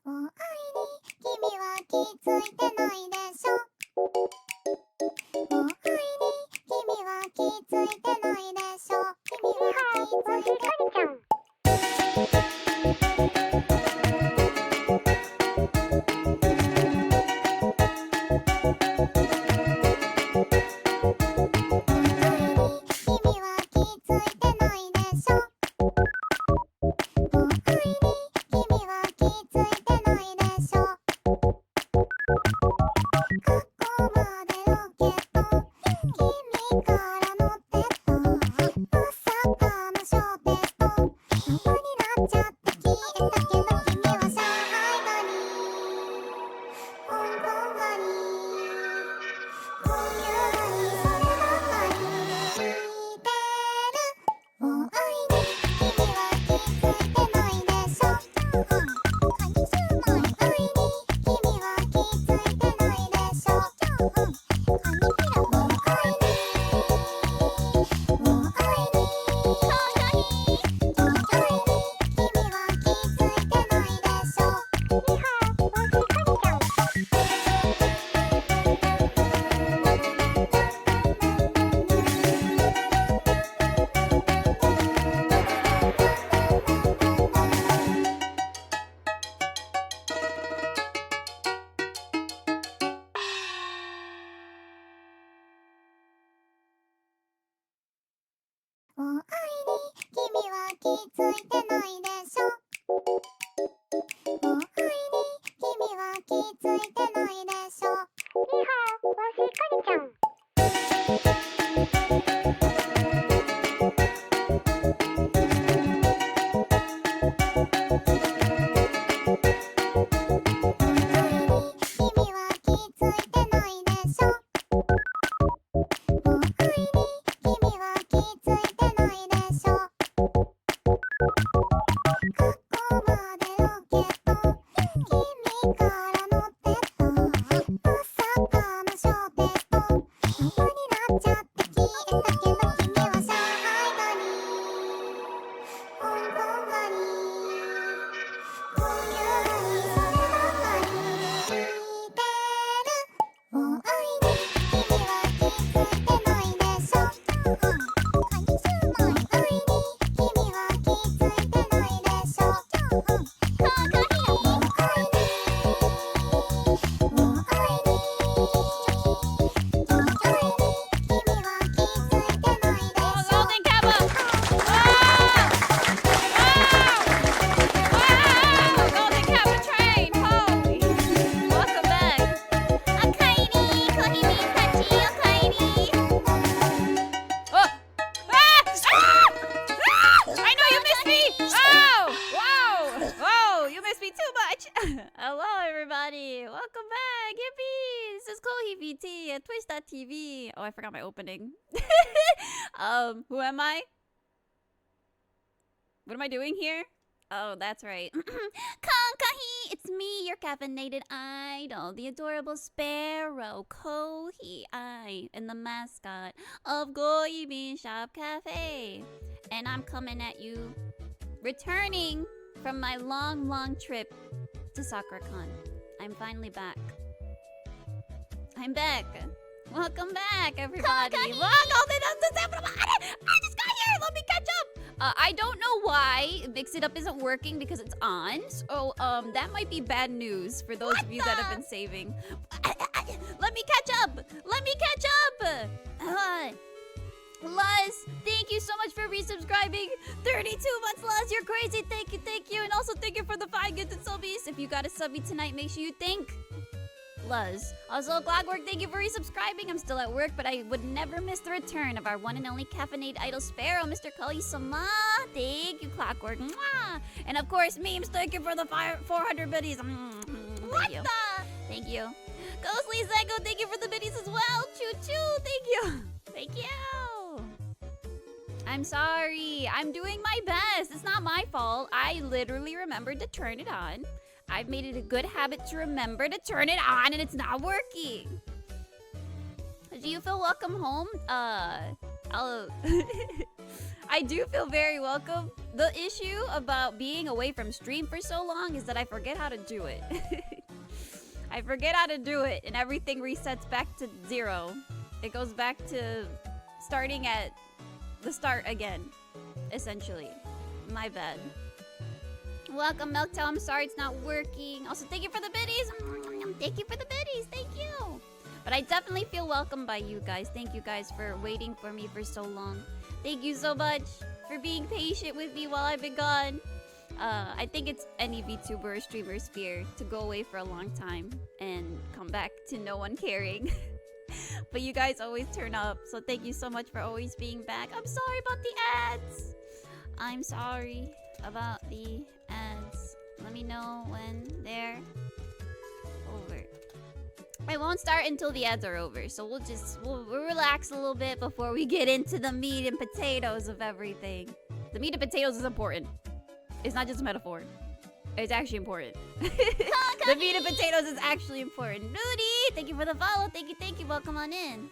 おあいに君は気づいてないでしょ。おあいに君は気づいてないでしょ。君は気づいてないでしょ。おあいに君は気づいてないでしょ。にはおしかりちゃん。Twitch.tv. Oh, I forgot my opening. Who am I? What am I doing here? Oh, that's right. Konkahi, it's me, your caffeinated idol, the adorable sparrow, Kohi, I am the mascot of Goibi Shop Cafe. And I'm coming at you, returning from my long trip to SAKURACON. I'm finally back. I'm back. Welcome back, everybody. I just got here. Let me catch up. I don't know why Mix It Up isn't working because it's on. So, that might be bad news for those of you that have been saving. Let me catch up. Luz, thank you so much for resubscribing. 32 months, Luz. You're crazy. Thank you. And also thank you for the 5 gifted subbies. If you got a subby tonight, make sure you thank Luz. Also, Clockwork, thank you for resubscribing. I'm still at work, but I would never miss the return of our one and only caffeinated idol Sparrow, Mr. Kali-sama. Thank you, Clockwork. Mwah! And of course, Memes, thank you for the 400 biddies. Thank you. Ghostly Zeko, thank you for the biddies as well. Choo-choo, thank you. Thank you. I'm sorry. I'm doing my best. It's not my fault. I literally remembered to turn it on. I've made it a good habit to remember to turn it on, and it's not working. Do you feel welcome home? I do feel very welcome. The issue about being away from stream for so long is that I forget how to do it. I forget how to do it, and everything resets back to 0. It goes back to starting at the start again, essentially. My bad. Welcome, Milktail. I'm sorry it's not working. Also, thank you for the biddies. Thank you for the biddies. Thank you. But I definitely feel welcomed by you guys. Thank you guys for waiting for me for so long. Thank you so much for being patient with me while I've been gone. I think it's any VTuber or streamer's fear to go away for a long time and come back to no one caring. But you guys always turn up, so thank you so much for always being back. I'm sorry about the ads. I'm sorry about the ads. Let me know when they're over. I won't start until the ads are over, so we'll relax a little bit before we get into the meat and potatoes of everything. The meat and potatoes is important. It's not just a metaphor. It's actually important. The meat and potatoes is actually important. Rudy, thank you for the follow. Thank you. Welcome on in.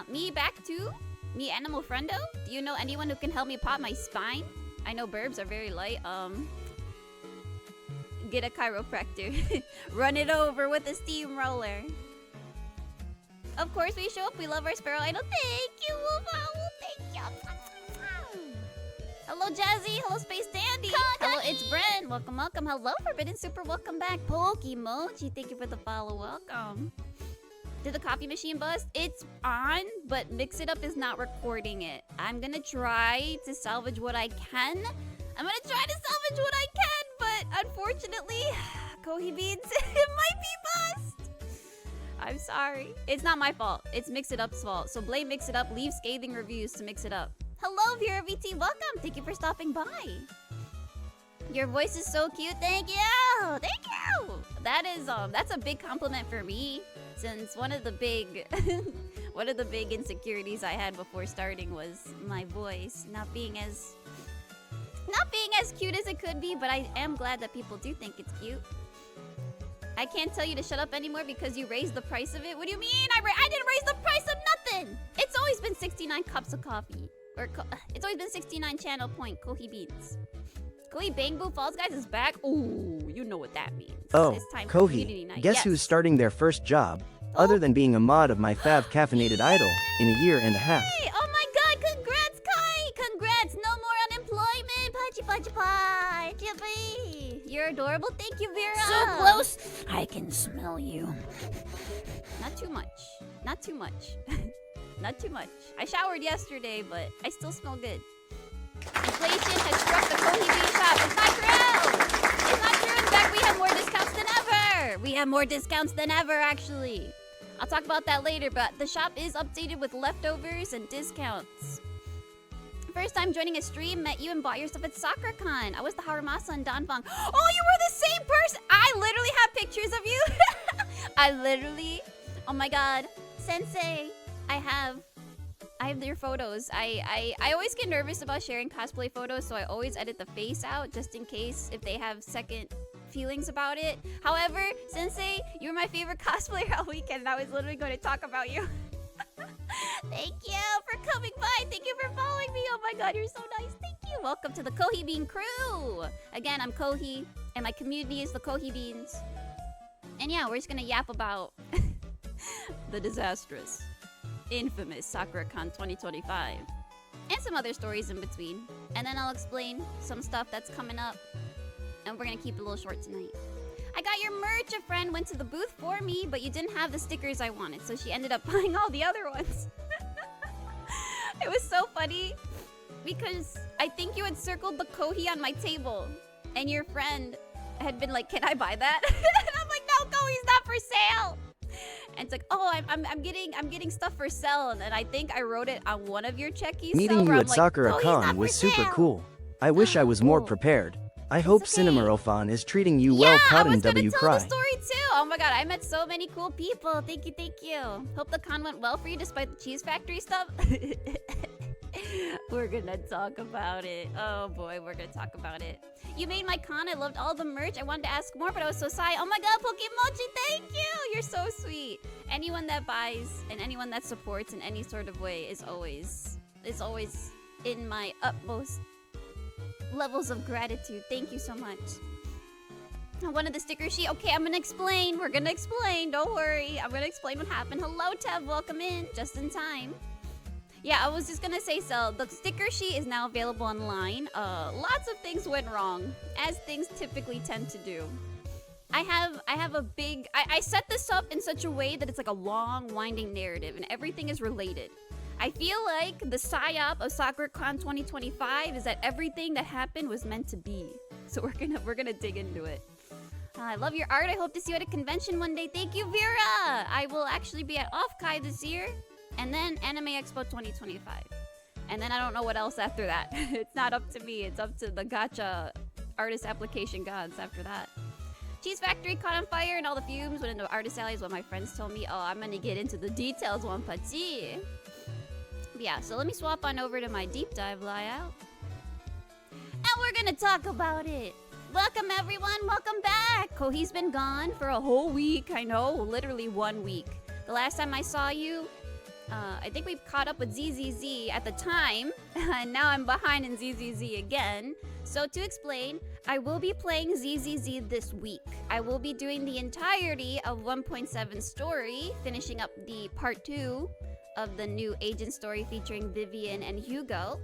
Me back too? Me animal friendo? Do you know anyone who can help me pop my spine? I know burbs are very light. Get a chiropractor. Run it over with a steamroller. Of course we show up. We love our sparrow idol. Thank you, Wolf. Thank you. Hello, Jazzy. Hello, Space Dandy. Hello, it's Bren. Welcome. Hello, Forbidden Super. Welcome back. Pokemoji, thank you for the follow. Welcome. Did the coffee machine bust? It's on, but Mix It Up is not recording it. I'm gonna try to salvage what I can. But unfortunately, Kohi Beans, it might be bust. I'm sorry. It's not my fault. It's Mix It Up's fault. So blame Mix It Up. Leave scathing reviews to Mix It Up. Hello, Vera VT. Welcome. Thank you for stopping by. Your voice is so cute. Thank you. That's a big compliment for me, since one of the big insecurities I had before starting was my voice not being as cute as it could be, but I am glad that people do think it's cute. I can't tell you to shut up anymore because you raised the price of it. What do you mean? I didn't raise the price of nothing. It's always been 69 cups of coffee. It's always been 69 channel point Kohi Beans. Kohi Bang Boo Falls Guys is back. Ooh, you know what that means. Oh, It's time for Kohi, community night. guess Yes. who's starting their first job, other than being a mod of my Fav Caffeinated Idol, in a year and a half? Hey, oh my god, congrats, Kai! Congrats, no more unemployment! Pachi. You're adorable, thank you, Vera! So close, I can smell you. Not too much. Not too much. I showered yesterday, but I still smell good. Inflation has struck the Kohi Bean shop. It's not true! In fact, we have more discounts than ever! Actually. I'll talk about that later, but the shop is updated with leftovers and discounts. First time joining a stream, met you and bought your stuff at SAKURACON. I was the Haramasa and Donfang. Oh, you were the same person! I literally have pictures of you! Oh my god. Sensei, I have your photos. I always get nervous about sharing cosplay photos, so I always edit the face out just in case if they have second feelings about it. However, Sensei, you were my favorite cosplayer all weekend, and I was literally going to talk about you. Thank you for coming by. Thank you for following me. Oh my god, you're so nice. Thank you. Welcome to the Kohi Bean crew. Again, I'm Kohi, and my community is the Kohi Beans. And yeah, we're just gonna yap about the disastrous, infamous SAKURACON 2025, and some other stories in between. And then I'll explain some stuff that's coming up, and we're gonna keep it a little short tonight. I got your merch. A friend went to the booth for me, but you didn't have the stickers I wanted, so she ended up buying all the other ones. It was so funny because I think you had circled the Kohi on my table, and your friend had been like, "Can I buy that?" And I'm like, "No, Kohi's not for sale." And it's like, "Oh, I'm getting stuff for sale," and I think I wrote it on one of your checkies. Meeting you at SAKURACON was super cool. I wish I was more prepared. I hope okay. Cinemarofon is treating you well. Cotton W. Cry. I was gonna tell the story too. Oh my god, I met so many cool people. Thank you. Hope the con went well for you despite the cheese factory stuff. We're gonna talk about it. Oh boy, we're gonna talk about it. You made my con. I loved all the merch. I wanted to ask more, but I was so shy. Oh my god, Pokemochi, thank you! You're so sweet. Anyone that buys and anyone that supports in any sort of way is always in my utmost levels of gratitude. Thank you so much. I wanted the sticker sheet. Okay, I'm gonna explain. We're gonna explain. Don't worry. I'm gonna explain what happened. Hello, Tev. Welcome in. Just in time. Yeah, I was just gonna say, so the sticker sheet is now available online. Lots of things went wrong, as things typically tend to do. I have a big... I set this up in such a way that it's like a long, winding narrative, and everything is related. I feel like the psyop of SAKURACON 2025 is that everything that happened was meant to be. So we're gonna dig into it. I love your art. I hope to see you at a convention one day. Thank you, Vera! I will actually be at Offkai this year. And then Anime Expo 2025. And then I don't know what else after that. It's not up to me. It's up to the gacha artist application gods after that. Cheese Factory caught on fire and all the fumes went into Artist Alley is what my friends told me. Oh, I'm gonna get into the details, Wanpachi. Yeah, so let me swap on over to my deep dive layout. And we're gonna talk about it. Welcome everyone, welcome back. Kohi's been gone for a whole week. I know, literally 1 week. The last time I saw you, I think we've caught up with ZZZ at the time, and now I'm behind in ZZZ again. So to explain, I will be playing ZZZ this week. I will be doing the entirety of 1.7 story, finishing up the part 2 of the new agent story featuring Vivian and Hugo.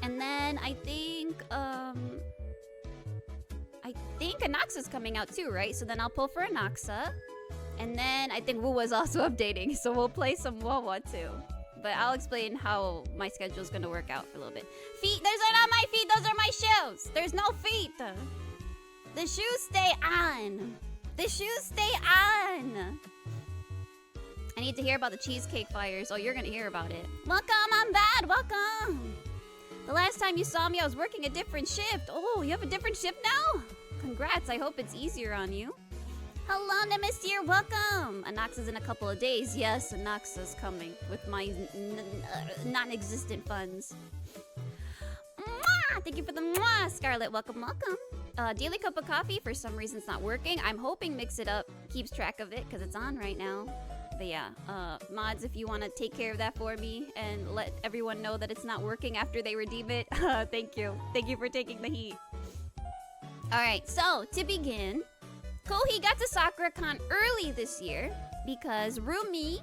And then I think Anaxa's coming out too, right? So then I'll pull for Anaxa. And then I think Wuwa's also updating, so we'll play some Wawa too. But I'll explain how my schedule's gonna work out for a little bit. Feet, those are not my feet, those are my shoes. There's no feet. The shoes stay on. The shoes stay on. I need to hear about the cheesecake fires. Oh, you're gonna hear about it. Welcome, I'm bad, welcome. The last time you saw me, I was working a different shift. Oh, you have a different shift now? Congrats, I hope it's easier on you. Hello, Nemesir, welcome! Anaxa's in a couple of days. Yes, Anaxa's coming with my non-existent funds. Mwah! Thank you for the mwah! Scarlett, welcome, welcome. Daily cup of coffee, for some reason it's not working. I'm hoping Mix It Up keeps track of it, because it's on right now. But yeah, mods, if you want to take care of that for me and let everyone know that it's not working after they redeem it, thank you. Thank you for taking the heat. Alright, so, to begin... Kohi got to SAKURACON early this year because Rumi,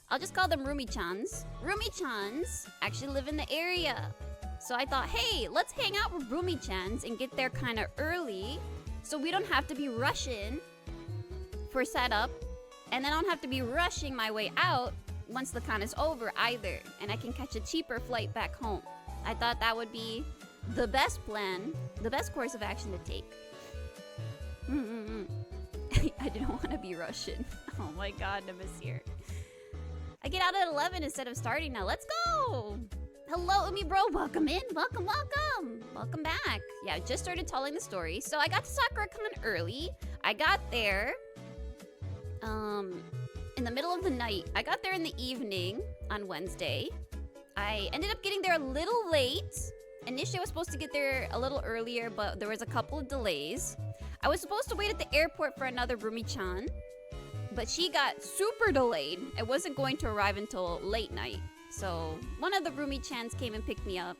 I'll just call them Rumi-chans. Rumi-chans actually live in the area. So I thought, hey, let's hang out with Rumi-chans and get there kind of early so we don't have to be rushing for setup. And then I don't have to be rushing my way out once the con is over either. And I can catch a cheaper flight back home. I thought that would be the best plan, the best course of action to take. I didn't want to be Russian. Oh my god, Nemesir. I get out at 11 instead of starting now. Let's go! Hello, Umi bro. Welcome in. Welcome, welcome. Welcome back. Yeah, I just started telling the story. So I got to SAKURACON early. I got there in the middle of the night. I got there in the evening on Wednesday. I ended up getting there a little late. Initially, I was supposed to get there a little earlier, but there was a couple of delays. I was supposed to wait at the airport for another Rumi-chan, but she got super delayed. It wasn't going to arrive until late night. So one of the Rumi-chans came and picked me up.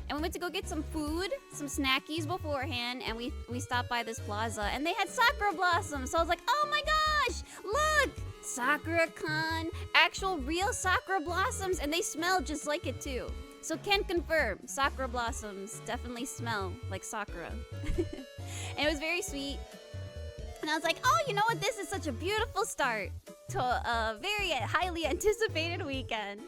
And we went to go get some food, some snackies beforehand, and we stopped by this plaza, and they had sakura blossoms. So I was like, oh my gosh, look! SAKURACON, actual real sakura blossoms, and they smell just like it too. So can confirm, sakura blossoms definitely smell like sakura. And it was very sweet. And I was like, oh, you know what? This is such a beautiful start to a very highly anticipated weekend.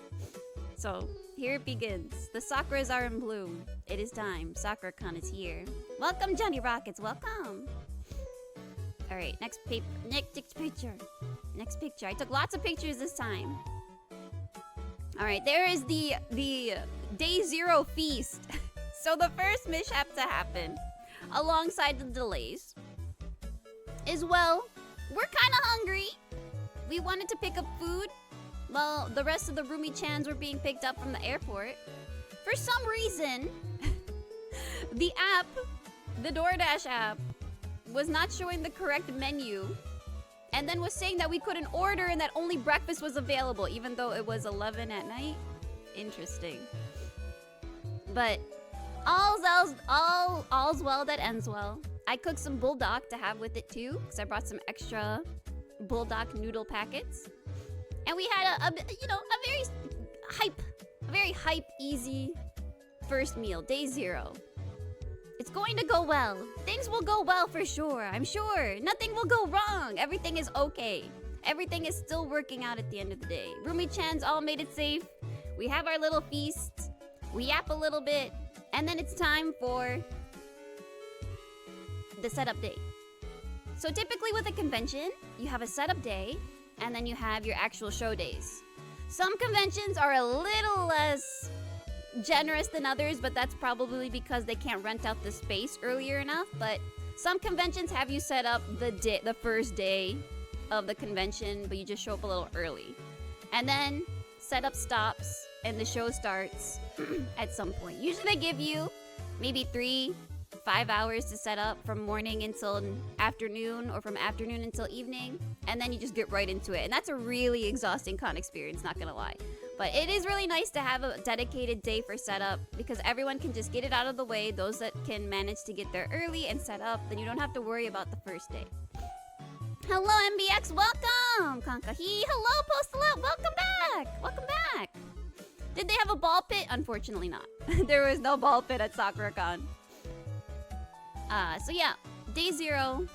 So here it begins. The sakuras are in bloom. It is time. SAKURACON is here. Welcome, Johnny Rockets. Welcome. All right, next picture. Next picture. I took lots of pictures this time. All right, there is the day 0 feast. So the first mishap to happen, alongside the delays, is, well, we're kind of hungry. We wanted to pick up food while the rest of the Rumi-chans were being picked up from the airport. For some reason, the app, the DoorDash app, was not showing the correct menu, and then was saying that we couldn't order and that only breakfast was available, even though it was 11 at night. Interesting. But all's well that ends well. I cooked some bulldog to have with it too, because I brought some extra bulldog noodle packets, and we had a very hype, easy first meal, day 0. It's going to go well. Things will go well for sure, I'm sure. Nothing will go wrong. Everything is okay. Everything is still working out at the end of the day. Rumi-chan's all made it safe. We have our little feast. We yap a little bit. And then it's time for the setup day. So typically with a convention, you have a setup day, and then you have your actual show days. Some conventions are a little less generous than others, but that's probably because they can't rent out the space earlier enough. But some conventions have you set up the first day of the convention, but you just show up a little early. And then setup stops and the show starts at some point. Usually they give you maybe 3-5 hours to set up from morning until afternoon, or from afternoon until evening, and then you just get right into it. And that's a really exhausting con experience, not gonna lie. But it is really nice to have a dedicated day for setup, because everyone can just get it out of the way. Those that can manage to get there early and set up, then you don't have to worry about the first day. Hello, MBX, welcome! Kankahi, hello, Postalot, welcome back! Welcome back! Did they have a ball pit? Unfortunately not. There was no ball pit at SAKURACON. So yeah, day 0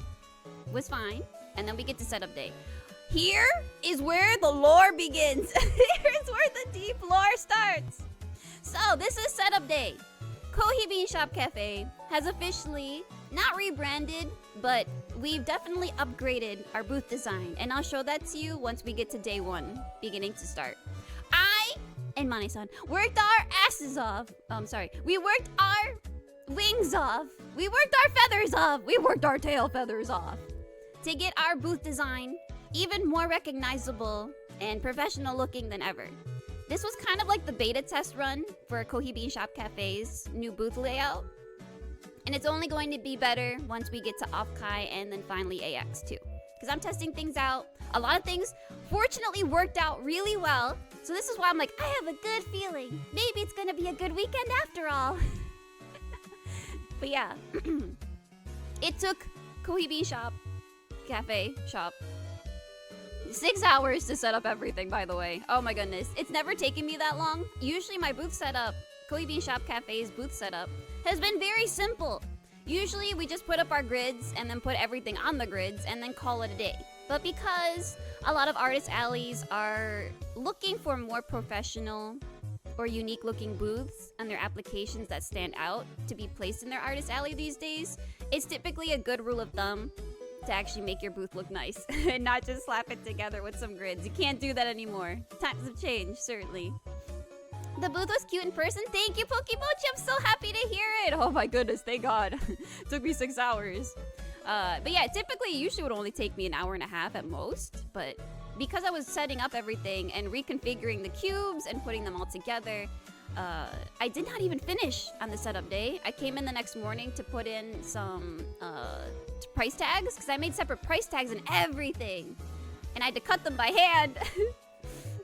was fine, and then we get to setup day. Here is where the lore begins. Here's where the deep lore starts. So this is setup day. Kohi Bean Shop Cafe has officially not rebranded, but we've definitely upgraded our booth design, and I'll show that to you once we get to day 1, beginning to start. I and Mane-san worked our asses off. We worked our wings off. We worked our feathers off. We worked our tail feathers off to get our booth design even more recognizable and professional looking than ever. This was kind of like the beta test run for Kohi Bean Shop Cafe's new booth layout. And it's only going to be better once we get to Off-Kai and then finally AX too. Because I'm testing things out. A lot of things fortunately worked out really well. So this is why I'm like, I have a good feeling. Maybe it's gonna be a good weekend after all. But yeah, it took Kohi Bean Shop Cafe Shop 6 hours to set up everything, by the way. Oh my goodness. It's never taken me that long. Usually my booth setup, Kohi Bean Shop Cafe's booth setup, has been very simple. Usually we just put up our grids and then put everything on the grids and then call it a day. But because a lot of artist alleys are looking for more professional or unique looking booths and their applications that stand out to be placed in their artist alley these days, it's typically a good rule of thumb to actually make your booth look nice and not just slap it together with some grids. You can't do that anymore. Times have changed, certainly. The booth was cute in person. Thank you, Pokimochi. I'm so happy to hear it. Oh my goodness, thank God. Took me 6 hours. But yeah, typically, usually would only take me an hour and a half at most. But because I was setting up everything and reconfiguring the cubes and putting them all together, I did not even finish on the setup day. I came in the next morning to put in some price tags, because I made separate price tags and everything. And I had to cut them by hand.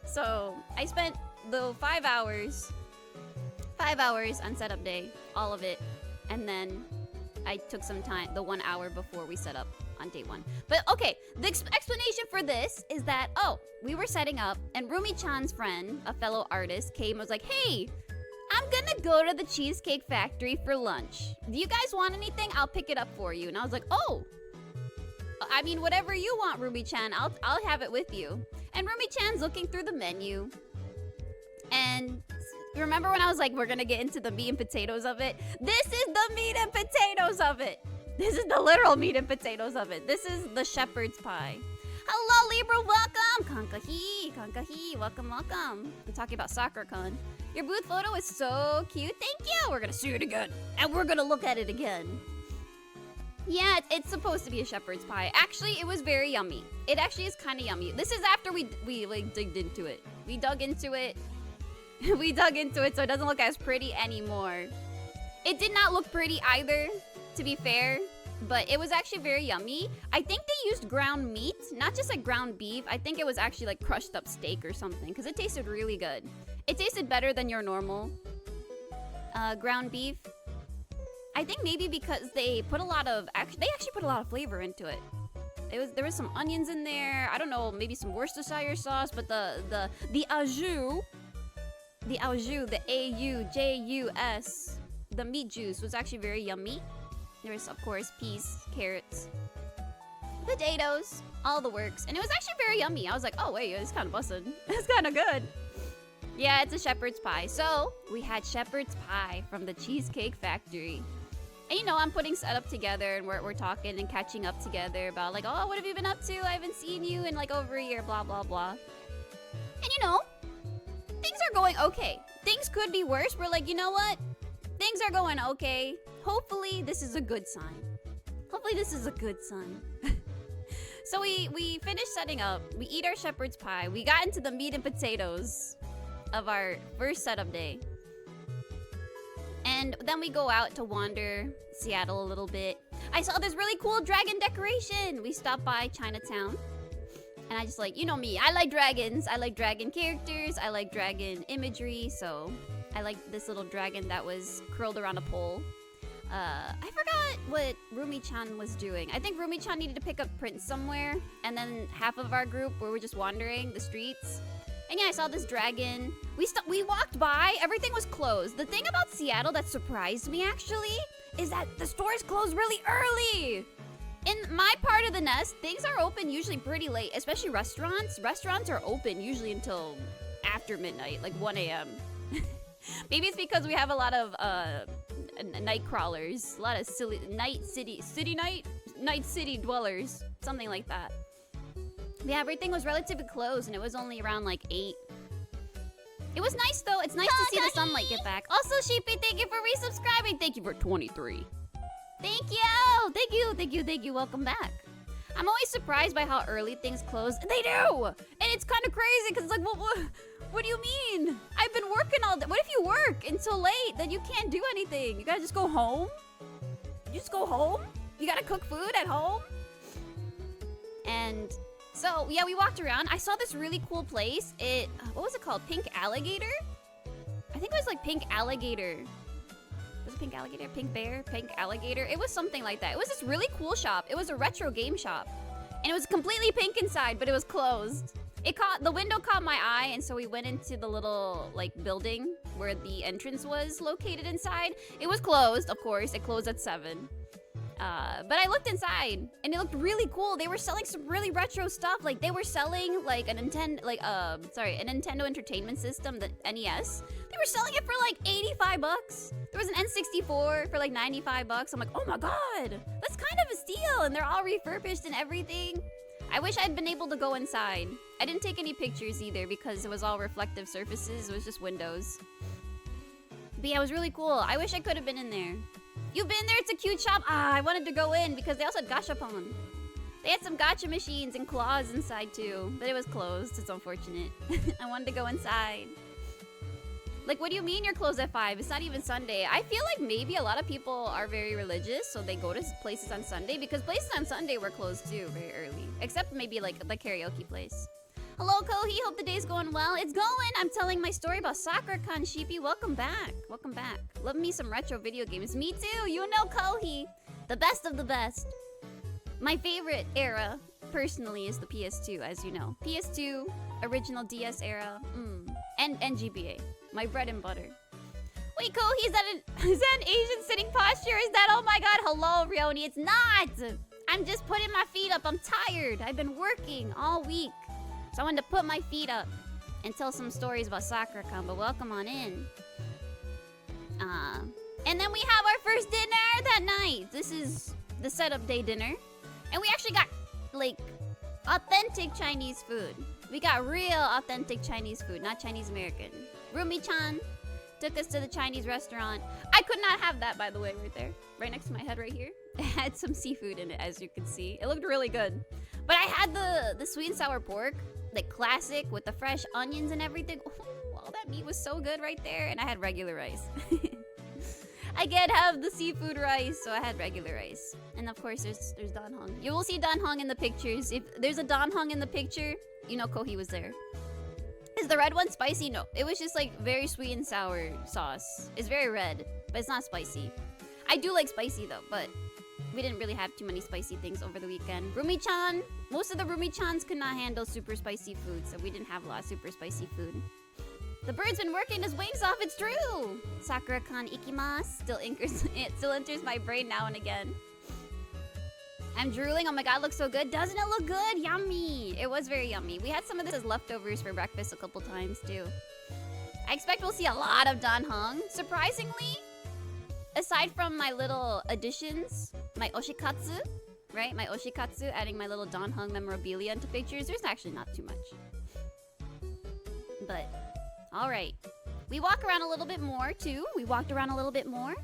So I spent the 5 hours on setup day, all of it. And then I took some time, the 1 hour before we set up on day 1. But okay, the explanation for this is that, we were setting up and Rumi-chan's friend, a fellow artist, came and was like, hey, I'm gonna go to the Cheesecake Factory for lunch. Do you guys want anything? I'll pick it up for you. And I was like, oh, I mean, whatever you want, Rumi-chan, I'll have it with you. And Rumi-chan's looking through the menu. And remember when I was like, we're gonna get into the meat and potatoes of it? This is the meat and potatoes of it. This is the literal meat and potatoes of it. This is the shepherd's pie. Hello, Libra, welcome! Kankahi, welcome. I'm talking about SAKURACON. Your booth photo is so cute. Thank you! We're gonna see it again. And we're gonna look at it again. Yeah, it's supposed to be a shepherd's pie. Actually, it was very yummy. It actually is kind of yummy. This is after we like digged into it. We dug into it. we dug into it so it doesn't look as pretty anymore. It did not look pretty either, to be fair, but it was actually very yummy. I think they used ground meat, not just like ground beef. I think it was actually like crushed up steak or something because it tasted really good. It tasted better than your normal ground beef. I think maybe because they put a lot of they actually put a lot of flavor into it. There was some onions in there. I don't know, maybe some Worcestershire sauce, but the au jus, the AUJUS, the meat juice was actually very yummy. There was, of course, peas, carrots, potatoes, all the works, and it was actually very yummy. I was like, oh wait, it's kind of busted. It's kind of good. Yeah, it's a shepherd's pie. So we had shepherd's pie from the Cheesecake Factory. And you know, I'm putting setup together and we're talking and catching up together about like, oh, what have you been up to? I haven't seen you in like over a year, blah, blah, blah. And you know, things are going okay. Things could be worse. We're like, you know what? Things are going okay. Hopefully this is a good sign. Hopefully this is a good sign. So we finished setting up. We eat our shepherd's pie. We got into the meat and potatoes of our first setup day. And then we go out to wander Seattle a little bit. I saw this really cool dragon decoration. We stopped by Chinatown. And I just like, you know me, I like dragons. I like dragon characters. I like dragon imagery. So I like this little dragon that was curled around a pole. I forgot what Rumi-chan was doing. I think Rumi-chan needed to pick up Prince somewhere. And then half of our group, we were just wandering the streets. And yeah, I saw this dragon. We walked by, everything was closed. The thing about Seattle that surprised me actually is that the stores close really early. In my part of the nest, things are open usually pretty late, especially restaurants. Restaurants are open usually until after midnight, like 1 a.m. Maybe it's because we have a lot of night crawlers, a lot of silly night city dwellers, something like that. Yeah, everything was relatively closed, and it was only around like 8. It was nice though. It's nice to see the sunlight get back. Also, Sheepy, thank you for resubscribing. Thank you for 23. Thank you. Welcome back. I'm always surprised by how early things close. They do, and it's kind of crazy because it's like, what do you mean? I've been working all day. What if you work until late? Then you can't do anything. You gotta just go home. You just go home. You gotta cook food at home. And so, yeah, we walked around. I saw this really cool place. What was it called? Pink Alligator? I think it was like Pink Alligator. Was it Pink Alligator? Pink Bear? Pink Alligator? It was something like that. It was this really cool shop. It was a retro game shop. And it was completely pink inside, but it was closed. The window caught my eye, and so we went into the little, like, building where the entrance was located inside. It was closed, of course. It closed at 7. But I looked inside, and it looked really cool. They were selling some really retro stuff. Like, they were selling, like, an Nintendo Entertainment System, the NES. They were selling it for, like, 85 bucks. There was an N64 for, like, 95 bucks. I'm like, oh my god, that's kind of a steal. And they're all refurbished and everything. I wish I'd been able to go inside. I didn't take any pictures either because it was all reflective surfaces. It was just windows. But yeah, it was really cool. I wish I could have been in there. You've been there? It's a cute shop. I wanted to go in because they also had gashapon. They had some gacha machines and claws inside too, but it was closed. It's unfortunate. I wanted to go inside. Like, what do you mean you're closed at 5? It's not even Sunday. I feel like maybe a lot of people are very religious, so they go to places on Sunday, because places on Sunday were closed too very early. Except maybe like the karaoke place. Hello, Kohi. Hope the day's going well. It's going. I'm telling my story about SAKURACON, Sheepy. Welcome back. Welcome back. Love me some retro video games. Me too. You know Kohi. The best of the best. My favorite era, personally, is the PS2, as you know. PS2, original DS era, and GBA. My bread and butter. Wait, Kohi, is that an Asian sitting posture? Is that, oh my god, hello, Rioni. It's not. I'm just putting my feet up. I'm tired. I've been working all week. So I wanted to put my feet up and tell some stories about SAKURACON, but welcome on in. And then we have our first dinner that night. This is the setup day dinner. And we actually got, like, authentic Chinese food. We got real authentic Chinese food, not Chinese American. Rumi-chan took us to the Chinese restaurant. I could not have that, by the way, right there. Right next to my head right here. It had some seafood in it, as you can see. It looked really good. But I had the sweet and sour pork, like classic with the fresh onions and everything. Ooh, all that meat was so good right there, and I had regular rice. I can't have the seafood rice, so I had regular rice. And of course, there's danhong. You will see danhong in the pictures. If there's a danhong in the picture, you know Kohi was there. Is the red one spicy? No. It was just like very sweet and sour sauce. It's very red, but it's not spicy. I do like spicy though, but we didn't really have too many spicy things over the weekend. Rumi-chan, most of the Rumi-chans could not handle super spicy food, so we didn't have a lot of super spicy food. The bird's been working his wings off, it's true! Sakura-con ikimasu it still enters my brain now and again. I'm drooling, oh my god, it looks so good. Doesn't it look good? Yummy! It was very yummy. We had some of this as leftovers for breakfast a couple times too. I expect we'll see a lot of danhong. Surprisingly, aside from my little additions, my oshikatsu, right? My oshikatsu, adding my little danhong memorabilia into pictures, there's actually not too much. But, alright. We walk around a little bit more too. We walked around a little bit more.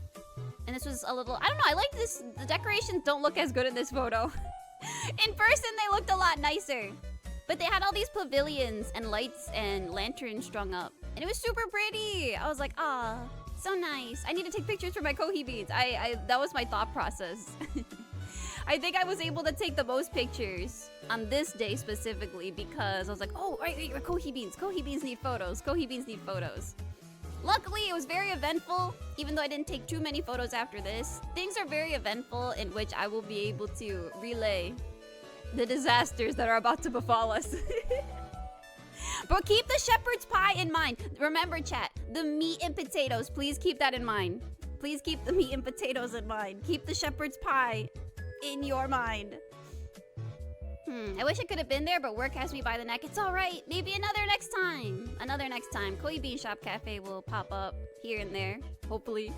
And this was a little, I don't know, I like this. The decorations don't look as good in this photo. In person, they looked a lot nicer. But they had all these pavilions and lights and lanterns strung up. And it was super pretty. I was like, ah, so nice. I need to take pictures for my kohi beads. That was my thought process. I think I was able to take the most pictures on this day specifically because I was like, oh, right, kohi beans. Kohi beans need photos. Kohi beans need photos. Luckily, it was very eventful, even though I didn't take too many photos after this. Things are very eventful in which I will be able to relay the disasters that are about to befall us. But keep the shepherd's pie in mind. Remember, chat, the meat and potatoes, please keep that in mind. Please keep the meat and potatoes in mind. Keep the shepherd's pie in your mind. I wish I could have been there, but work has me by the neck. It's all right. Maybe another next time. Another next time. Koi Bean Shop Cafe will pop up here and there, hopefully.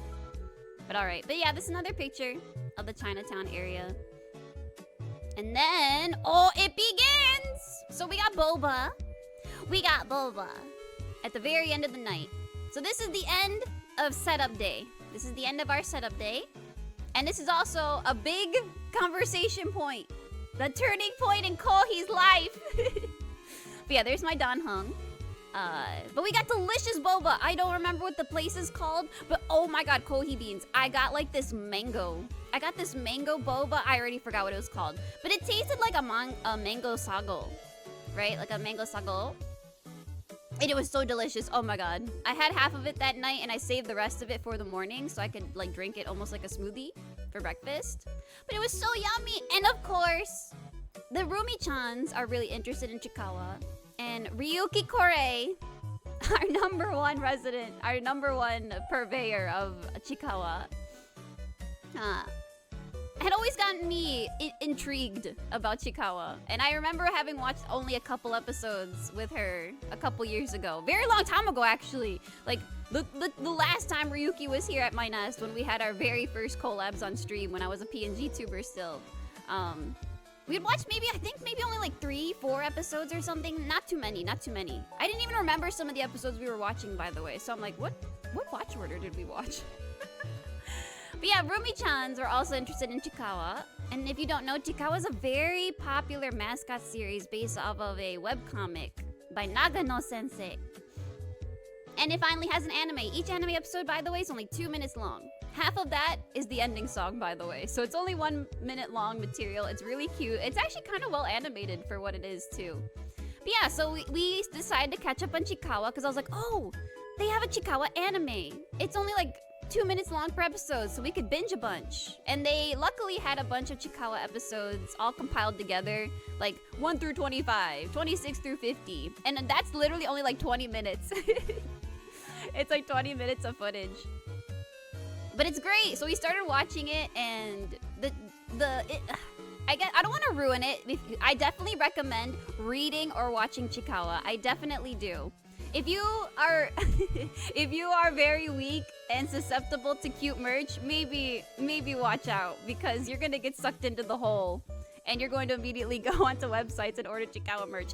But all right. But yeah, this is another picture of the Chinatown area. And then, oh, it begins! So we got boba. We got boba at the very end of the night. So this is the end of setup day. This is the end of our setup day. And this is also a big conversation point. The turning point in Kohi's life. But yeah, there's my danhong. But we got delicious boba. I don't remember what the place is called, but oh my god, Kohi beans. I got like this mango. I got this mango boba. I already forgot what it was called. But it tasted like a mango sago. Right? Like a mango sago. And it was so delicious. Oh my god. I had half of it that night and I saved the rest of it for the morning so I could like drink it almost like a smoothie for breakfast. But it was so yummy. And of course, the Rumi-chans are really interested in Chikawa. And Ryuki Korei, our #1 resident, our #1 purveyor of Chikawa, had always gotten me intrigued about Chikawa. And I remember having watched only a couple episodes with her a couple years ago. Very long time ago, actually. Like, the last time Ryuki was here at my nest when we had our very first collabs on stream when I was a PNG tuber still. We'd watched I think maybe only like 3-4 episodes or something. Not too many. I didn't even remember some of the episodes we were watching, by the way. So I'm like, what watch order did we watch? But yeah, Rumi-chans were also interested in Chikawa. And if you don't know, Chikawa is a very popular mascot series based off of a webcomic by Nagano-sensei. And it finally has an anime. Each anime episode, by the way, is only 2 minutes long. Half of that is the ending song, by the way. So it's only 1 minute long material. It's really cute. It's actually kind of well animated for what it is, too. But yeah, so we decided to catch up on Chikawa because I was like, oh, they have a Chikawa anime. It's only like 2 minutes long per episode, so we could binge a bunch. And they luckily had a bunch of Chikawa episodes all compiled together, like 1 through 25, 26 through 50. And that's literally only like 20 minutes. It's like 20 minutes of footage. But it's great. So we started watching it, and I don't want to ruin it. I definitely recommend reading or watching Chikawa. I definitely do. If you are if you are very weak and susceptible to cute merch, maybe watch out, because you're gonna get sucked into the hole and you're going to immediately go onto websites and order Chikawa merch.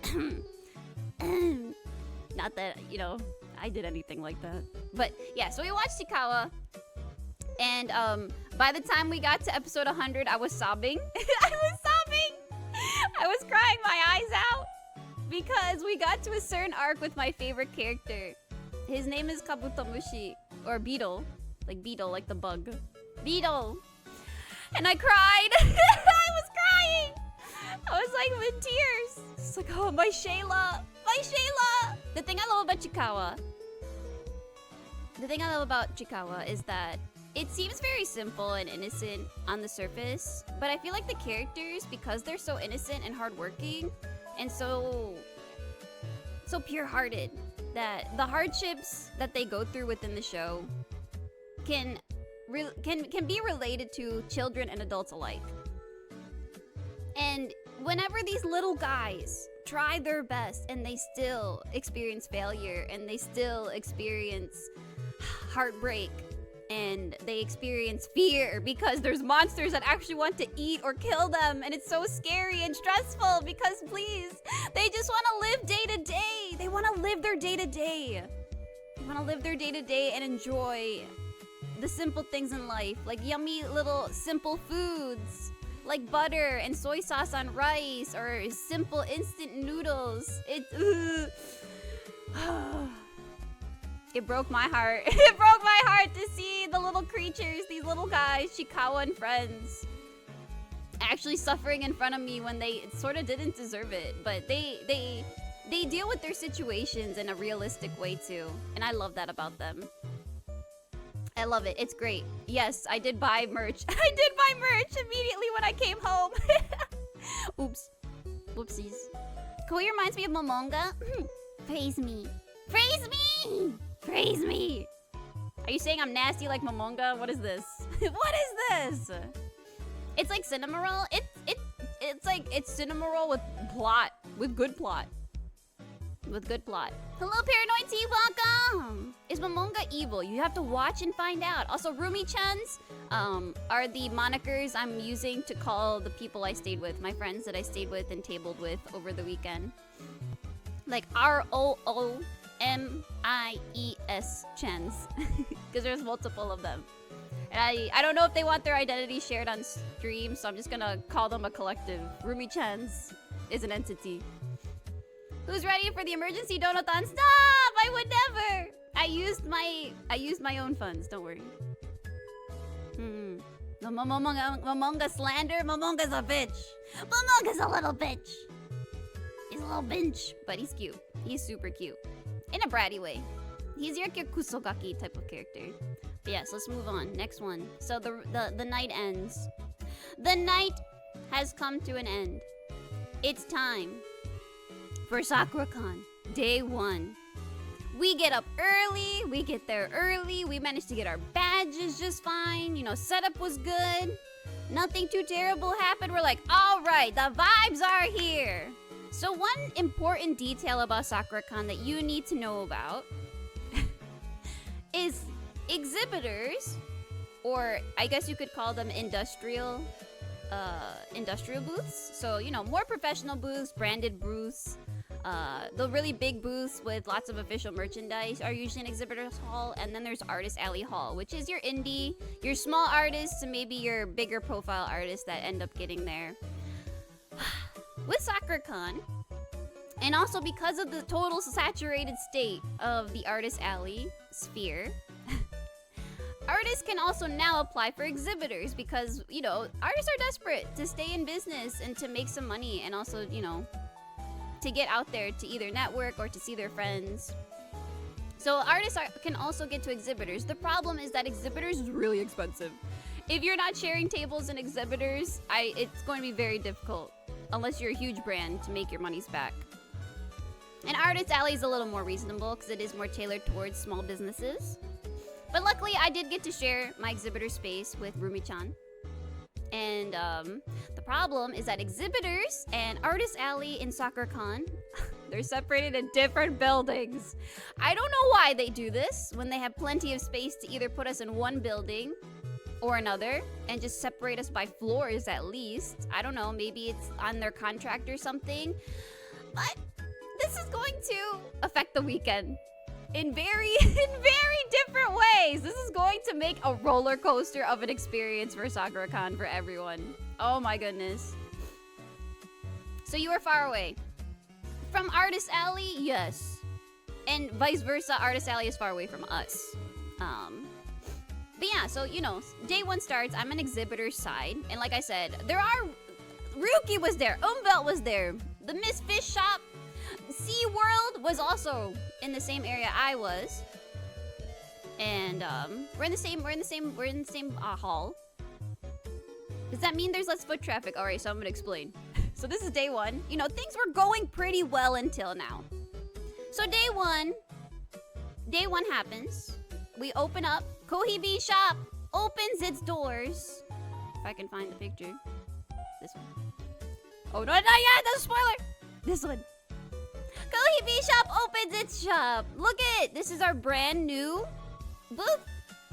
Not that, you know, I did anything like that. But yeah, so we watched Chikawa, and by the time we got to episode 100, I was sobbing. I was crying my eyes out. Because we got to a certain arc with my favorite character. His name is Kabutomushi, or Beetle. Like beetle, like the bug. Beetle! And I cried! I was crying! I was like in tears. It's like, oh, my Shayla! My Shayla! The thing I love about Chikawa is that it seems very simple and innocent on the surface, but I feel like the characters, because they're so innocent and hardworking, and so pure-hearted, that the hardships that they go through within the show can be related to children and adults alike. And whenever these little guys try their best and they still experience failure and they still experience heartbreak and they experience fear because there's monsters that actually want to eat or kill them, and it's so scary and stressful because please, they just want to live day to day. They want to live their day to day. They want to live their day to day and enjoy the simple things in life, like yummy little simple foods, like butter and soy sauce on rice, or simple instant noodles. It broke my heart. It broke my heart to see the little creatures, these little guys, Chikawa and friends, actually suffering in front of me when they sort of didn't deserve it. But they deal with their situations in a realistic way too, and I love that about them. I love it. It's great. Yes, I did buy merch. I did buy merch immediately when I came home. Oops. Whoopsies. Koi reminds me of Momonga. Praise me. Praise me! Praise me! Are you saying I'm nasty like Momonga? What is this? What is this? It's like Cinnamoroll. It's like Cinnamoroll with plot. With good plot. With good plot. Hello, Paranoid Tea, welcome! Is Momonga evil? You have to watch and find out. Also, Rumi-chans are the monikers I'm using to call the people I stayed with, my friends that I stayed with and tabled with over the weekend. Like ROOMIES chans. Because there's multiple of them. And I don't know if they want their identity shared on stream, so I'm just gonna call them a collective. Rumi-chans is an entity. Who's ready for the emergency donathon? Stop! I would never! I used my own funds, don't worry. No Momonga slander? Momonga's a bitch! Momonga's a little bitch! He's a little bitch, but he's cute. He's super cute. In a bratty way. He's your Kusogaki type of character. But yes, let's move on. Next one. So the night ends. The night has come to an end. It's time for SAKURACON, day 1. We get up early, we get there early, we managed to get our badges just fine, you know, setup was good, nothing too terrible happened. We're like, all right, the vibes are here. So one important detail about SAKURACON that you need to know about is exhibitors, or I guess you could call them industrial booths. So, you know, more professional booths, branded booths. The really big booths with lots of official merchandise are usually in Exhibitors Hall, and then there's Artist Alley Hall, which is your indie, your small artists, and maybe your bigger profile artists that end up getting there. With SAKURACON, and also because of the total saturated state of the Artist Alley sphere, artists can also now apply for exhibitors because, you know, artists are desperate to stay in business and to make some money, and also, you know, to get out there to either network or to see their friends. So artists can also get to exhibitors. The problem is that exhibitors is really expensive. If you're not sharing tables in exhibitors, it's going to be very difficult, unless you're a huge brand, to make your monies back. And Artist Alley is a little more reasonable because it is more tailored towards small businesses. But luckily, I did get to share my exhibitor space with Rumi-chan. And the problem is that exhibitors and Artist Alley in SAKURACON, they're separated in different buildings. I don't know why they do this when they have plenty of space to either put us in one building or another and just separate us by floors at least. I don't know, maybe it's on their contract or something. But this is going to affect the weekend in very different ways. This is going to make a roller coaster of an experience for SAKURACON for everyone. Oh my goodness. So you are far away. From Artist Alley, yes. And vice versa, Artist Alley is far away from us. But yeah, so you know, day one starts. I'm an exhibitor side, and like I said, Ryuki was there, Umbelt was there, the Miss Fish Shop, Sea World was also in the same area I was, and we're in the same hall. Does that mean there's less foot traffic? All right, so I'm gonna explain. So this is day one. You know, things were going pretty well until now. So day one happens. We open up. Kohibi Shop opens its doors. If I can find the picture. This one. Oh, no, not yet. That's a spoiler. This one. Kohibi Shop opens its shop. Look at it. This is our brand new booth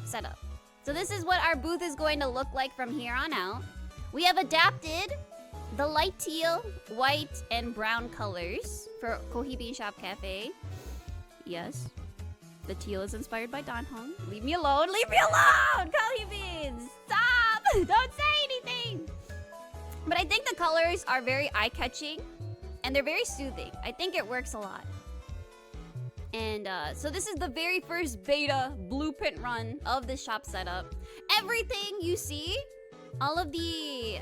setup. So this is what our booth is going to look like from here on out. We have adapted the light teal, white, and brown colors for Kohibi Shop Cafe. Yes. The teal is inspired by Danhong. Leave me alone! Leave me alone! Kohibi! Stop! Don't say anything! But I think the colors are very eye-catching. And they're very soothing. I think it works a lot. And so this is the very first beta blueprint run of this shop setup. Everything you see, all of the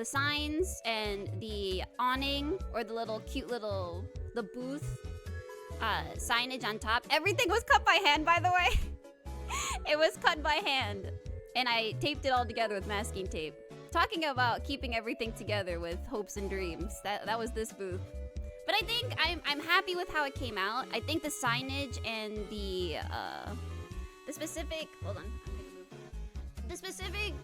signs and the awning or the little cute little the booth signage on top, everything was cut by hand, by the way. It was cut by hand, and I taped it all together with masking tape. Talking about keeping everything together with hopes and dreams. That was this booth. But I think I'm happy with how it came out. I think the signage and the specific, hold on, the specific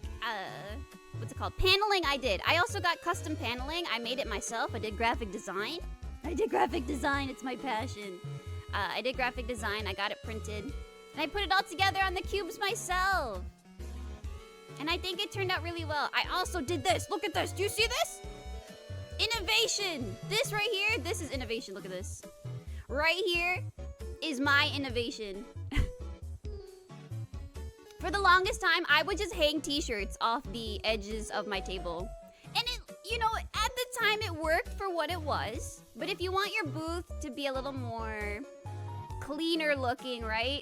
what's it called, paneling I did. I also got custom paneling. I made it myself. I did graphic design. It's my passion. I did graphic design. I got it printed, and I put it all together on the cubes myself. And I think it turned out really well. I also did this. Look at this. Do you see this? Innovation. This right here, this is innovation. Look at this. Right here is my innovation. For the longest time, I would just hang t-shirts off the edges of my table. And it, you know, at the time it worked for what it was. But if you want your booth to be a little more cleaner looking, right?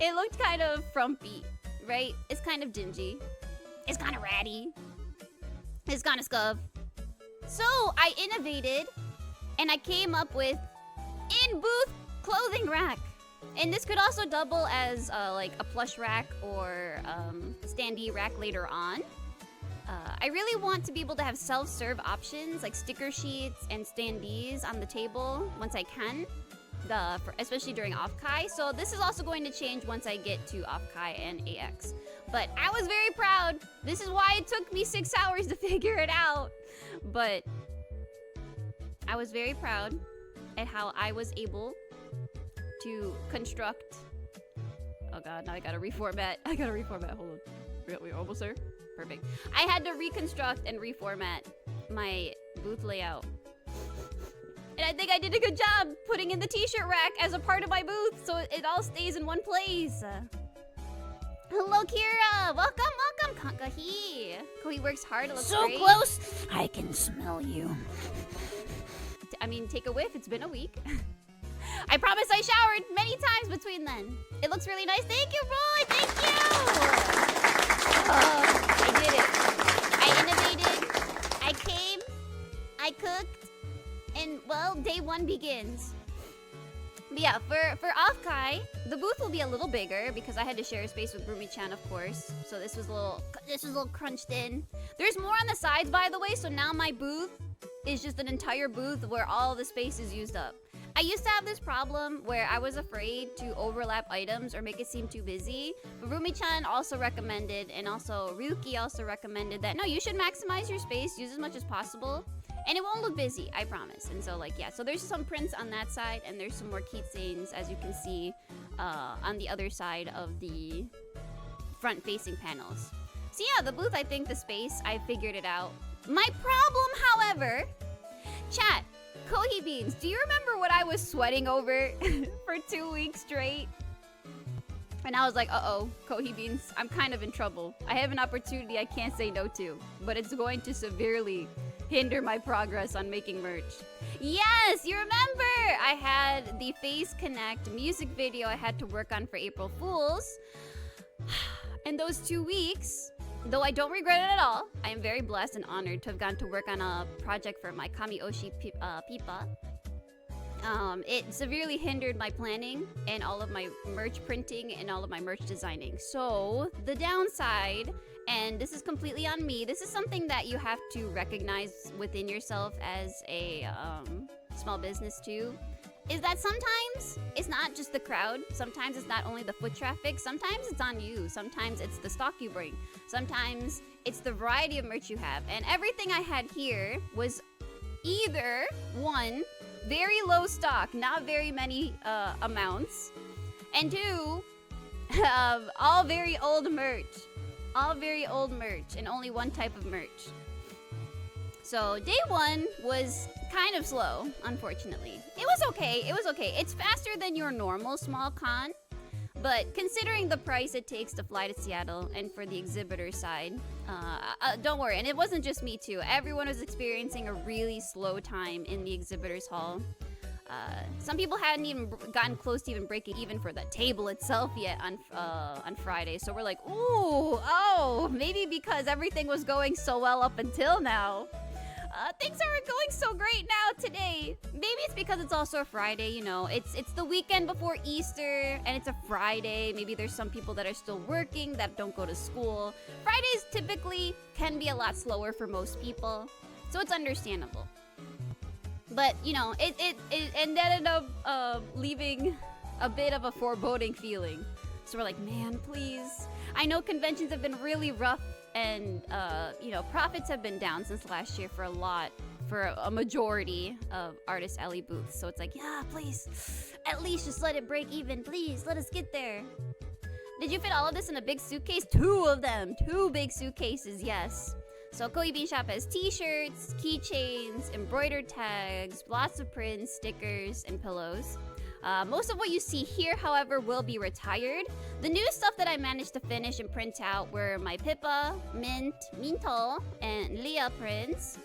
It looked kind of frumpy, right? It's kind of dingy. It's kind of ratty. It's kind of scuff. So I innovated and I came up with in-booth clothing rack. And this could also double as like a plush rack or standee rack later on. I really want to be able to have self-serve options like sticker sheets and standees on the table once I can, especially during off-kai. So this is also going to change once I get to off-kai and AX. But I was very proud. This is why it took me 6 hours to figure it out. But I was very proud at how I was able to construct. Oh god, now I gotta reformat. Hold on. We're almost there. Perfect. I had to reconstruct and reformat my booth layout. And I think I did a good job putting in the t-shirt rack as a part of my booth so it all stays in one place. Hello, Kira! Welcome, Kankahi! Kohi works hard, it looks So great. close, I can smell you. I mean, take a whiff, it's been a week. I promise I showered many times between then. It looks really nice. Thank you, Roy! Thank you! I did it. I innovated, I came, I cooked, and well, day one begins. But yeah, for off-kai, the booth will be a little bigger because I had to share space with Brumi-chan, of course. So this was a little crunched in. There's more on the sides, by the way, so now my booth is just an entire booth where all the space is used up. I used to have this problem where I was afraid to overlap items or make it seem too busy. But Rumi-chan also recommended, and also Ryuki also recommended that, no, you should maximize your space, use as much as possible. And it won't look busy, I promise. And so like, yeah, so there's some prints on that side and there's some more keychains, as you can see, on the other side of the front-facing panels. So yeah, the booth, I think the space, I figured it out. My problem, however, chat, Kohi Beans, do you remember what I was sweating over for 2 weeks straight? And I was like, uh-oh, Kohi Beans, I'm kind of in trouble. I have an opportunity I can't say no to, but it's going to severely hinder my progress on making merch. Yes, you remember! I had the Face Connect music video I had to work on for April Fools. And those 2 weeks, though I don't regret it at all, I am very blessed and honored to have gotten to work on a project for my Kami Oshi Pipa. It severely hindered my planning and all of my merch printing and all of my merch designing. So the downside, and this is completely on me, this is something that you have to recognize within yourself as a small business too, is that sometimes it's not just the crowd, sometimes it's not only the foot traffic, sometimes it's on you, sometimes it's the stock you bring, sometimes it's the variety of merch you have. And everything I had here was either, one, very low stock, not very many amounts, and two, all very old merch. All very old merch, and only one type of merch. So day one was kind of slow, unfortunately. It was okay, it was okay. It's faster than your normal small con, but considering the price it takes to fly to Seattle and for the exhibitor side, don't worry, and it wasn't just me too. Everyone was experiencing a really slow time in the exhibitors hall. Some people hadn't even gotten close to even breaking even for the table itself yet on Friday. So we're like, ooh, oh, maybe because everything was going so well up until now. Things aren't going so great now today. Maybe it's because it's also a Friday, you know. It's the weekend before Easter, and it's a Friday. Maybe there's some people that are still working that don't go to school. Fridays typically can be a lot slower for most people, so it's understandable. But, you know, it ended up leaving a bit of a foreboding feeling. So we're like, man, please. I know conventions have been really rough, and, you know, profits have been down since last year for a majority of Artist Alley booths. So it's like, yeah, please, at least just let it break even. Please, let us get there. Did you fit all of this in a big suitcase? 2 of them. 2 big suitcases, yes. So Koei Bean Shop has t-shirts, keychains, embroidered tags, lots of prints, stickers, and pillows. Most of what you see here, however, will be retired. The new stuff that I managed to finish and print out were my Pippa, Mint, Minto, and Leah prints.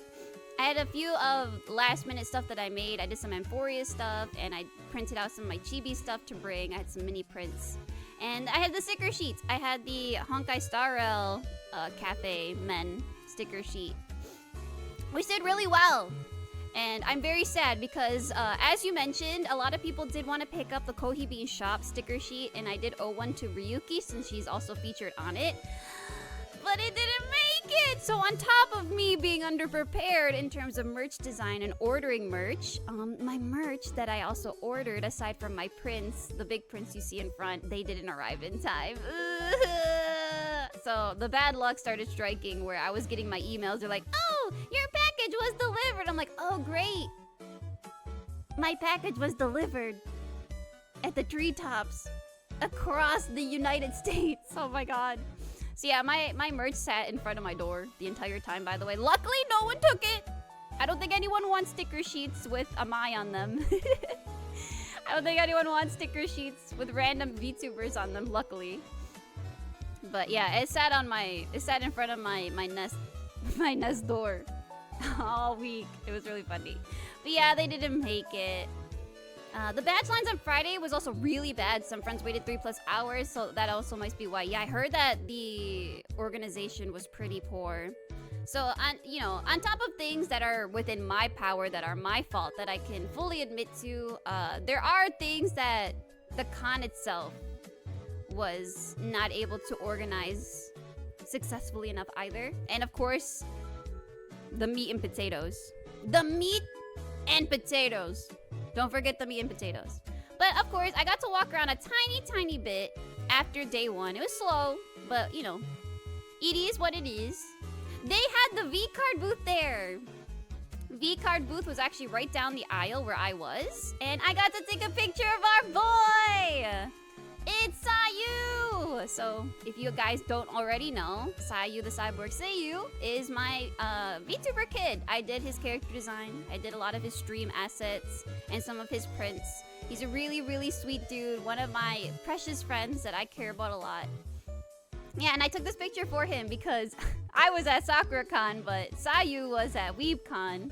I had a few of last-minute stuff that I made. I did some Amphoria stuff, and I printed out some of my Chibi stuff to bring. I had some mini prints. And I had the sticker sheets. I had the Honkai Star Rail Cafe Men sticker sheet, which did really well. And I'm very sad because, as you mentioned, a lot of people did want to pick up the Koei Bean Shop sticker sheet, and I did owe one to Ryuki since she's also featured on it. But it didn't make it! So on top of me being underprepared in terms of merch design and ordering merch, my merch that I also ordered, aside from my prints, the big prints you see in front, they didn't arrive in time. So the bad luck started striking where I was getting my emails. They're like, oh, your package was delivered. I'm like, oh, great. My package was delivered at the treetops across the United States. Oh my God. So yeah, my merch sat in front of my door the entire time, by the way. Luckily, no one took it. I don't think anyone wants sticker sheets with Amai on them. I don't think anyone wants sticker sheets with random VTubers on them, luckily. But yeah, it sat in front of my nest door all week. It was really funny. But yeah, they didn't make it. The badge lines on Friday was also really bad. Some friends waited 3+ hours, so that also might be why. Yeah, I heard that the organization was pretty poor. So, on top of things that are within my power, that are my fault, that I can fully admit to, there are things that the con itself was not able to organize successfully enough either. And of course, the meat and potatoes. The meat and potatoes. Don't forget the meat and potatoes. But of course, I got to walk around a tiny bit after day 1. It was slow, but you know, it is what it is. They had the V-Card booth there. V-Card booth was actually right down the aisle where I was. And I got to take a picture of our boy! It's Sayu! So, if you guys don't already know, Sayu the Cyborg Seiyu is my VTuber kid. I did his character design, I did a lot of his stream assets, and some of his prints. He's a really, really sweet dude. One of my precious friends that I care about a lot. Yeah, and I took this picture for him because I was at SAKURACON, but Sayu was at WeebCon.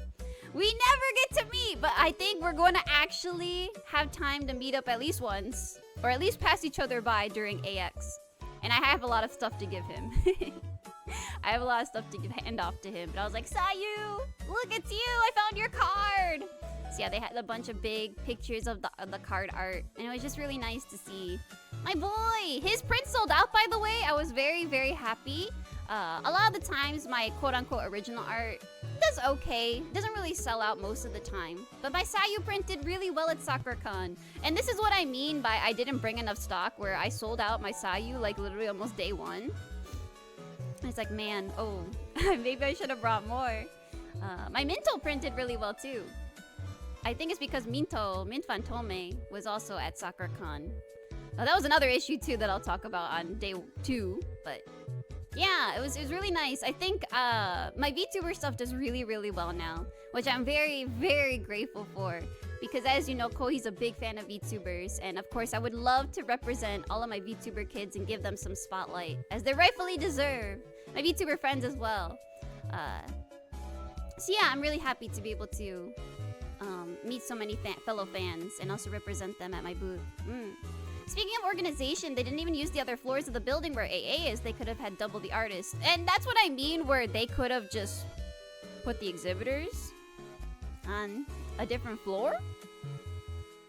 We never get to meet, but I think we're going to actually have time to meet up at least once. Or at least pass each other by during AX. And I have a lot of stuff to give him. I have a lot of stuff to hand off to him. But I was like, Sayu, look, it's you. I found your card. So yeah, they had a bunch of big pictures of the card art. And it was just really nice to see. My boy, his print sold out, by the way. I was very, very happy. A lot of the times, my quote-unquote original art does okay. Doesn't really sell out most of the time. But my Sayu print did really well at SAKURACON. And this is what I mean by I didn't bring enough stock, where I sold out my Sayu like literally almost day one. And it's like, man, oh, maybe I should have brought more. My Minto print did really well too. I think it's because Mint Fantome was also at SAKURACON. That was another issue too that I'll talk about on day 2, but yeah, it was really nice. I think my VTuber stuff does really, really well now, which I'm very, very grateful for. Because as you know, Kohi's a big fan of VTubers, and of course I would love to represent all of my VTuber kids and give them some spotlight, as they rightfully deserve. My VTuber friends as well. So yeah, I'm really happy to be able to meet so many fellow fans and also represent them at my booth. Speaking of organization, they didn't even use the other floors of the building where AA is. They could have had double the artists. And that's what I mean, where they could have just put the exhibitors on a different floor.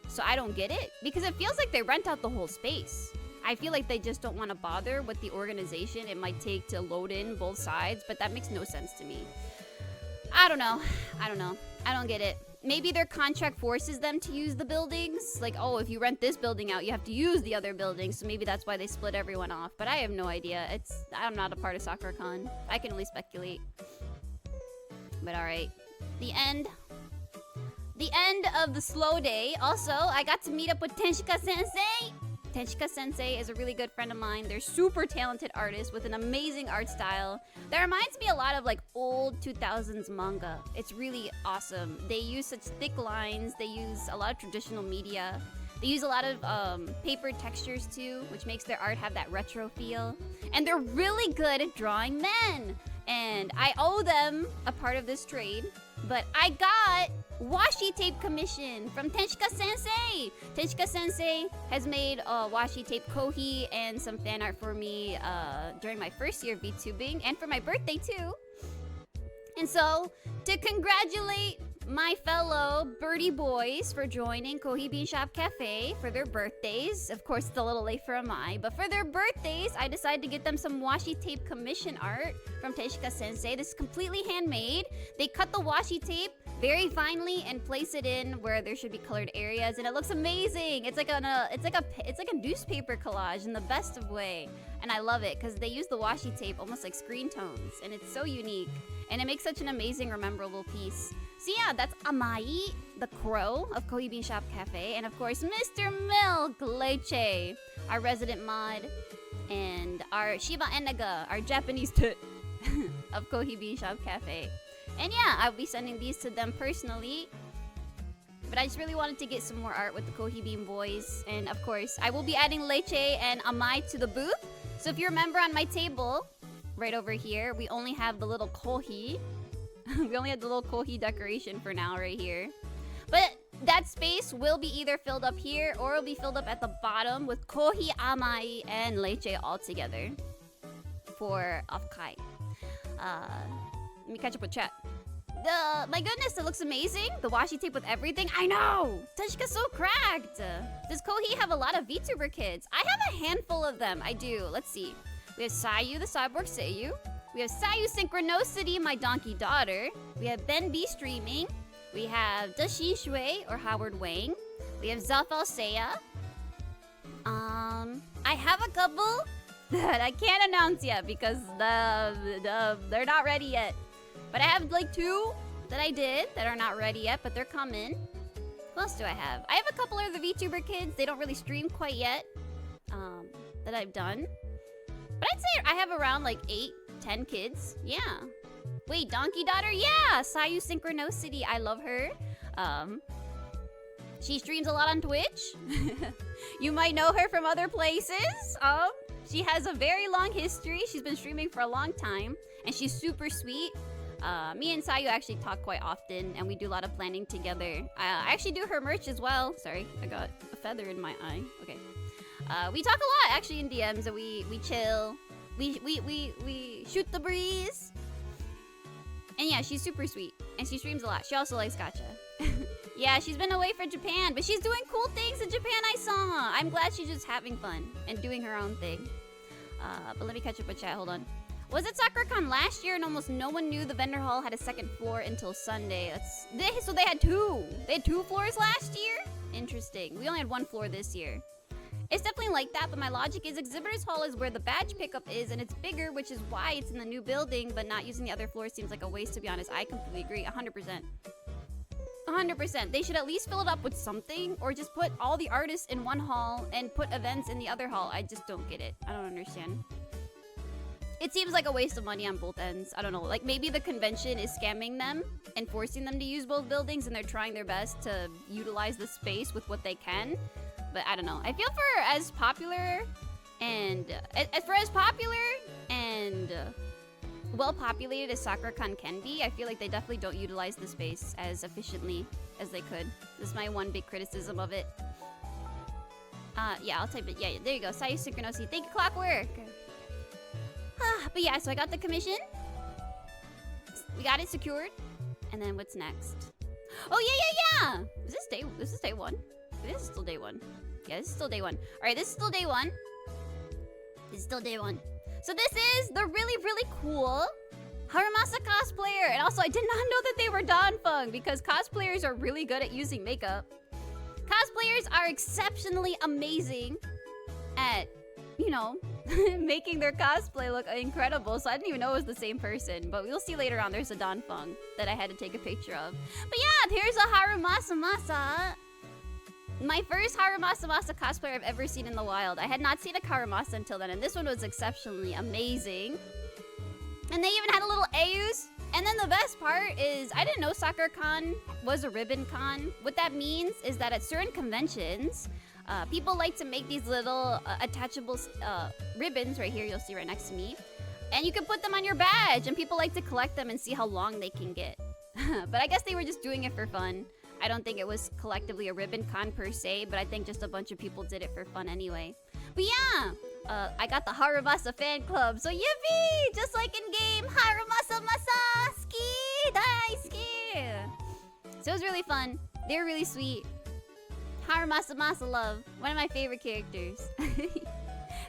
So I don't get it. Because it feels like they rent out the whole space. I feel like they just don't want to bother with the organization it might take to load in both sides. But that makes no sense to me. I don't know. I don't get it. Maybe their contract forces them to use the buildings. Like, oh, if you rent this building out, you have to use the other buildings. So maybe that's why they split everyone off. But I have no idea. I'm not a part of SAKURACON. I can only speculate. But alright. The end of the slow day. Also, I got to meet up with Tenshika Sensei. Tenshika Sensei is a really good friend of mine. They're super talented artists with an amazing art style that reminds me a lot of like old 2000s manga. It's really awesome. They use such thick lines. They use a lot of traditional media. They use a lot of paper textures too, which makes their art have that retro feel. And they're really good at drawing men. And I owe them a part of this trade, but I got washi tape commission from Tenshika Sensei. Tenshika Sensei has made washi tape Kohi and some fan art for me during my first year of VTubing and for my birthday too. And so, to congratulate my fellow birdie boys for joining Kohi Bean Shop Cafe for their birthdays. Of course, it's a little late for Amai, but for their birthdays, I decided to get them some washi tape commission art from Tenshika Sensei. This is completely handmade. They cut the washi tape very finely and place it in where there should be colored areas, and it looks amazing. It's like a newspaper collage in the best of way, and I love it because they use the washi tape almost like screen tones, and it's so unique, and it makes such an amazing, memorable piece. So yeah, that's Amai, the crow of Kohi Bean Shop Cafe, and of course Mr. Milk Leche, our resident mod, and our Shiba Enaga, our Japanese tit of Kohi Bean Shop Cafe. And yeah, I'll be sending these to them personally. But I just really wanted to get some more art with the Kohi Bean boys. And of course, I will be adding Leche and Amai to the booth. So if you remember on my table, right over here, we only have the little Kohi. We only have the little Kohi decoration for now right here. But that space will be either filled up here or it'll be filled up at the bottom with Kohi, Amai, and Leche all together for Afkai. Let me catch up with chat. My goodness, it looks amazing. The washi tape with everything. I know! Tenshika's so cracked. Does Kohi have a lot of VTuber kids? I have a handful of them. I do. Let's see. We have Sayu, the cyborg Seiyu. We have Sayu Synchronicity, my donkey daughter. We have Ben B streaming. We have Dashi Shui, or Howard Wang. We have Zafal Seiya. I have a couple that I can't announce yet because they're not ready yet. But I have like 2 that I did that are not ready yet, but they're coming. Who else do I have? I have a couple of the VTuber kids. They don't really stream quite yet that I've done. But I'd say I have around like 8-10 kids. Yeah. Wait, donkey daughter? Yeah! Sayu Synchronicity. I love her. She streams a lot on Twitch. You might know her from other places. She has a very long history. She's been streaming for a long time, and she's super sweet. Me and Sayu actually talk quite often, and we do a lot of planning together. I actually do her merch as well. Sorry, I got a feather in my eye. Okay. We talk a lot actually in DMs, and we chill. We shoot the breeze. And yeah, she's super sweet, and she streams a lot. She also likes gacha. Yeah, she's been away for Japan, but she's doing cool things in Japan, I saw. I'm glad she's just having fun and doing her own thing. But let me catch up with chat, hold on. Was it SAKURACON last year and almost no one knew the vendor hall had a second floor until Sunday? So they had two. They had 2 floors last year? Interesting. We only had 1 floor this year. It's definitely like that, but my logic is Exhibitors Hall is where the badge pickup is, and it's bigger, which is why it's in the new building, but not using the other floor seems like a waste, to be honest. I completely agree, 100%. 100%. They should at least fill it up with something, or just put all the artists in one hall and put events in the other hall. I just don't get it. I don't understand. It seems like a waste of money on both ends. I don't know. Like, maybe the convention is scamming them and forcing them to use both buildings, and they're trying their best to utilize the space with what they can. But I don't know. I feel for as popular and well populated as SAKURACON can be, I feel like they definitely don't utilize the space as efficiently as they could. This is my one big criticism of it. Yeah, I'll type it. Yeah, there you go. Sayu Synchronicity. Thank you, Clockwork. But yeah, so I got the commission. We got it secured. And then what's next? Oh yeah. Is this day? This is day 1. This is still day 1. Yeah, this is still day 1. All right, this is still day 1. This is still day 1. So this is the really cool Harumasa cosplayer. And also, I did not know that they were Donfeng because cosplayers are really good at using makeup. Cosplayers are exceptionally amazing at, you know, making their cosplay look incredible. So I didn't even know it was the same person. But we'll see later on. There's a Donfeng that I had to take a picture of. But yeah, here's a Harumasa Masa. My first Harumasa Masa cosplayer I've ever seen in the wild. I had not seen a Harumasa until then, and this one was exceptionally amazing. And they even had a little Ayus. And then the best part is, I didn't know SAKURACON was a ribbon con. What that means is that at certain conventions, people like to make these little attachable ribbons right here, you'll see right next to me. And you can put them on your badge, and people like to collect them and see how long they can get. But I guess they were just doing it for fun. I don't think it was collectively a ribbon con per se, but I think just a bunch of people did it for fun anyway. But yeah, I got the Harumasa fan club, so yippee! Just like in game, Harumasa Masa! Ski! Daisuki! So it was really fun. They were really sweet. Harumasa Masa love. One of my favorite characters.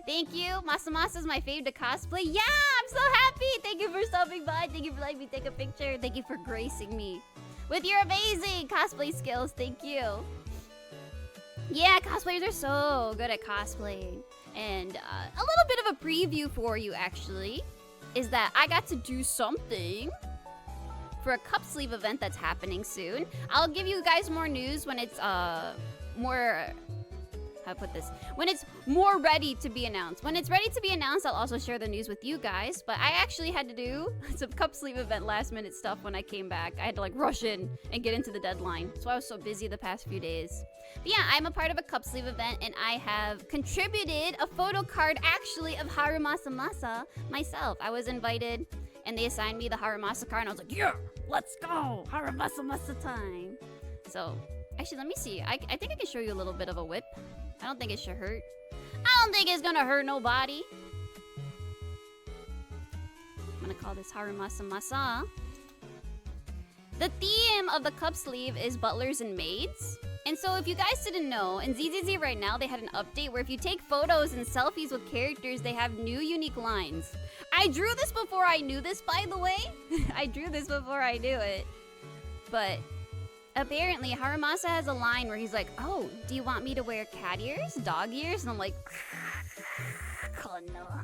Thank you. Masamasa is my favorite to cosplay. Yeah, I'm so happy. Thank you for stopping by. Thank you for letting me take a picture. Thank you for gracing me with your amazing cosplay skills. Thank you. Yeah, cosplayers are so good at cosplaying. And a little bit of a preview for you, actually, is that I got to do something for a cup sleeve event that's happening soon. I'll give you guys more news when it's more... How to put this? When it's more ready to be announced. When it's ready to be announced, I'll also share the news with you guys. But I actually had to do some cup sleeve event last minute stuff when I came back. I had to like rush in and get into the deadline. That's why I was so busy the past few days. But yeah, I'm a part of a cup sleeve event, and I have contributed a photo card actually of Harumasa Masa myself. I was invited and they assigned me the Harumasa card, and I was like, yeah, let's go, Harumasa Masa time. So actually, let me see. I think I can show you a little bit of a whip. I don't think it should hurt. I don't think it's gonna hurt nobody. I'm gonna call this Harumasa Masa. The theme of the cup sleeve is butlers and maids. And so if you guys didn't know, in ZZZ right now, they had an update where if you take photos and selfies with characters, they have new unique lines. I drew this before I knew this, by the way. I drew this before I knew it. But apparently, Harumasa has a line where he's like, oh, do you want me to wear cat ears? Dog ears? And I'm like, Kono.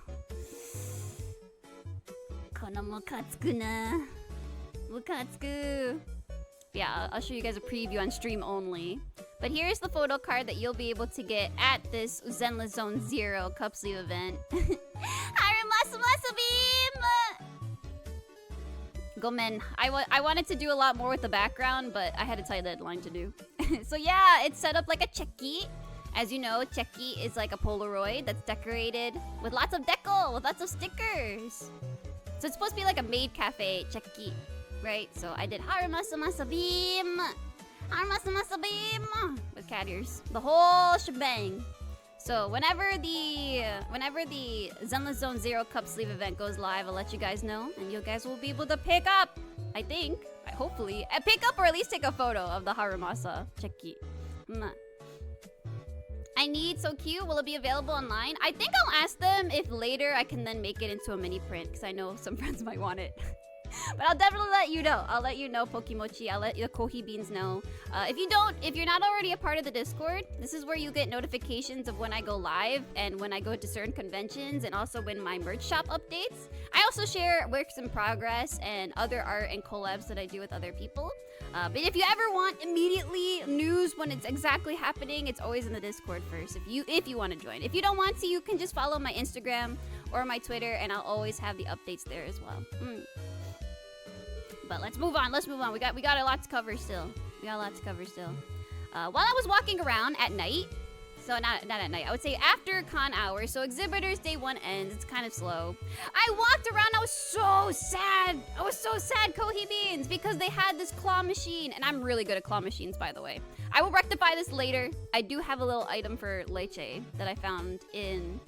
Kono mukatsuku na. Mukatsuku. Yeah, I'll show you guys a preview on stream only. But here's the photo card that you'll be able to get at this Zenless Zone Zero cup sleeve event. Harumasa Masa Beam! Gomen. I wanted to do a lot more with the background, but I had a tight deadline to do. So yeah, it's set up like a cheki. As you know, cheki is like a Polaroid that's decorated with lots of deco, with lots of stickers. So it's supposed to be like a maid cafe cheki, right? So I did Harumasamasa beam, Harumasamasa beam with cat ears, the whole shebang. So whenever the Zenless Zone Zero Cup Sleeve event goes live, I'll let you guys know, and you guys will be able to pick up. I think, hopefully, pick up or at least take a photo of the Harumasa cheki. I need so cute. Will it be available online? I think I'll ask them if later I can then make it into a mini print because I know some friends might want it. But I'll definitely let you know. I'll let you know, Pokimochi. I'll let the Kohi Beans know. If you're not already a part of the Discord, this is where you get notifications of when I go live and when I go to certain conventions and also when my merch shop updates. I also share works in progress and other art and collabs that I do with other people. But if you ever want immediately news when it's exactly happening, it's always in the Discord first. If you want to join. If you don't want to, you can just follow my Instagram or my Twitter, and I'll always have the updates there as well. But let's move on. We got a lot to cover still. While I was walking around at night, so not at night, I would say after con hours, so exhibitors day 1 ends, it's kind of slow. I walked around, I was so sad, Kohi Beans, because they had this claw machine, and I'm really good at claw machines, by the way. I will rectify this later. I do have a little item for Leche that I found in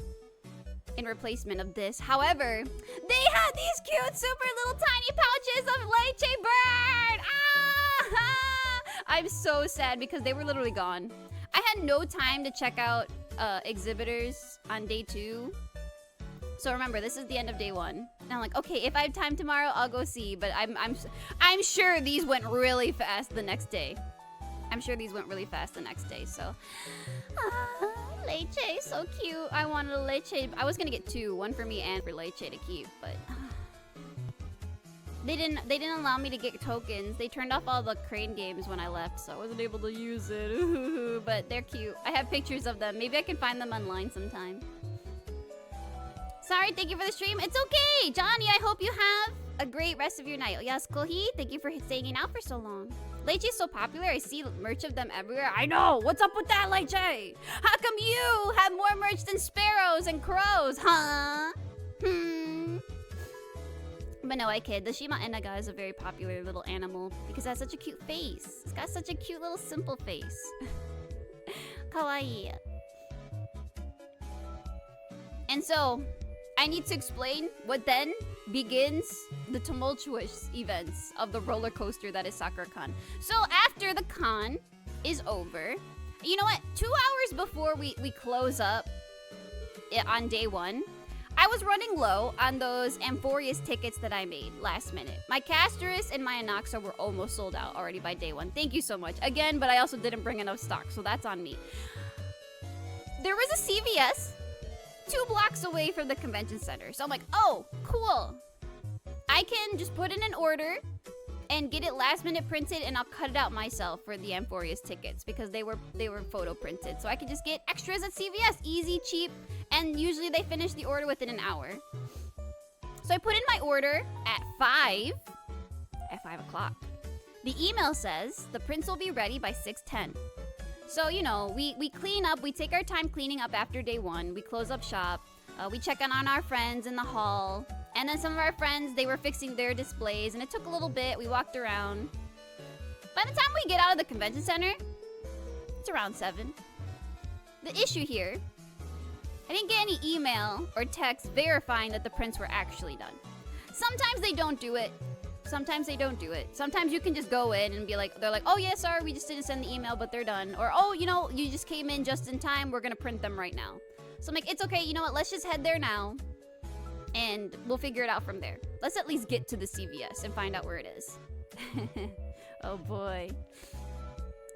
replacement of this. However, they had these cute, super little tiny pouches of Leche Bird! Ah! I'm so sad because they were literally gone. I had no time to check out exhibitors on day 2. So remember, this is the end of day 1. And I'm like, okay, if I have time tomorrow, I'll go see. But I'm sure these went really fast the next day. So Leche, so cute. I wanted a Leche. I was gonna get 2, one for me and for Leche to keep, but they didn't allow me to get tokens. They turned off all the crane games when I left, so I wasn't able to use it. But they're cute. I have pictures of them. Maybe I can find them online sometime. Sorry, thank you for the stream. It's okay, Johnny. I hope you have a great rest of your night. Yes, Kohi, thank you for staying out for so long. Leche is so popular, I see merch of them everywhere. I know! What's up with that, Leche? How come you have more merch than sparrows and crows, huh? But no, I kid. The Shima Enaga is a very popular little animal because it has such a cute face. It's got such a cute little simple face. Kawaii. And so, I need to explain what then begins the tumultuous events of the roller coaster that is SAKURACON. So after the con is over, you know what? 2 hours before we close up on day 1, I was running low on those Amphorius tickets that I made last minute. My Castorus and my Anoxa were almost sold out already by day 1. Thank you so much. Again, but I also didn't bring enough stock, so that's on me. There was a CVS 2 blocks away from the convention center. So I'm like, oh, cool. I can just put in an order and get it last minute printed, and I'll cut it out myself for the Amphorius tickets because they were photo printed. So I could just get extras at CVS, easy, cheap, and usually they finish the order within an hour. So I put in my order at 5 o'clock. The email says the prints will be ready by 6:10. So, you know, we clean up, we take our time cleaning up after day 1, we close up shop, we check on our friends in the hall, and then some of our friends, they were fixing their displays, and it took a little bit, we walked around. By the time we get out of the convention center, it's around 7. The issue here, I didn't get any email or text verifying that the prints were actually done. Sometimes they don't do it. Sometimes you can just go in and be like, they're like, oh yeah, sorry, we just didn't send the email, but they're done. Or, oh, you know, you just came in just in time, we're gonna print them right now. So I'm like, it's okay, you know what, let's just head there now, and we'll figure it out from there. Let's at least get to the CVS and find out where it is. Oh boy.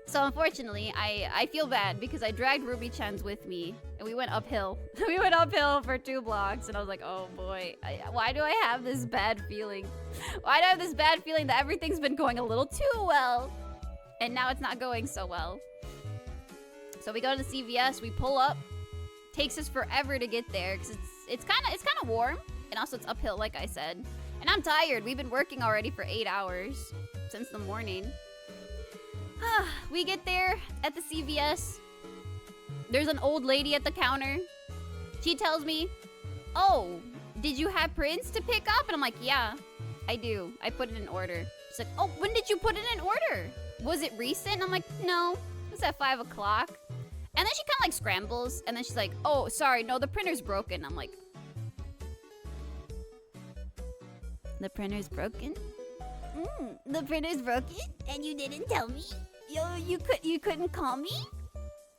So unfortunately, I feel bad because I dragged Ruby-chan's with me, and we went uphill. We went uphill for 2 blocks, and I was like, oh boy, why do I have this bad feeling? Why do I have this bad feeling that everything's been going a little too well, and now it's not going so well? So we go to the CVS, we pull up. Takes us forever to get there because it's kind of warm, and also it's uphill, like I said. And I'm tired. We've been working already for 8 hours since the morning. We get there at the CVS. There's an old lady at the counter. She tells me, "Oh, did you have prints to pick up?" And I'm like, "Yeah, I do. I put it in order." She's like, "Oh, when did you put it in order? Was it recent?" And I'm like, "No, it was at 5 o'clock." And then she kind of like scrambles. And then she's like, "Oh, sorry, no, the printer's broken." I'm like, "The printer's broken? The printer's broken? And you didn't tell me? You couldn't call me?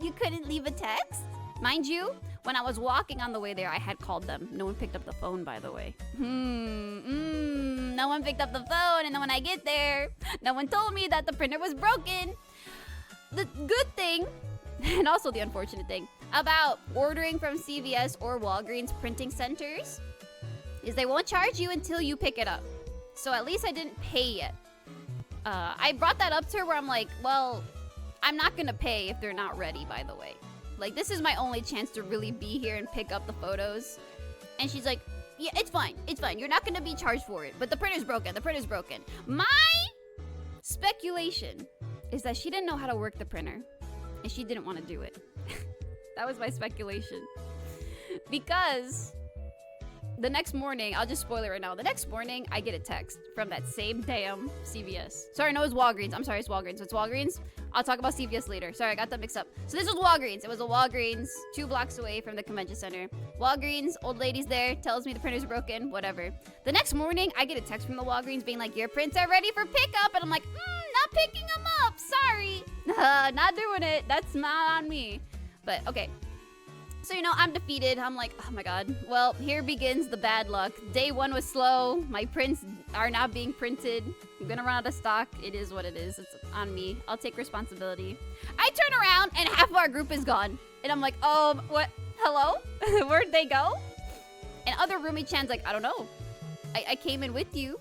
You couldn't leave a text?" Mind you, when I was walking on the way there, I had called them. No one picked up the phone, by the way. No one picked up the phone, and then when I get there, no one told me that the printer was broken. The good thing, and also the unfortunate thing, about ordering from CVS or Walgreens printing centers is they won't charge you until you pick it up. So at least I didn't pay yet. I brought that up to her where I'm like, well, I'm not gonna pay if they're not ready, by the way. Like, this is my only chance to really be here and pick up the photos. And she's like, "Yeah, it's fine. It's fine. You're not gonna be charged for it. But the printer's broken. The printer's broken." My speculation is that she didn't know how to work the printer. And she didn't want to do it. That was my speculation. Because the next morning, I'll just spoil it right now. The next morning, I get a text from that same damn CVS. Sorry, no, it's Walgreens. I'm sorry, it's Walgreens. It's Walgreens. I'll talk about CVS later. Sorry, I got that mixed up. So this was Walgreens. It was a Walgreens 2 blocks away from the convention center. Walgreens, old lady's there, tells me the printer's broken, whatever. The next morning, I get a text from the Walgreens being like, "Your prints are ready for pickup." And I'm like, not picking them up. Sorry. Not doing it. That's not on me. But okay. So, you know, I'm defeated. I'm like, oh my god. Well, here begins the bad luck. Day 1 was slow. My prints are not being printed. I'm gonna run out of stock. It is what it is. It's on me. I'll take responsibility. I turn around and half of our group is gone. And I'm like, what? Hello? Where'd they go? And other roomie Chan's like, "I don't know. I came in with you."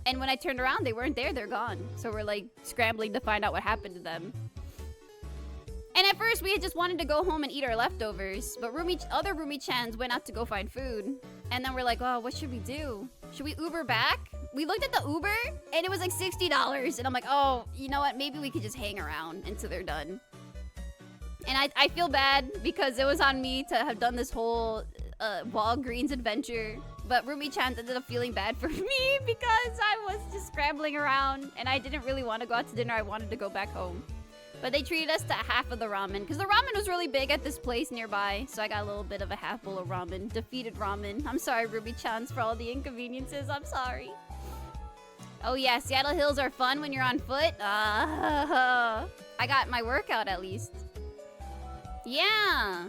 And when I turned around, they weren't there. They're gone. So we're like scrambling to find out what happened to them. And at first, we had just wanted to go home and eat our leftovers, but other roomie Chans went out to go find food. And then we're like, "Oh, what should we do? Should we Uber back?" We looked at the Uber, and it was like $60. And I'm like, "Oh, you know what? Maybe we could just hang around until they're done." And I feel bad because it was on me to have done this whole Walgreens adventure. But roomie Chans ended up feeling bad for me because I was just scrambling around, and I didn't really want to go out to dinner. I wanted to go back home. But they treated us to half of the ramen, because the ramen was really big at this place nearby, so I got a little bit of a half bowl of ramen. Defeated ramen. I'm sorry, Ruby Chans, for all the inconveniences. I'm sorry. Oh yeah, Seattle Hills are fun when you're on foot. I got my workout at least. Yeah.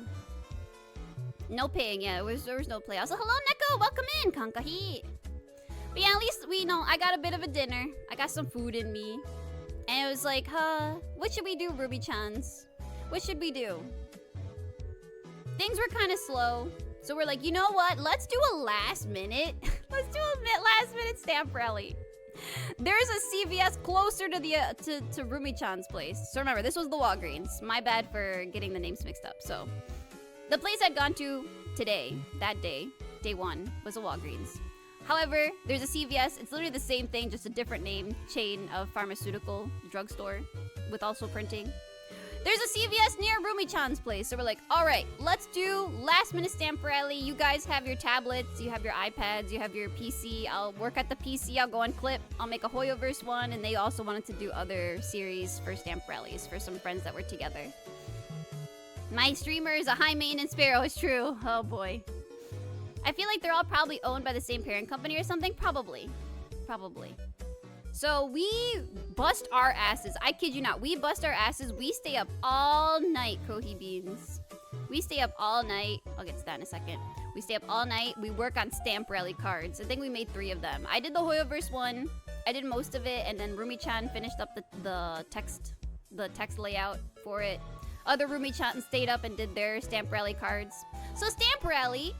No paying, yeah. There was no play. Also, hello, Neko. Welcome in, Kankahi. But yeah, at least we know I got a bit of a dinner. I got some food in me. And it was like, what should we do, Ruby Chans? What should we do? Things were kind of slow. So we're like, you know what? Let's do a last minute. Let's do a last minute stamp rally. There's a CVS closer to the to Rumi Chan's place. So remember, this was the Walgreens. My bad for getting the names mixed up. So the place I'd gone to today, that day, day 1, was a Walgreens. However, there's a CVS. It's literally the same thing, just a different name, chain of pharmaceutical drugstore with also printing. There's a CVS near Rumi Chan's place. So we're like, all right, let's do last minute stamp rally. You guys have your tablets, you have your iPads, you have your PC. I'll work at the PC, I'll go on Clip. I'll make a Hoyoverse one. And they also wanted to do other series for stamp rallies for some friends that were together. My streamer is a high maintenance sparrow, it's true. Oh boy. I feel like they're all probably owned by the same parent company or something. Probably. So we bust our asses. I kid you not. We bust our asses. We stay up all night, Kohi Beans. We stay up all night. I'll get to that in a second. We stay up all night. We work on stamp rally cards. I think we made 3 of them. I did the Hoyoverse one. I did most of it. And then Rumi-chan finished up the text layout for it. Other Rumi-chan stayed up and did their stamp rally cards. So stamp rally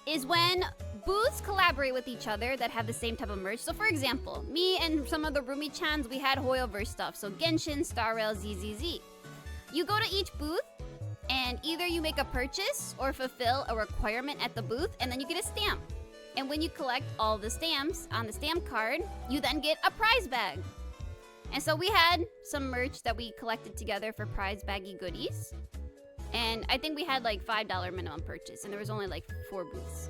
is when booths collaborate with each other that have the same type of merch. So for example, me and some of the Rumi-chans, we had Hoyoverse stuff. So Genshin, Star Rail, ZZZ. You go to each booth, and either you make a purchase or fulfill a requirement at the booth, and then you get a stamp. And when you collect all the stamps on the stamp card, you then get a prize bag. And so we had some merch that we collected together for prize baggy goodies. And I think we had like $5 minimum purchase, and there was only like 4 booths.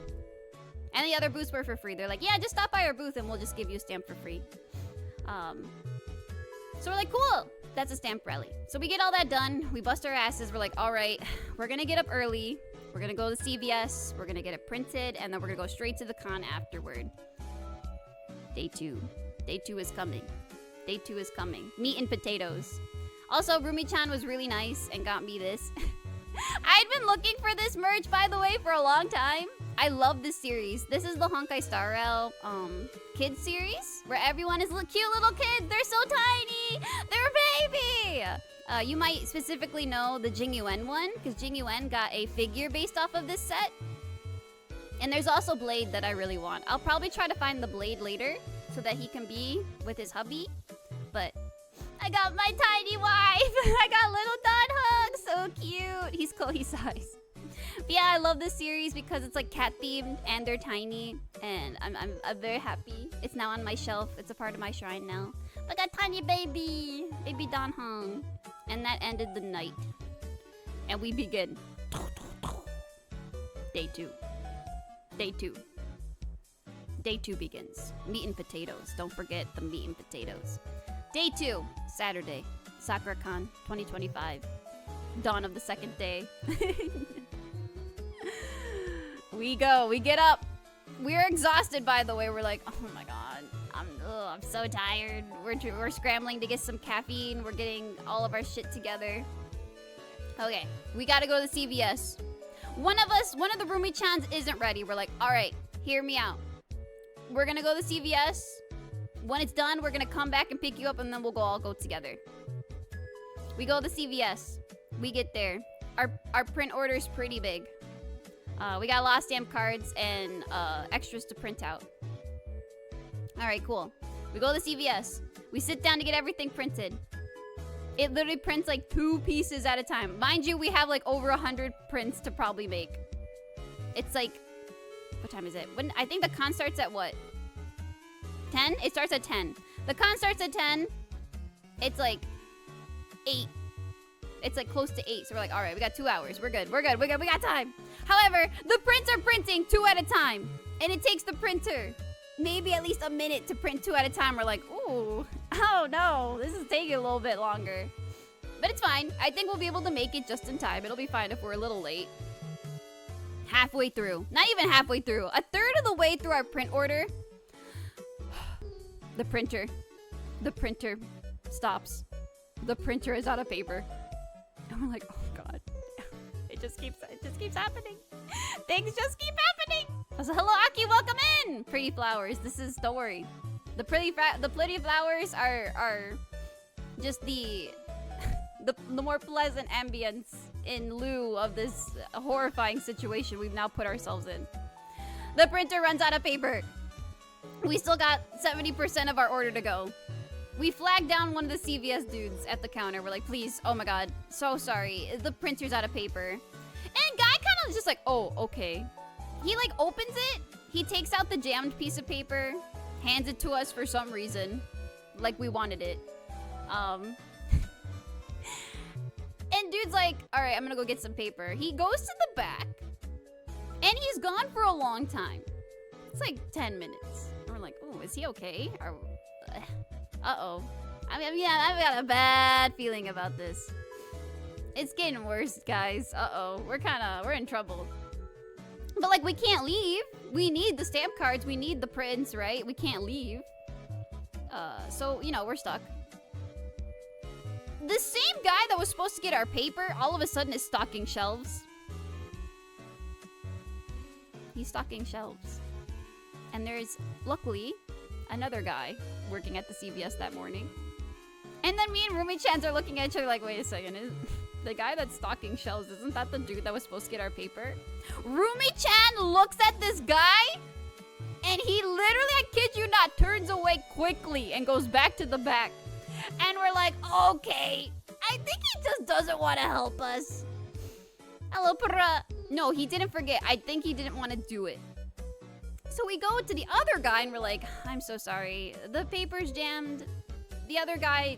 And the other booths were for free. They're like, yeah, just stop by our booth and we'll just give you a stamp for free. So we're like, cool, that's a stamp rally. So we get all that done, we bust our asses, we're like, all right, we're gonna get up early, we're gonna go to CVS, we're gonna get it printed, and then we're gonna go straight to the con afterward. Day 2. Day 2 is coming. Day 2 is coming. Meat and potatoes. Also, Rumi-chan was really nice and got me this. I'd been looking for this merch, by the way, for a long time. I love this series. This is the Honkai Star Rail kids series, where everyone is cute little kids. They're so tiny. They're a baby. You might specifically know the Jing Yuen one, because Jing Yuen got a figure based off of this set. And there's also Blade that I really want. I'll probably try to find the Blade later so that he can be with his hubby. But I got my tiny wife. I got little Don Hug. So cute. He's Kohi size. But yeah, I love this series because it's like cat themed and they're tiny. And I'm very happy. It's now on my shelf. It's a part of my shrine now. I got tiny baby. Baby Don Hung. And that ended the night. And we begin. Day 2. Day 2. Day 2 begins. Meat and potatoes. Don't forget the meat and potatoes. Day 2, Saturday, SAKURACON 2025. Dawn of the second day. We go, we get up. We're exhausted, by the way. We're like, oh my god, I'm so tired. We're scrambling to get some caffeine. We're getting all of our shit together. Okay, we gotta go to CVS. One of the Rumi-chans isn't ready. We're like, all right, hear me out. We're gonna go to CVS. When it's done, we're gonna come back and pick you up, and then we'll all go together. We go to CVS. We get there. Our print order's pretty big. We got a lot of stamp cards and extras to print out. All right, cool. We go to CVS. We sit down to get everything printed. It literally prints like 2 pieces at a time. Mind you, we have like over 100 prints to probably make. It's like, what time is it? I think the con starts at what? 10? It starts at 10. The con starts at 10. It's like 8. It's like close to 8. So we're like, all right, we got 2 hours. We're good. We got time. However, the prints are printing 2 at a time. And it takes the printer maybe at least a minute to print 2 at a time. We're like, ooh, oh no, this is taking a little bit longer. But it's fine. I think we'll be able to make it just in time. It'll be fine if we're a little late. Halfway through. Not even halfway through. A third of the way through our print order. The printer stops. The printer is out of paper. And we're like, oh god. It just keeps happening. Things just keep happening. I was like, hello Aki, welcome in. Pretty flowers. Don't worry. The pretty flowers are just the more pleasant ambience in lieu of this horrifying situation we've now put ourselves in. The printer runs out of paper. We still got 70% of our order to go. We flagged down one of the CVS dudes at the counter. We're like, please, oh my god, so sorry. The printer's out of paper. And guy kind of just like, oh, okay. He like opens it. He takes out the jammed piece of paper, hands it to us for some reason. Like we wanted it. And dude's like, all right, I'm gonna go get some paper. He goes to the back and he's gone for a long time. It's like 10 minutes. And we're like, oh, is he okay? Uh-oh. I mean, yeah, I've got a bad feeling about this. It's getting worse, guys. Uh-oh. We're in trouble. But, like, we can't leave. We need the stamp cards. We need the prints, right? We can't leave. So, you know, we're stuck. The same guy that was supposed to get our paper, all of a sudden is stocking shelves. He's stocking shelves. And there's, luckily, another guy working at the CVS that morning. And then me and Rumi-chans are looking at each other like, wait a second, the guy that's stocking shelves, isn't that the dude that was supposed to get our paper? Rumi-chan looks at this guy, and he literally, I kid you not, turns away quickly and goes back to the back. And we're like, okay, I think he just doesn't want to help us. Hello, para. No, he didn't forget. I think he didn't want to do it. So we go to the other guy and we're like, I'm so sorry. The paper's jammed. the other guy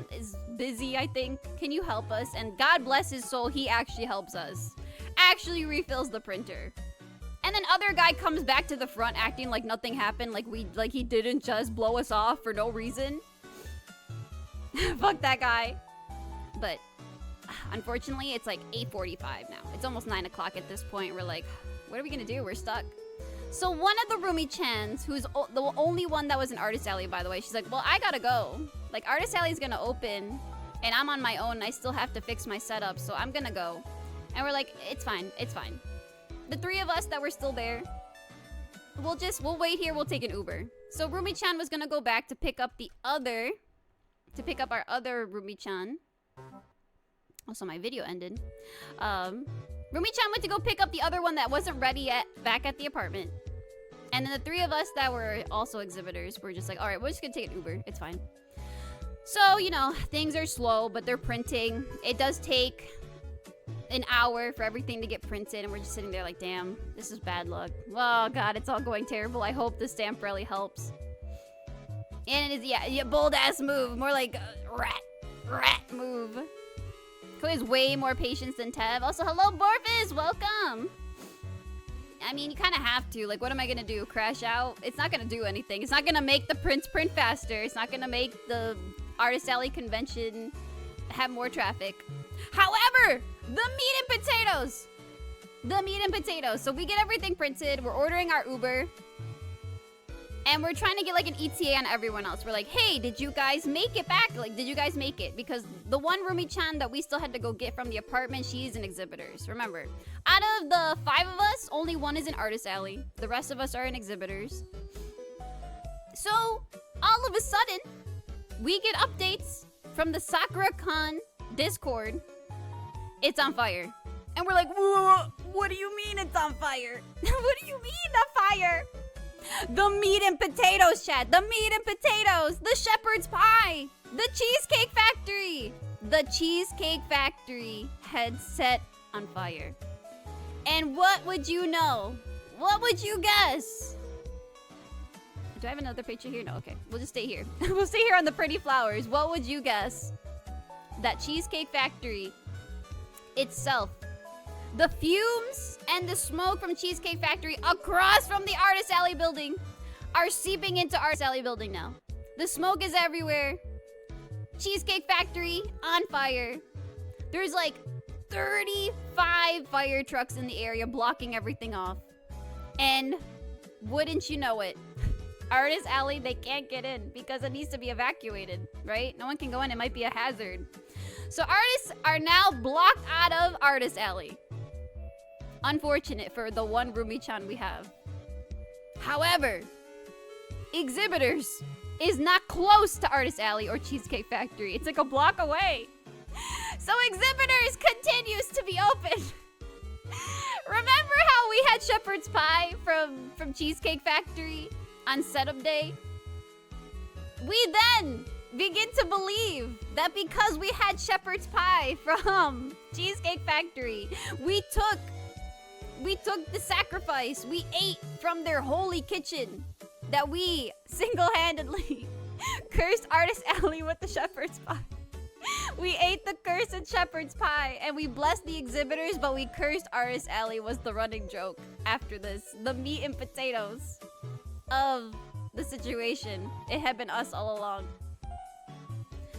is busy, I think. Can you help us? And God bless his soul, he actually helps us. Actually refills the printer. And then other guy comes back to the front acting like nothing happened, like he didn't just blow us off for no reason. Fuck that guy. But unfortunately, it's like 8:45 now. It's almost 9 o'clock at this point. We're like, what are we gonna do? We're stuck. So one of the roomie-chans, who's the only one that was in Artist Alley, by the way, she's like, well, I gotta go. Like, Artist Alley's gonna open, and I'm on my own, and I still have to fix my setup, so I'm gonna go. And we're like, it's fine, it's fine. The three of us that were still there, we'll wait here, we'll take an Uber. So roomie-chan was gonna go back to pick up our other roomie-chan. Also, my video ended. Roomie-chan went to go pick up the other one that wasn't ready yet back at the apartment. And then the three of us that were also exhibitors were just like, all right, we're just gonna take an Uber. It's fine. So, you know, things are slow, but they're printing. It does take an hour for everything to get printed, and we're just sitting there like, damn, this is bad luck. Oh, God, it's all going terrible. I hope the stamp rally helps. And it is, yeah, bold-ass move. More like rat move. Koi has way more patience than Tev. Also, hello, Borfis! Welcome! I mean, you kind of have to. Like, what am I gonna do? Crash out? It's not gonna do anything. It's not gonna make the prints print faster. It's not gonna make the Artist Alley convention have more traffic. However, the meat and potatoes! The meat and potatoes. So we get everything printed. We're ordering our Uber. And we're trying to get like an ETA on everyone else. We're like, hey, did you guys make it back? Like, did you guys make it? Because the one roomie-chan that we still had to go get from the apartment, she's in exhibitors. Remember, out of the 5 of us, only one is in Artist Alley. The rest of us are in exhibitors. So, all of a sudden, we get updates from the SAKURACON Discord. It's on fire. And we're like, whoa, what do you mean it's on fire? What do you mean on fire? The meat and potatoes, chat. The meat and potatoes. The shepherd's pie. The Cheesecake Factory. The Cheesecake Factory had set on fire. And what would you know? What would you guess? Do I have another picture here? No, okay. We'll just stay here. We'll stay here on the pretty flowers. What would you guess? That Cheesecake Factory itself. The fumes and the smoke from Cheesecake Factory across from the Artist Alley building are seeping into Artist Alley building now. The smoke is everywhere. Cheesecake Factory on fire. There's like 35 fire trucks in the area blocking everything off. And wouldn't you know it, Artist Alley, they can't get in because it needs to be evacuated, right? No one can go in, it might be a hazard. So artists are now blocked out of Artist Alley. Unfortunate for the one roomie-chan we have. However, exhibitors is not close to Artist Alley or Cheesecake Factory. It's like a block away. So exhibitors continues to be open. Remember how we had shepherd's pie from Cheesecake Factory on setup day? We then begin to believe that because we had shepherd's pie from Cheesecake Factory, we took the sacrifice. We ate from their holy kitchen. That we single-handedly cursed Artist Alley with the shepherd's pie. We ate the cursed shepherd's pie and we blessed the exhibitors, but we cursed Artist Alley was the running joke after this. The meat and potatoes of the situation. It had been us all along.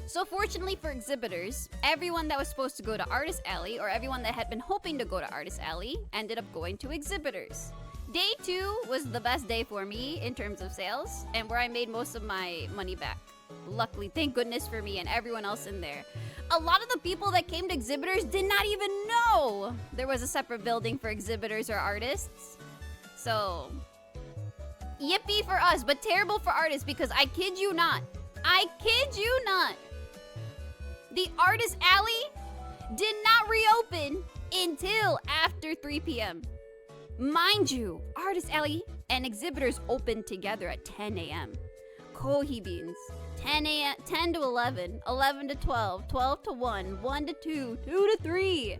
So fortunately for exhibitors, everyone that was supposed to go to Artist Alley, or everyone that had been hoping to go to Artist Alley, ended up going to exhibitors. Day 2 was the best day for me in terms of sales, and where I made most of my money back. Luckily, thank goodness for me and everyone else in there. A lot of the people that came to exhibitors did not even know there was a separate building for exhibitors or artists. So, yippee for us, but terrible for artists, because I kid you not, the Artist Alley did not reopen until after 3 p.m. Mind you, Artist Alley and exhibitors opened together at 10 a.m. Kohi beans. 10 to 11, 11 to 12, 12 to 1, 1 to 2, 2 to 3.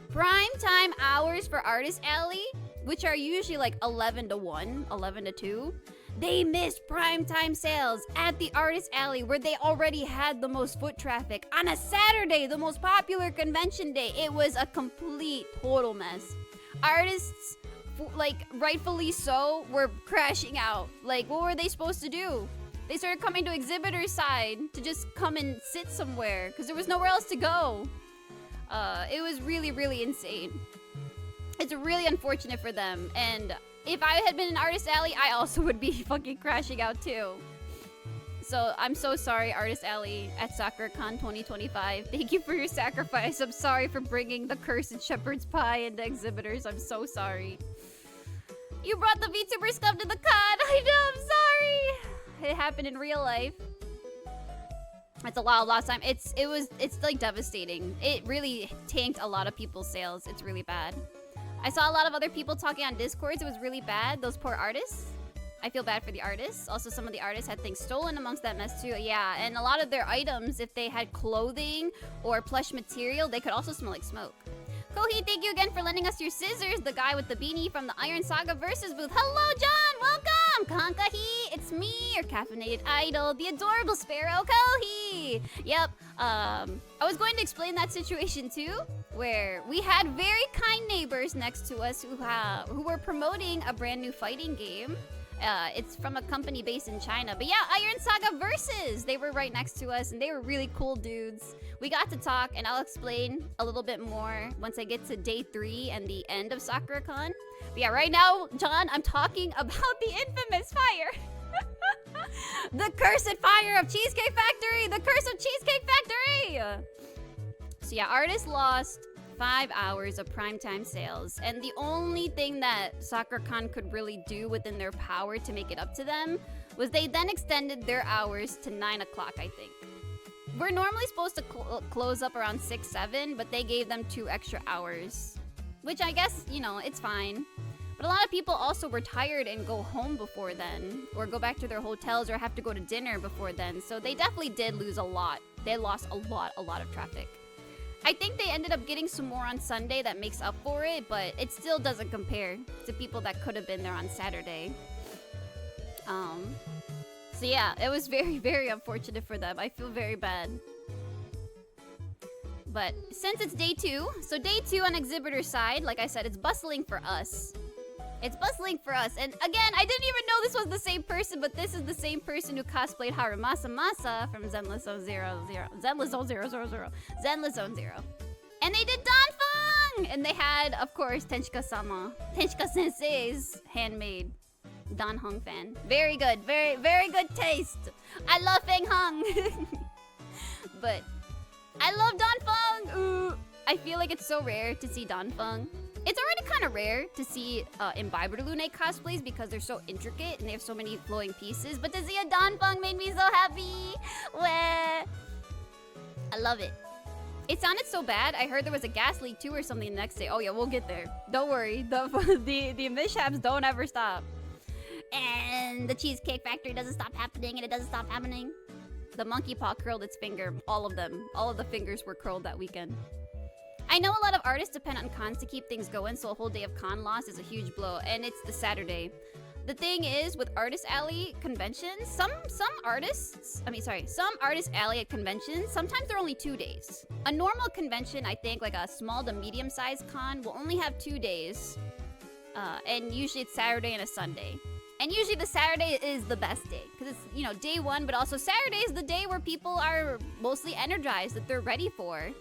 Prime time hours for Artist Alley, which are usually like 11 to 1, 11 to 2, They missed primetime sales at the Artist Alley where they already had the most foot traffic. On a Saturday, the most popular convention day, it was a complete total mess. Artists, like rightfully so, were crashing out. Like, what were they supposed to do? They started coming to exhibitors' side to just come and sit somewhere because there was nowhere else to go. It was really, really insane. It's really unfortunate for them. And if I had been in Artist Alley, I also would be fucking crashing out too. So I'm so sorry, Artist Alley at SAKURACON 2025. Thank you for your sacrifice. I'm sorry for bringing the cursed shepherd's pie into exhibitors. I'm so sorry. You brought the VTuber scum to the con. I know, I'm sorry. It happened in real life. It's a wild lost time. It's like devastating. It really tanked a lot of people's sales. It's really bad. I saw a lot of other people talking on Discords. It was really bad. Those poor artists. I feel bad for the artists. Also, some of the artists had things stolen amongst that mess too. Yeah, and a lot of their items, if they had clothing or plush material, they could also smell like smoke. Kohi, thank you again for lending us your scissors. The guy with the beanie from the Iron Saga Versus booth. Hello, John. Welcome. Kankahi, it's me, your caffeinated idol, the adorable Sparrow Kohi. Yep. I was going to explain that situation too, where we had very kind neighbors next to us who were promoting a brand new fighting game. It's from a company based in China. But yeah, Iron Saga Versus! They were right next to us, and they were really cool dudes. We got to talk, and I'll explain a little bit more once I get to day 3 and the end of SAKURACON. But yeah, right now, John, I'm talking about the infamous fire. The cursed fire of Cheesecake Factory! The curse of Cheesecake Factory! So yeah, artists lost 5 hours of primetime sales, and the only thing that SAKURACON could really do within their power to make it up to them was they then extended their hours to 9 o'clock, I think. We're normally supposed to close up around 6, 7, but they gave them 2 extra hours, which I guess, you know, it's fine. But a lot of people also were tired and go home before then, or go back to their hotels, or have to go to dinner before then, so they definitely did lose a lot. They lost a lot of traffic. I think they ended up getting some more on Sunday that makes up for it, but it still doesn't compare to people that could have been there on Saturday. So yeah, it was very, very unfortunate for them. I feel very bad. But since it's day 2, so day 2 on exhibitor side, like I said, it's bustling for us. It's bustling for us. And again, I didn't even know this was the same person, but this is the same person who cosplayed Harumasa Masa from Zenless Zone 000. And they did Danfeng! And they had, of course, Tenchika-sama. Tenchika-sensei's handmade Danhong fan. Very good. Very, very good taste. I love Feng Hong. But I love Danfeng! Ooh. I feel like it's so rare to see Danfeng. It's already kind of rare to see Imbiber Lunate cosplays because they're so intricate and they have so many flowing pieces. But to see a Danfeng made me so happy. Weh. I love it. It sounded so bad. I heard there was a gas leak too or something the next day. Oh yeah, we'll get there. Don't worry. The mishaps don't ever stop. And the Cheesecake Factory doesn't stop happening, and it doesn't stop happening. The monkey paw curled its finger. All of them. All of the fingers were curled that weekend. I know a lot of artists depend on cons to keep things going, so a whole day of con loss is a huge blow, and it's the Saturday. The thing is, with Artist Alley conventions, some Artist Alley at conventions, sometimes they're only 2 days. A normal convention, I think, like a small to medium-sized con, will only have 2 days. And usually it's Saturday and a Sunday. And usually the Saturday is the best day, because it's, you know, day 1, but also Saturday is the day where people are mostly energized, that they're ready for.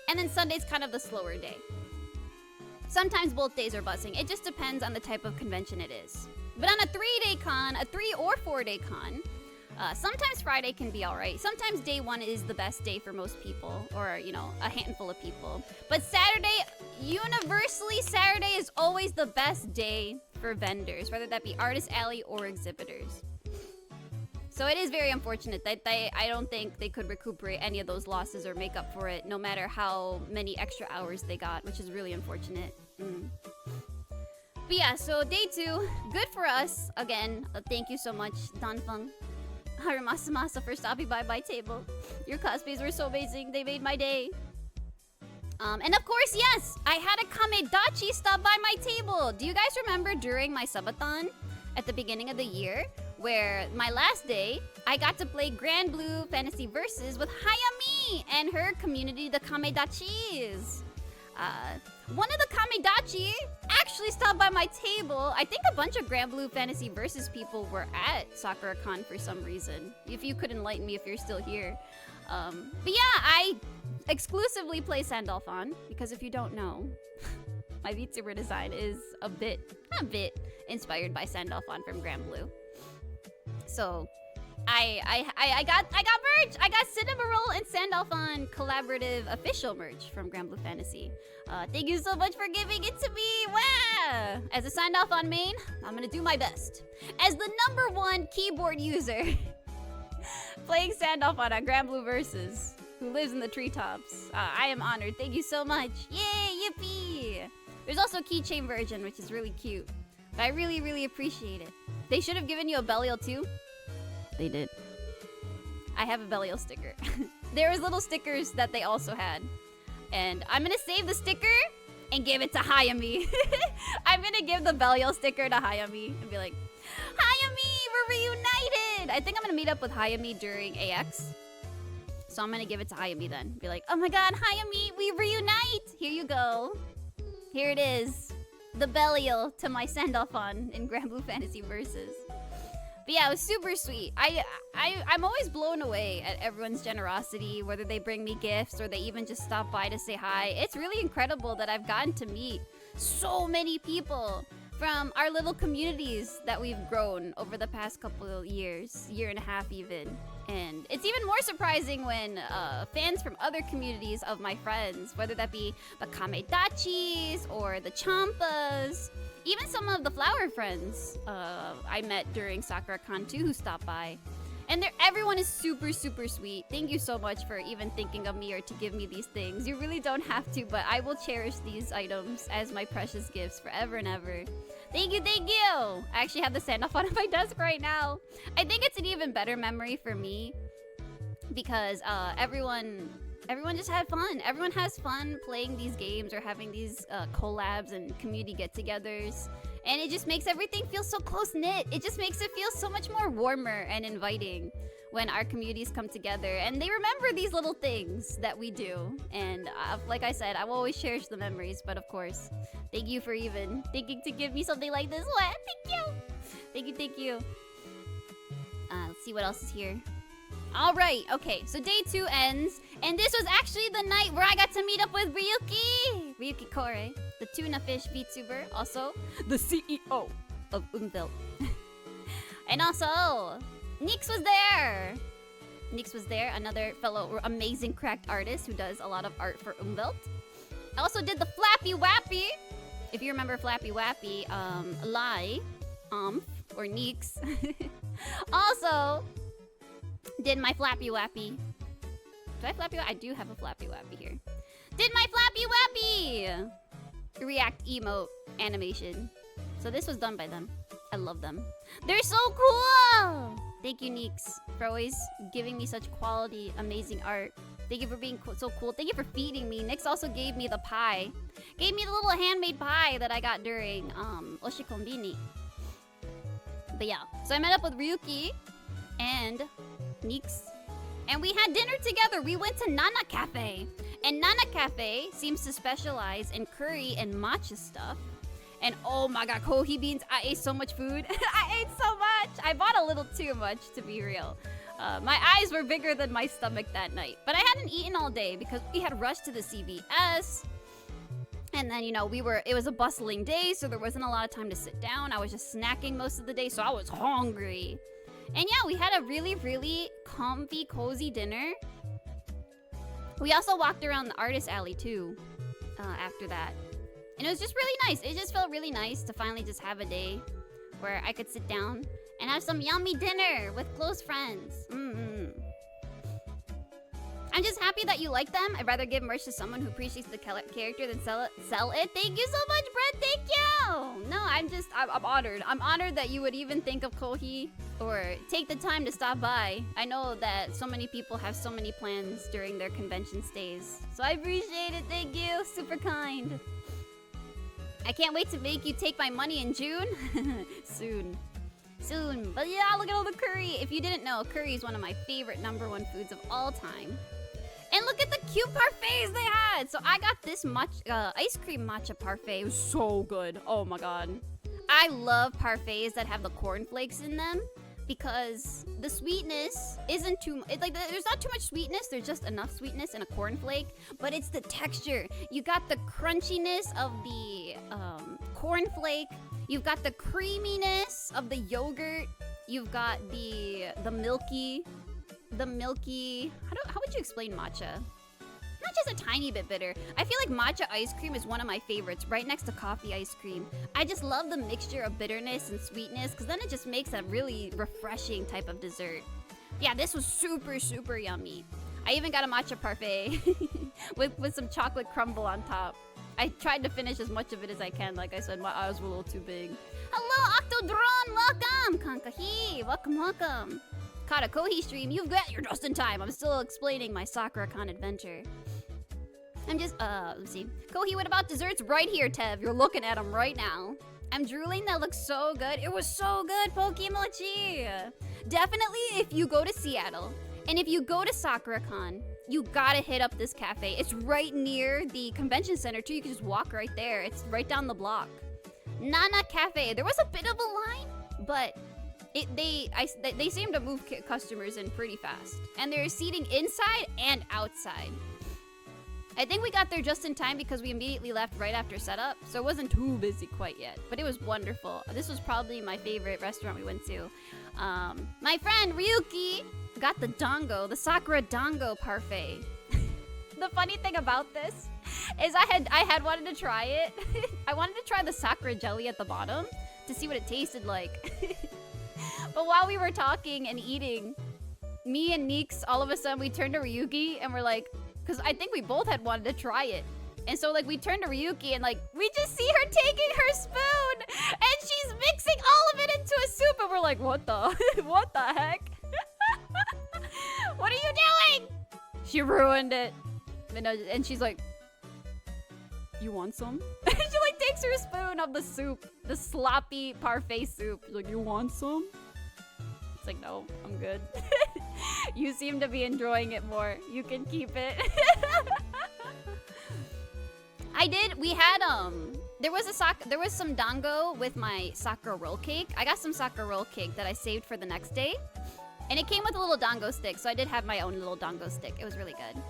And then Sunday's kind of the slower day. Sometimes both days are buzzing. It just depends on the type of convention it is. But on a 3-day con, a 3 or 4-day con, sometimes Friday can be alright. Sometimes day 1 is the best day for most people, or, you know, a handful of people. But Saturday, universally, Saturday is always the best day for vendors, whether that be Artist Alley or exhibitors. So it is very unfortunate that I don't think they could recuperate any of those losses or make up for it, no matter how many extra hours they got, which is really unfortunate. But yeah, so day 2, good for us. Again, thank you so much, Danfeng, Harumasa Masa, for stopping by my table. Your cosplays were so amazing. They made my day. And of course, yes, I had a Kamedachi stop by my table. Do you guys remember during my subathon? at the beginning of the year, where my last day, I got to play Grand Blue Fantasy Versus with Hayami and her community, the Kamedachis. One of the Kamedachi actually stopped by my table. I think a bunch of Grand Blue Fantasy Versus people were at SAKURACON for some reason. If you could enlighten me if you're still here. But yeah, I exclusively play Sandalphon because if you don't know, my VTuber design is a bit inspired by Sandalphon from Grand Blue. So I got merch. I got Cinema Roll and Sandalphon collaborative official merch from Grand Blue Fantasy. Thank you so much for giving it to me. Wow! As a Sandalphon main, I'm gonna do my best. As the #1 keyboard user playing Sandalphon on Grand Blue Versus, who lives in the treetops, I am honored. Thank you so much. Yay! Yippee! There's also a keychain version, which is really cute. But I really, really appreciate it. They should have given you a Belial too. They did. I have a Belial sticker. There was little stickers that they also had. And I'm gonna save the sticker and give it to Hayami. I'm gonna give the Belial sticker to Hayami and be like, Hayami, we're reunited! I think I'm gonna meet up with Hayami during AX. So I'm gonna give it to Hayami then. Be like, oh my god, Hayami, we reunite! Here you go. Here it is. The Belial to my Sandalphon in Grand Blue Fantasy Versus. But yeah, it was super sweet. I'm always blown away at everyone's generosity, whether they bring me gifts or they even just stop by to say hi. It's really incredible that I've gotten to meet so many people from our little communities that we've grown over the past couple of years, year and a half even. And it's even more surprising when fans from other communities of my friends, whether that be the Kamedachis or the Champas, even some of the flower friends I met during SAKURACON too who stopped by. And everyone is super, super sweet. Thank you so much for even thinking of me or to give me these things. You really don't have to, but I will cherish these items as my precious gifts forever and ever. Thank you, thank you! I actually have the Sandalphon on my desk right now. I think it's an even better memory for me because everyone just had fun. Everyone has fun playing these games or having these collabs and community get-togethers. And it just makes everything feel so close-knit. It just makes it feel so much more warmer and inviting when our communities come together. And they remember these little things that we do. And like I said, I will always cherish the memories. But of course, thank you for even thinking to give me something like this. What? Thank you! Thank you, thank you. Let's see what else is here. Alright, okay, so day 2 ends, and this was actually the night where I got to meet up with Ryuki Kore, the tuna fish VTuber, also the CEO of Umwelt. And also, Nix was there! Nix was there, another fellow amazing cracked artist who does a lot of art for Umwelt. I also did the Flappy Wappy. If you remember Flappy Wappy, Lai, or Nix. Also, did my Flappy Wappy. Do I Flappy Wappy? I do have a Flappy Wappy here. Did my Flappy Wappy! React emote animation. So this was done by them. I love them. They're so cool! Thank you, Nix, for always giving me such quality, amazing art. Thank you for being so cool. Thank you for feeding me. Nix also gave me the pie. Gave me the little handmade pie that I got during Oshikombini. But yeah, so I met up with Ryuki and Nix, and we had dinner together. We went to Nana Cafe, and Nana Cafe seems to specialize in curry and matcha stuff. And oh my god, kohi beans, I ate so much food. I ate so much. I bought a little too much, to be real. My eyes were bigger than my stomach that night. But I hadn't eaten all day because we had rushed to the CVS. And then, you know, it was a bustling day, so there wasn't a lot of time to sit down. I was just snacking most of the day, so I was hungry. And yeah, we had a really, really comfy, cozy dinner. We also walked around the artist alley too, after that. And it was just really nice. It just felt really nice to finally just have a day where I could sit down and have some yummy dinner with close friends. I'm just happy that you like them. I'd rather give merch to someone who appreciates the character than sell it. Thank you so much, Brett. Thank you. No, I'm honored. I'm honored that you would even think of Kohi or take the time to stop by. I know that so many people have so many plans during their convention stays. So I appreciate it. Thank you. Super kind. I can't wait to make you take my money in June. Soon. Soon. But yeah, look at all the curry. If you didn't know, curry is one of my favorite #1 foods of all time. And look at the cute parfaits they had. So I got this ice cream matcha parfait. It was so good. Oh my god. I love parfaits that have the cornflakes in them because the sweetness isn't too there's not too much sweetness. There's just enough sweetness in a cornflake, but it's the texture. You got the crunchiness of the cornflake. You've got the creaminess of the yogurt. You've got the milky. How would you explain matcha? Matcha's a tiny bit bitter. I feel like matcha ice cream is one of my favorites, right next to coffee ice cream. I just love the mixture of bitterness and sweetness, because then it just makes a really refreshing type of dessert. Yeah, this was super, super yummy. I even got a matcha parfait with some chocolate crumble on top. I tried to finish as much of it as I can. Like I said, my eyes were a little too big. Hello, Octodron! Welcome! Kankahi! Welcome. Caught a Kohi stream. You've got your just in time. I'm still explaining my SAKURACON adventure. I'm just, let's see. Kohi, what about desserts? Right here, Tev. You're looking at them right now. I'm drooling. That looks so good. It was so good, Pokemochi. Definitely, if you go to Seattle, and if you go to SAKURACON, you gotta hit up this cafe. It's right near the convention center, too. You can just walk right there. It's right down the block. Nana Cafe. There was a bit of a line, but they seem to move customers in pretty fast. And they're seating inside and outside. I think we got there just in time because we immediately left right after setup, so it wasn't too busy quite yet. But it was wonderful. This was probably my favorite restaurant we went to. My friend Ryuki got the dango, the Sakura dango parfait. The funny thing about this is I had wanted to try it. I wanted to try the Sakura jelly at the bottom to see what it tasted like. But while we were talking and eating, me and Neeks, all of a sudden we turned to Ryuki and we're like, because I think we both had wanted to try it. And so like we turned to Ryuki and like we just see her taking her spoon and she's mixing all of it into a soup and we're like, what the heck? What are you doing? She ruined it. And she's like, you want some? She like takes her spoon of the soup, the sloppy parfait soup. She's like, you want some? It's like, no, I'm good. You seem to be enjoying it more. You can keep it. There was some dango with my Sakura roll cake. I got some Sakura roll cake that I saved for the next day. And it came with a little dango stick, so I did have my own little dango stick. It was really good.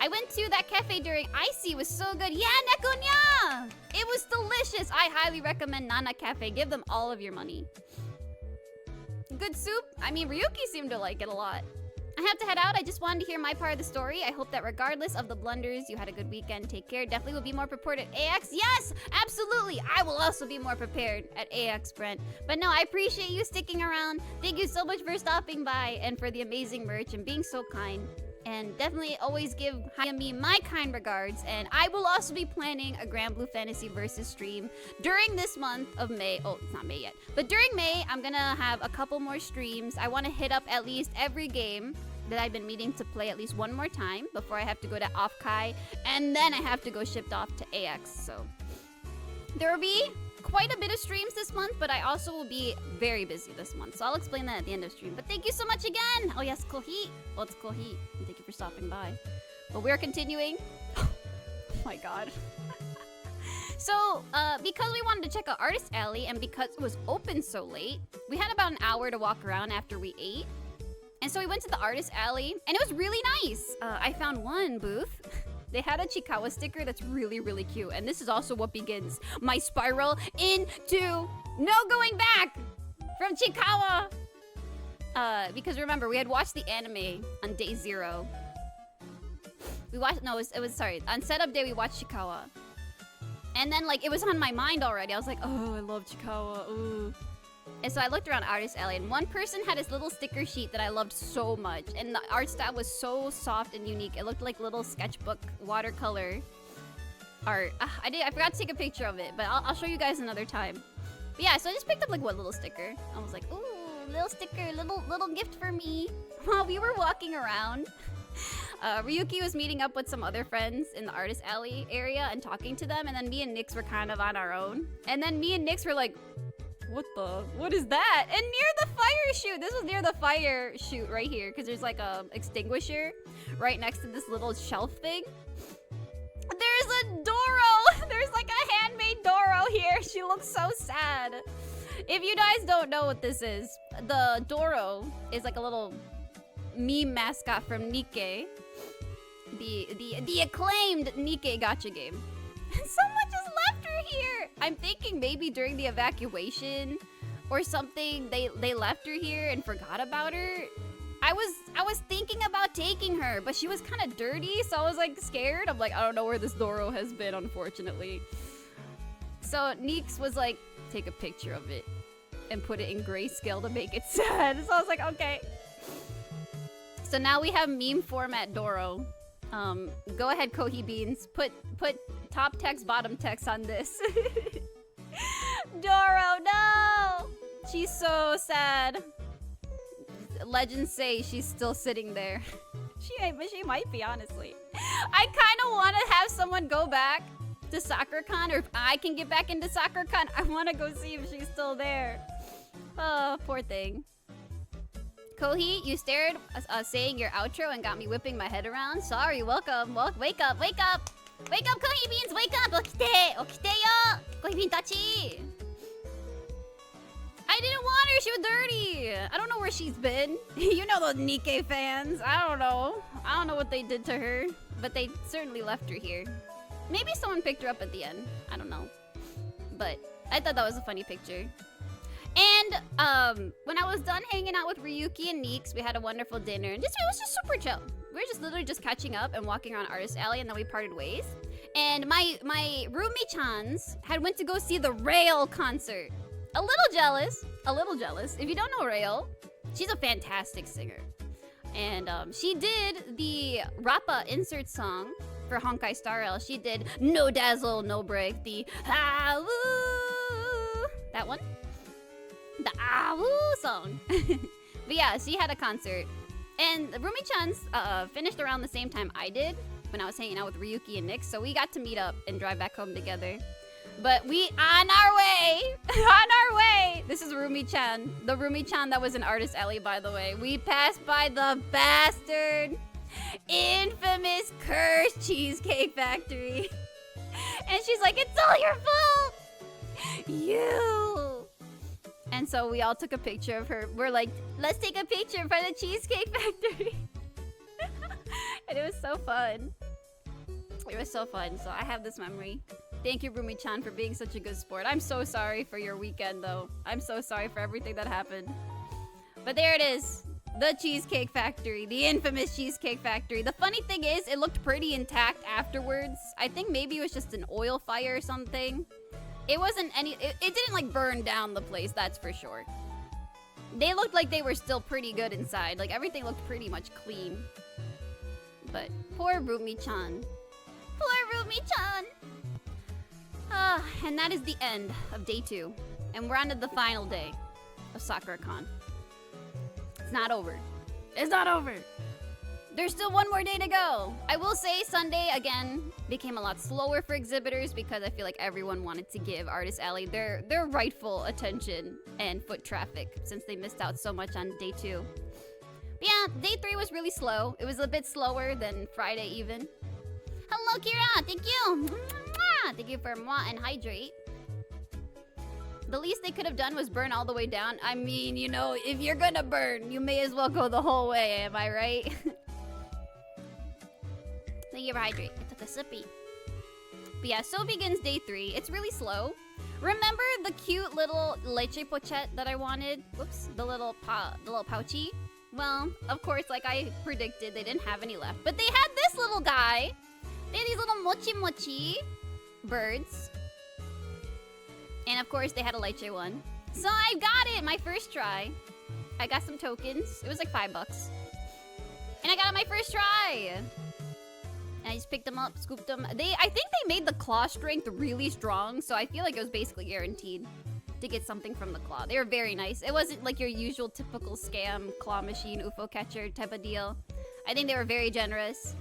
I went to that cafe during Icy. It was so good. Yeah, Nekonya! It was delicious. I highly recommend Nana Cafe. Give them all of your money. Good soup. I mean, Ryuki seemed to like it a lot. I have to head out. I just wanted to hear my part of the story. I hope that regardless of the blunders, you had a good weekend. Take care. Definitely will be more prepared at AX. Yes, absolutely. I will also be more prepared at AX, Brent. But no, I appreciate you sticking around. Thank you so much for stopping by and for the amazing merch and being so kind. And definitely always give Hayami my kind regards. And I will also be planning a Grand Blue Fantasy Versus stream during this month of May. Oh, it's not May yet. But during May, I'm gonna have a couple more streams. I want to hit up at least every game that I've been meaning to play at least one more time before I have to go to Offkai. And then I have to go shipped off to AX. So there will be quite a bit of streams this month, but I also will be very busy this month. So I'll explain that at the end of stream. But thank you so much again. Oh yes, Kohi. Oh, it's Kohi. And thank you for stopping by. But we're continuing. Oh my god. So, because we wanted to check out Artist Alley and because it was open so late, we had about an hour to walk around after we ate. And so we went to the Artist Alley and it was really nice. I found one booth. They had a Chikawa sticker that's really, really cute. And this is also what begins my spiral into no going back from Chikawa. Because remember, we had watched the anime on day 0. We watched, no, it was sorry. On setup day, we watched Chikawa. And then, like, it was on my mind already. I was like, oh, I love Chikawa. Ooh. And so I looked around Artist Alley, and one person had this little sticker sheet that I loved so much. And the art style was so soft and unique. It looked like little sketchbook watercolor art. I forgot to take a picture of it, but I'll show you guys another time. But yeah, so I just picked up like one little sticker. I was like, ooh, little sticker, little gift for me. While we were walking around, Ryuki was meeting up with some other friends in the Artist Alley area and talking to them. And then me and Nyx were kind of on our own. And then me and Nyx were like, What is that? And near the fire chute. This was near the fire chute right here, because there's like a extinguisher right next to this little shelf thing. There's a Doro. There's like a handmade Doro here. She looks so sad. If you guys don't know what this is, the Doro is like a little meme mascot from Nikkei, the acclaimed Nikkei gacha game. Someone just left her here. I'm thinking maybe during the evacuation or something they left her here and forgot about her. I was thinking about taking her, but she was kind of dirty, so I was like scared. I'm like, I don't know where this Doro has been, unfortunately. So Neeks was like, take a picture of it and put it in grayscale to make it sad. So I was like, okay. So now we have meme format Doro. Go ahead, Kohi Beans. Put top text, bottom text on this. Doro, no! She's so sad. Legends say she's still sitting there. She might be, honestly. I kind of want to have someone go back to SAKURACON, or if I can get back into SAKURACON, I want to go see if she's still there. Oh, poor thing. Kohi, you stared saying your outro and got me whipping my head around. Sorry, welcome. Wake up, wake up! Wake up, Kohi Beans, wake up! Okite! Okite yo! Kohi Bean tachi! I didn't want her, she was dirty! I don't know where she's been. You know those Nikkei fans. I don't know. I don't know what they did to her, but they certainly left her here. Maybe someone picked her up at the end. I don't know. But I thought that was a funny picture. And when I was done hanging out with Ryuki and Neeks, we had a wonderful dinner. And it was just super chill. We were just literally just catching up and walking around Artist Alley, and then we parted ways. And my roomie-chans had went to go see the Rail concert. A little jealous. If you don't know Rail, she's a fantastic singer. And she did the Rappa insert song for Honkai Star Rail. She did No Dazzle, No Break, the ah woo, that one. The ah woo song. But yeah, she had a concert. And Rumi-chan's finished around the same time I did when I was hanging out with Ryuki and Nick. So we got to meet up and drive back home together. But we on our way. This is Rumi-chan. The Rumi-chan that was in Artist Alley, by the way. We passed by the bastard, infamous cursed Cheesecake Factory. And she's like, it's all your fault. You. And so we all took a picture of her. We're like, let's take a picture in front of the Cheesecake Factory. And it was so fun. It was so fun. So I have this memory. Thank you, Rumi-chan, for being such a good sport. I'm so sorry for your weekend, though. I'm so sorry for everything that happened. But there it is. The Cheesecake Factory. The infamous Cheesecake Factory. The funny thing is, it looked pretty intact afterwards. I think maybe it was just an oil fire or something. It wasn't any... It didn't, like, burn down the place, that's for sure. They looked like they were still pretty good inside. Like, everything looked pretty much clean. But poor Rumi-chan. Poor Rumi-chan! And that is the end of day 2. And we're on to the final day of SAKURACON. It's not over. It's not over! There's still one more day to go! I will say Sunday, again, became a lot slower for exhibitors because I feel like everyone wanted to give Artist Alley their rightful attention and foot traffic since they missed out so much on day 2. But yeah, day 3 was really slow. It was a bit slower than Friday even. Hello, Kira! Thank you! Thank you for moi and hydrate. The least they could have done was burn all the way down. I mean, you know, if you're gonna burn, you may as well go the whole way, am I right? Thank you for hydrate. I took a sippy. But yeah, so begins day 3. It's really slow. Remember the cute little leche pochette that I wanted? Whoops, the little pouchy? Well, of course, like I predicted, they didn't have any left. But they had this little guy. They had these little mochi birds. And of course, they had a leche one. So I got it, my first try. I got some tokens. It was like $5. And I got it my first try. And I just picked them up, scooped them. I think they made the claw strength really strong, so I feel like it was basically guaranteed to get something from the claw. They were very nice. It wasn't like your usual typical scam claw machine UFO catcher type of deal. I think they were very generous.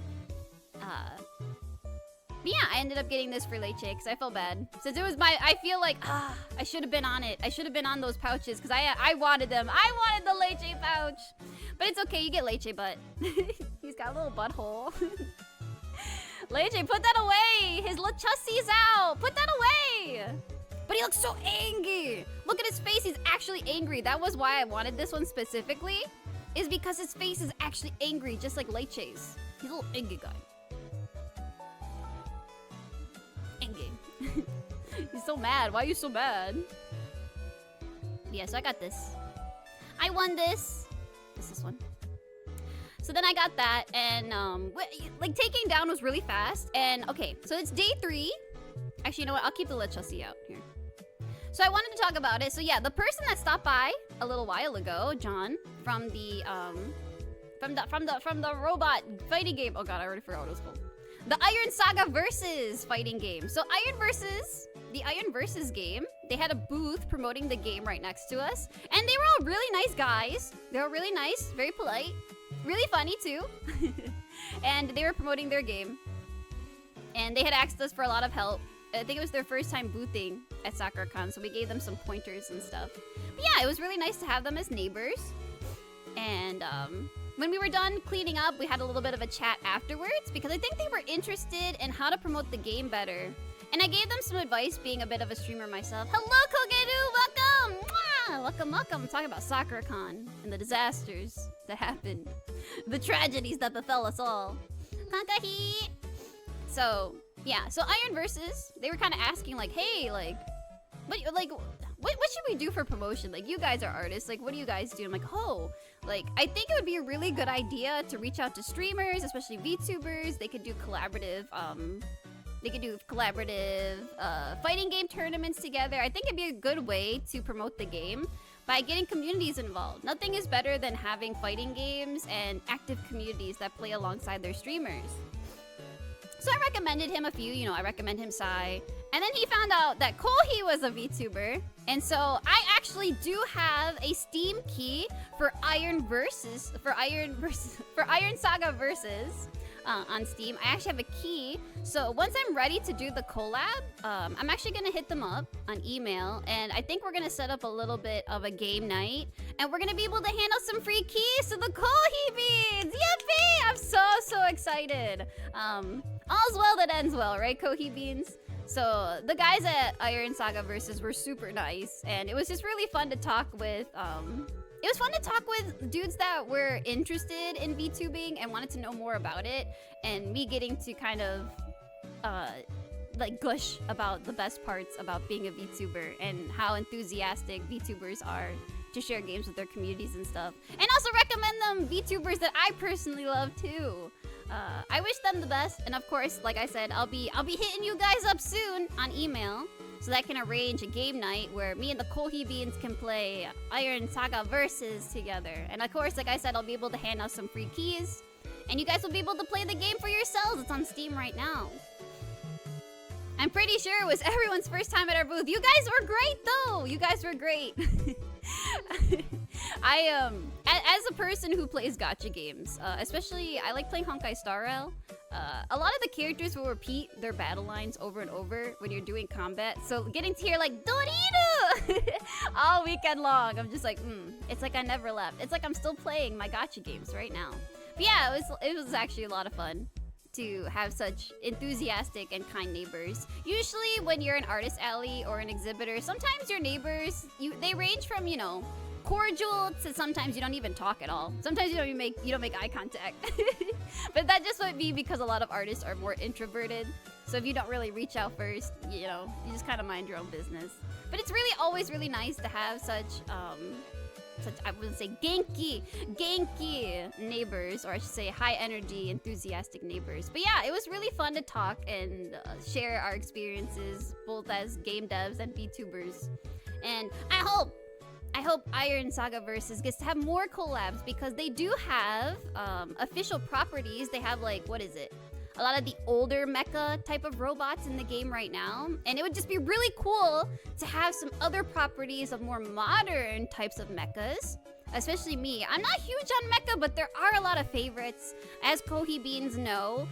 But yeah, I ended up getting this for Leche because I felt bad. Since it was I feel like, I should have been on it. I should have been on those pouches because I wanted them. I wanted the Leche pouch. But it's okay, you get Leche butt. He's got a little butthole. Leche, put that away. His little chussie's out. Put that away. But he looks so angry. Look at his face, he's actually angry. That was why I wanted this one specifically. Is because his face is actually angry, just like Leche's. He's a little angry guy. Angry. He's so mad. Why are you so mad? Yeah, so I got this. I won this. This one. So then I got that, and like taking down was really fast. And okay, so it's day 3. Actually, you know what? I'll keep the Lechussie out here. So I wanted to talk about it. So yeah, the person that stopped by a little while ago, John, from the robot fighting game. Oh god, I already forgot what it was called. The Iron Saga Versus fighting game. So the Iron Versus game, they had a booth promoting the game right next to us, and they were all really nice guys. They were really nice, very polite, really funny too. And they were promoting their game, and they had asked us for a lot of help. I think it was their first time boothing at SAKURACON, so we gave them some pointers and stuff. But yeah, it was really nice to have them as neighbors. And when we were done cleaning up, we had a little bit of a chat afterwards because I think they were interested in how to promote the game better. And I gave them some advice, being a bit of a streamer myself. Hello, Kogeru! Welcome! Mwah! Welcome, welcome. I'm talking about SAKURACON and the disasters that happened. The tragedies that befell us all. Kankahi! So, yeah. So Iron Versus, they were kind of asking like, hey, what should we do for promotion? Like, you guys are artists. Like, what do you guys do? I'm like, oh, like, I think it would be a really good idea to reach out to streamers, especially VTubers. They could do collaborative, fighting game tournaments together. I think it'd be a good way to promote the game by getting communities involved. Nothing is better than having fighting games and active communities that play alongside their streamers. So I recommended him a few, you know, I recommend him Sai. And then he found out that Kohi was a VTuber. And so I actually do have a Steam key for Iron Saga Versus on Steam. I actually have a key. So once I'm ready to do the collab, I'm actually gonna hit them up on email. And I think we're gonna set up a little bit of a game night. And we're gonna be able to hand out some free keys to the Kohi beans. Yippee! I'm so excited. All's well that ends well, right, Kohi beans? So the guys at Iron Saga Versus were super nice, and it was just really fun to talk with. It was fun to talk with dudes that were interested in VTubing and wanted to know more about it, and me getting to kind of like gush about the best parts about being a VTuber and how enthusiastic VTubers are to share games with their communities and stuff, and also recommend them VTubers that I personally love too. I wish them the best, and of course, like I said, I'll be hitting you guys up soon on email so that I can arrange a game night where me and the Kohi Beans can play Iron Saga Versus together. And of course, like I said, I'll be able to hand out some free keys, and you guys will be able to play the game for yourselves. It's on Steam right now. I'm pretty sure it was everyone's first time at our booth. You guys were great, though. You guys were great. As a person who plays gacha games, especially I like playing Honkai Star Rail. A lot of the characters will repeat their battle lines over and over when you're doing combat. So getting to hear like Dorito all weekend long, I'm just like, it's like I never left. It's like I'm still playing my gacha games right now. But yeah, it was actually a lot of fun to have such enthusiastic and kind neighbors. Usually when you're an artist alley or an exhibitor, sometimes your neighbors, they range from, you know, cordial to sometimes you don't even talk at all. Sometimes you don't make eye contact. But that just might be because a lot of artists are more introverted. So if you don't really reach out first, you know, you just kind of mind your own business. But it's really always really nice to have such I wouldn't say genki neighbors, or I should say high energy, enthusiastic neighbors. But yeah, it was really fun to talk and share our experiences both as game devs and VTubers. And I hope Iron Saga Versus gets to have more collabs because they do have official properties. They have like, what is it? A lot of the older mecha type of robots in the game right now. And it would just be really cool to have some other properties of more modern types of mechas. especially me. I'm not huge on mecha, but there are a lot of favorites. As Kohi Beans know,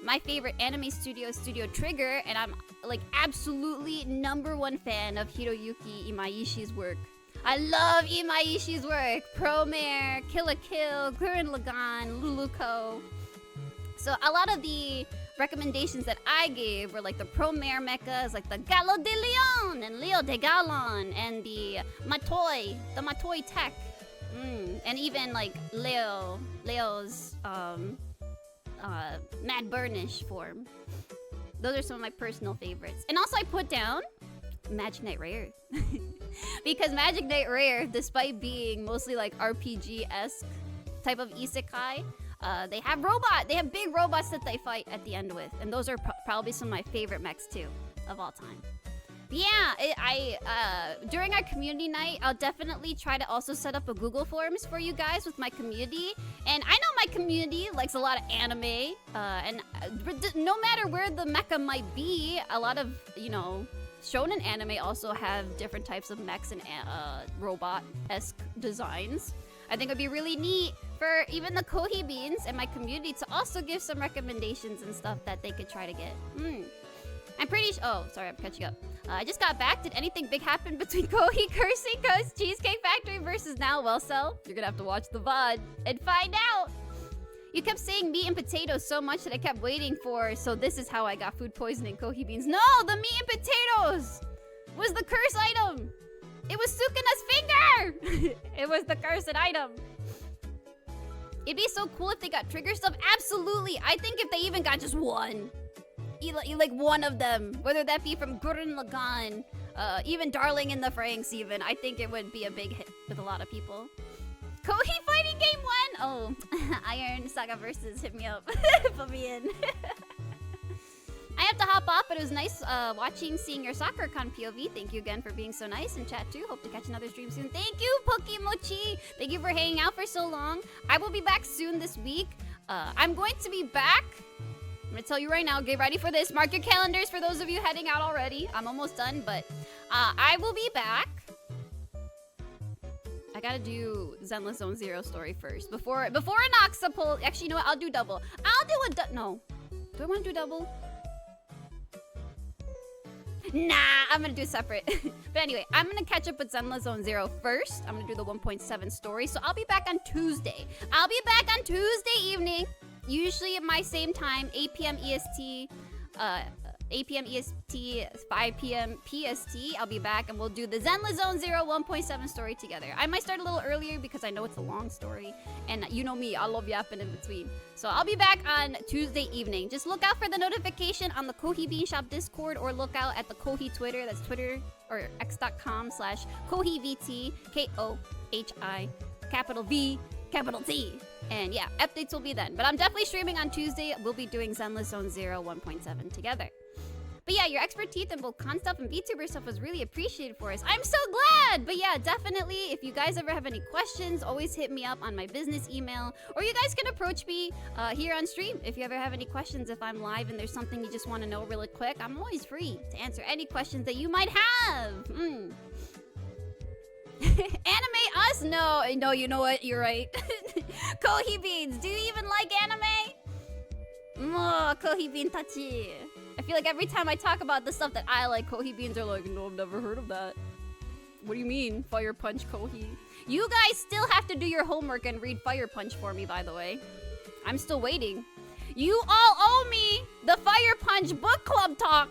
my favorite anime studio is Studio Trigger, and I'm like absolutely #1 fan of Hiroyuki Imaishi's work. I love Imaishi's work. Promare, Kill la Kill, Gurren Lagann, Luluko. So a lot of the recommendations that I gave were like the Promare mechas, like the Gallo de Leon and Leo de Galon, and the Matoi Tech. And even like Leo's Mad Burnish form. Those are some of my personal favorites. And also I put down Magic Knight Rare. Because Magic Knight Rare, despite being mostly like RPG-esque type of isekai, they have big robots that they fight at the end with. And those are probably some of my favorite mechs too, of all time. But yeah, during our community night, I'll definitely try to also set up a Google Forms for you guys with my community. And I know my community likes a lot of anime, and no matter where the mecha might be, a lot of, you know, shonen anime also have different types of mechs and robot-esque designs. I think it'd be really neat for even the Kohi Beans and my community to also give some recommendations and stuff that they could try to get. I'm pretty oh, sorry, I'm catching up. I just got back. Did anything big happen between Kohi Cursing Ghost Cheesecake Factory versus now Well-Cell? You're gonna have to watch the VOD and find out. You kept saying meat and potatoes so much that I kept waiting for, so this is how I got food poisoning, Kohi Beans. No, the meat and potatoes was the curse item. It was Sukuna's finger. It was the cursed item. It'd be so cool if they got trigger stuff. Absolutely. I think if they even got just one. Like one of them, whether that be from Gurren Lagann, even Darling in the Franxx even, I think it would be a big hit with a lot of people. Kohi fighting game 1! Oh, Iron Saga versus, hit me up. Put me in. I have to hop off, but it was nice seeing your SAKURACON POV. Thank you again for being so nice in chat too. Hope to catch another stream soon. Thank you, Pokimochi! Thank you for hanging out for so long. I will be back soon this week. I'm going to be back. I'm gonna tell you right now, get ready for this. Mark your calendars for those of you heading out already. I'm almost done, but I will be back. I gotta do Zenless Zone Zero story first. Before Inoxa pull. Actually, you know what? I'll do double. I'll do a no. Do I want to do double? Nah, I'm gonna do it separate. But anyway, I'm gonna catch up with Zenless Zone Zero first. I'm gonna do the 1.7 story. So I'll be back on Tuesday. I'll be back on Tuesday evening. Usually at my same time, 8 p.m. EST, 8 p.m. EST, 5 p.m. PST. I'll be back and we'll do the Zenless Zone Zero 1.7 story together. I might start a little earlier because I know it's a long story. And you know me, I love yapping in between. So I'll be back on Tuesday evening. Just look out for the notification on the Kohi Bean Shop Discord or look out at the Kohi Twitter. That's Twitter or x.com/KohiVT, KOHI, capital V, capital T. And yeah, updates will be then. But I'm definitely streaming on Tuesday. We'll be doing Zenless Zone Zero 1.7 together. But yeah, your expertise in both con stuff and VTuber stuff was really appreciated for us. I'm so glad! But yeah, definitely, if you guys ever have any questions, always hit me up on my business email. Or you guys can approach me here on stream if you ever have any questions. If I'm live and there's something you just want to know really quick, I'm always free to answer any questions that you might have. Anime us? No, you know what? You're right. Kohi Beans, do you even like anime? Kohi Bean Tachi. I feel like every time I talk about the stuff that I like, Kohi Beans are like, no, I've never heard of that. What do you mean, Fire Punch Kohi? You guys still have to do your homework and read Fire Punch for me, by the way. I'm still waiting. You all owe me the Fire Punch book club talk.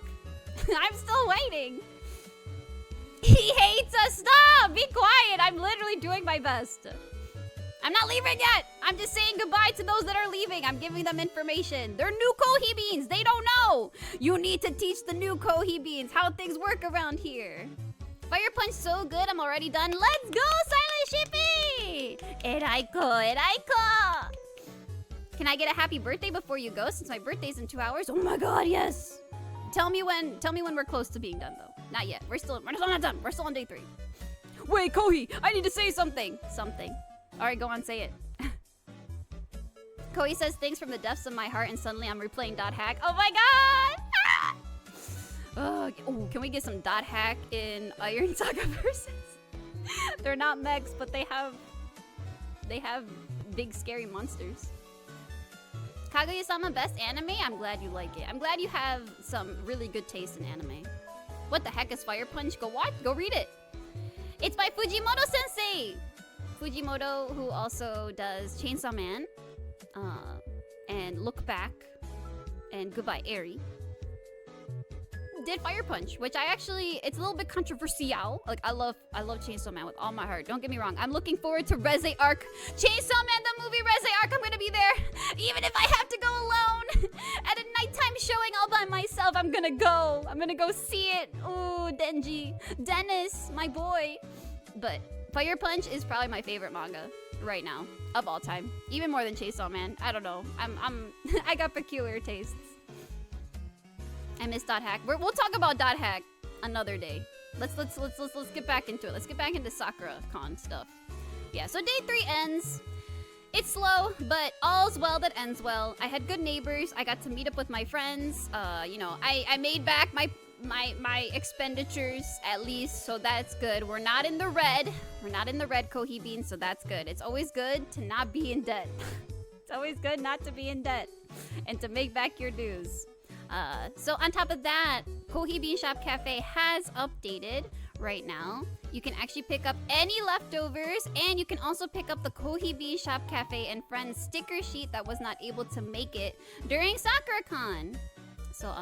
I'm still waiting. He hates us. Stop! Be quiet. I'm literally doing my best. I'm not leaving yet. I'm just saying goodbye to those that are leaving. I'm giving them information. They're new Kohi Beans. They don't know. You need to teach the new Kohi Beans how things work around here. Fire Punch so good. I'm already done. Let's go, Silent Shippy! Eraiko. Can I get a happy birthday before you go since my birthday's in 2 hours? Oh my god, yes. Tell me when we're close to being done though. Not yet. We're still not done. We're still on day 3. Wait, Kohi, I need to say something. Alright, go on, say it. Kohi says things from the depths of my heart and suddenly I'm replaying Dot Hack. Oh my god! Ah! Oh, can we get some Dot Hack in Iron Saga versus? They're not mechs, but they have They have big scary monsters. Kaguya-sama best anime? I'm glad you like it. I'm glad you have some really good taste in anime. What the heck is Fire Punch? Go watch, go read it. It's by Fujimoto Sensei. Fujimoto, who also does Chainsaw Man, and Look Back, and Goodbye Eri, did Fire Punch, which I actually, it's a little bit controversial. Like I love Chainsaw Man with all my heart. Don't get me wrong. I'm looking forward to Reze Arc. Chainsaw Man, the movie Reze Arc. I'm gonna be there, even if I have to go alone at a nighttime showing all by myself. I'm gonna go see it. Ooh, Denji, Dennis, my boy. But Fire Punch is probably my favorite manga right now of all time, even more than Chainsaw Man. I don't know. I got peculiar tastes. I miss Dot Hack. We'll talk about Dot Hack another day. Let's get back into it. Let's get back into SAKURACON stuff. Yeah, so day 3 ends. It's slow, but all's well that ends well. I had good neighbors. I got to meet up with my friends. You know, I made back my expenditures at least, so that's good. We're not in the red. We're not in the red, Kohi Bean, so that's good. It's always good to not be in debt. It's always good not to be in debt and to make back your dues. So on top of that, Kohi Bean Shop Cafe has updated right now. You can actually pick up any leftovers, and you can also pick up the Kohi Bean Shop Cafe and Friends sticker sheet that was not able to make it during SAKURACON. So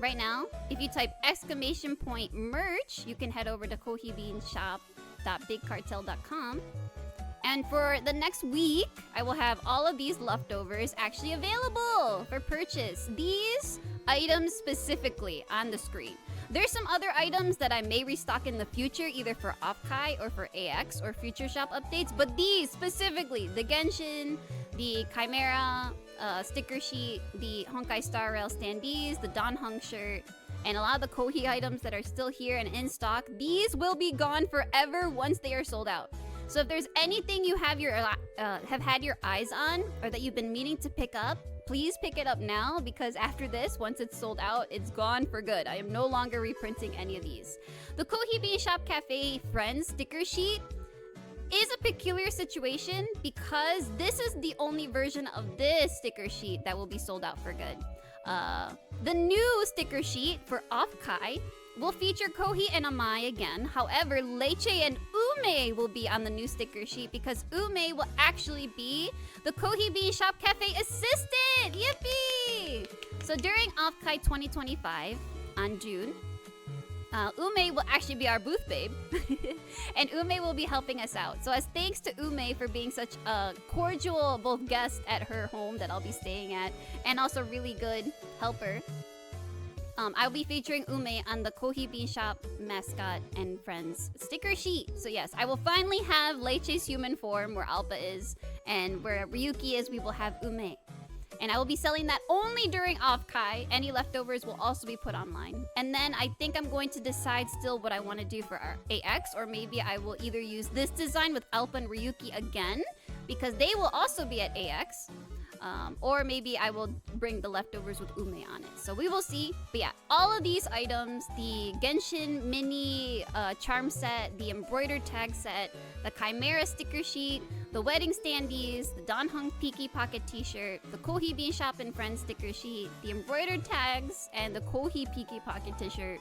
right now, if you type !merch, you can head over to kohibeanshop.bigcartel.com. And for the next week, I will have all of these leftovers actually available for purchase. These items specifically on the screen. There's some other items that I may restock in the future, either for Offkai or for AX or future shop updates. But these specifically, the Genshin, the Chimera sticker sheet, the Honkai Star Rail standees, the Don Hung shirt, and a lot of the Kohi items that are still here and in stock, these will be gone forever once they are sold out. So if there's anything you have had your eyes on, or that you've been meaning to pick up, please pick it up now, because after this, once it's sold out, it's gone for good. I am no longer reprinting any of these. The Kohi Bean Shop Cafe Friends sticker sheet is a peculiar situation because this is the only version of this sticker sheet that will be sold out for good. The new sticker sheet for Offkai will feature Kohi and Amai again. However, Leche and Ume will be on the new sticker sheet because Ume will actually be the Kohi Bean Shop Cafe assistant! Yippee! So during Offkai 2025, on June, Ume will actually be our booth babe. And Ume will be helping us out. So as thanks to Ume for being such a cordial both guest at her home that I'll be staying at, and also really good helper, I'll be featuring Ume on the Kohi Bean Shop mascot and friends sticker sheet. So yes, I will finally have Leche's human form where Alpa is, and where Ryuki is, we will have Ume. And I will be selling that only during Offkai. Any leftovers will also be put online. And then I think I'm going to decide still what I want to do for our AX, or maybe I will either use this design with Alpa and Ryuki again, because they will also be at AX. Or maybe I will bring the leftovers with Ume on it. So we will see. But yeah, all of these items, the Genshin mini charm set, the embroidered tag set, the Chimera sticker sheet, the wedding standees, the Don Hung Peaky Pocket t-shirt, the Kohi Bean Shop and Friends sticker sheet, the embroidered tags, and the Kohi Peaky Pocket t-shirt,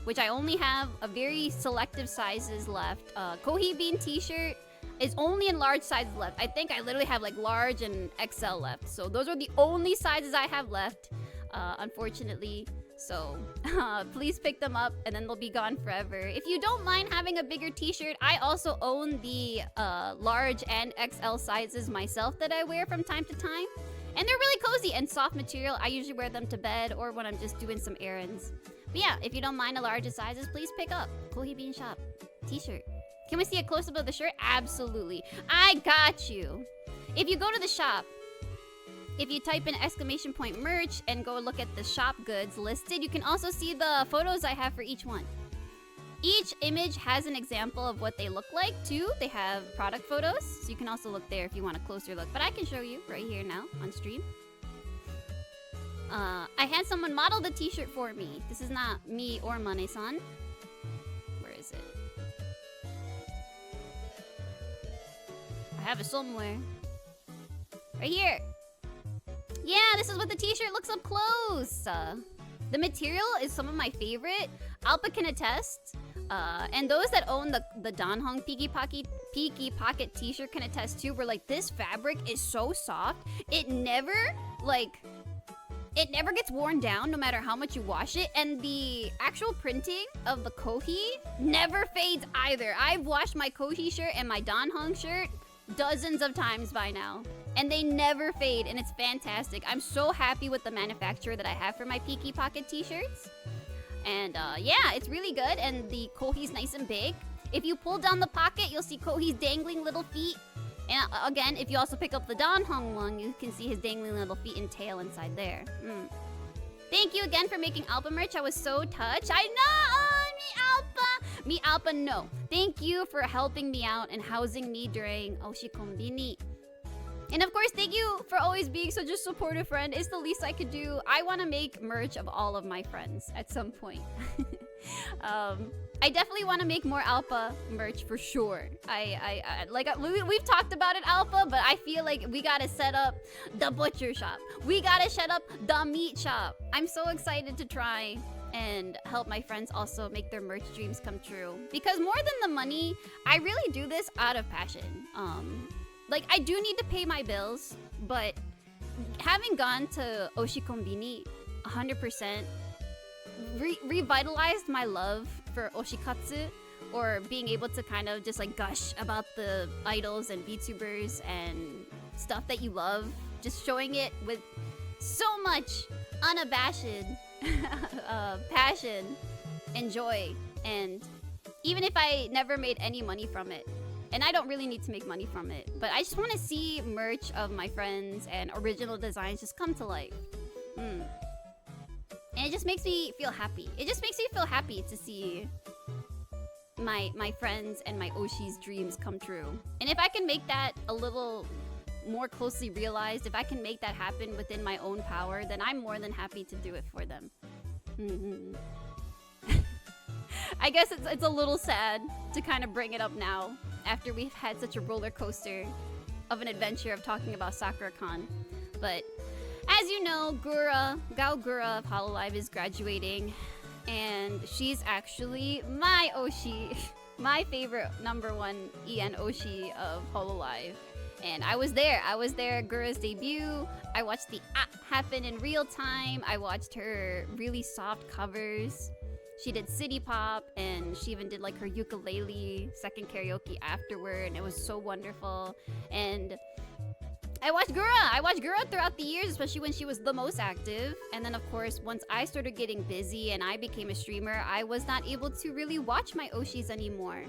which I only have a very selective sizes left. Kohi Bean t-shirt is only in large sizes left. I think I literally have like large and XL left. So those are the only sizes I have left, unfortunately. So please pick them up and then they'll be gone forever. If you don't mind having a bigger t-shirt, I also own the large and XL sizes myself that I wear from time to time. And they're really cozy and soft material. I usually wear them to bed or when I'm just doing some errands. But yeah, if you don't mind the larger sizes, please pick up Kohi Bean Shop t-shirt. Can we see a close-up of the shirt? Absolutely. I got you. If you go to the shop, if you type in !merch and go look at the shop goods listed, you can also see the photos I have for each one. Each image has an example of what they look like, too. They have product photos, so you can also look there if you want a closer look. But I can show you right here now on stream. I had someone model the t-shirt for me. This is not me or Mane-san. Where is it? I have it somewhere. Right here. Yeah, this is what the t-shirt looks up close. The material is some of my favorite. Alpa can attest. And those that own the Danhong Peaky Pocket t-shirt can attest too. Where like this fabric is so soft. It never gets worn down no matter how much you wash it. And the actual printing of the Kohi never fades either. I've washed my Kohi shirt and my Danhong shirt dozens of times by now. And they never fade, and it's fantastic. I'm so happy with the manufacturer that I have for my Peaky Pocket t-shirts. And yeah, it's really good, and the Kohi's nice and big. If you pull down the pocket, you'll see Kohi's dangling little feet. And again, if you also pick up the Danhong one, you can see his dangling little feet and tail inside there. Thank you again for making Alpa merch. I was so touched. I know! Me Alpa, no. Thank you for helping me out and housing me during Oshi Konbini. And of course, thank you for always being such a supportive friend. It's the least I could do. I want to make merch of all of my friends at some point. I definitely want to make more Alpa merch for sure. We've talked about it, Alpa, but I feel like we gotta set up the butcher shop. We gotta set up the meat shop. I'm so excited to try and help my friends also make their merch dreams come true. Because more than the money, I really do this out of passion. Like, I do need to pay my bills, but having gone to Oshi Konbini 100% revitalized my love for oshikatsu, or being able to kind of just like gush about the idols and VTubers and stuff that you love. Just showing it with so much unabashed passion and joy. And even if I never made any money from it, and I don't really need to make money from it, but I just want to see merch of my friends and original designs just come to life. And it just makes me feel happy. It just makes me feel happy to see my friends and my Oshi's dreams come true. And if I can make that a little more closely realized, if I can make that happen within my own power, then I'm more than happy to do it for them. I guess it's a little sad to kind of bring it up now, after we've had such a roller coaster of an adventure of talking about SAKURACON. But as you know, Gao Gura of Hololive is graduating, and she's actually my Oshi, my favorite #1 EN Oshi of Hololive. And I was there at Gura's debut. I watched the happen in real time. I watched her really soft covers. She did City Pop, and she even did like her ukulele second karaoke afterward, and it was so wonderful. And I watched Gura throughout the years, especially when she was the most active. And then of course, once I started getting busy and I became a streamer, I was not able to really watch my Oshis anymore.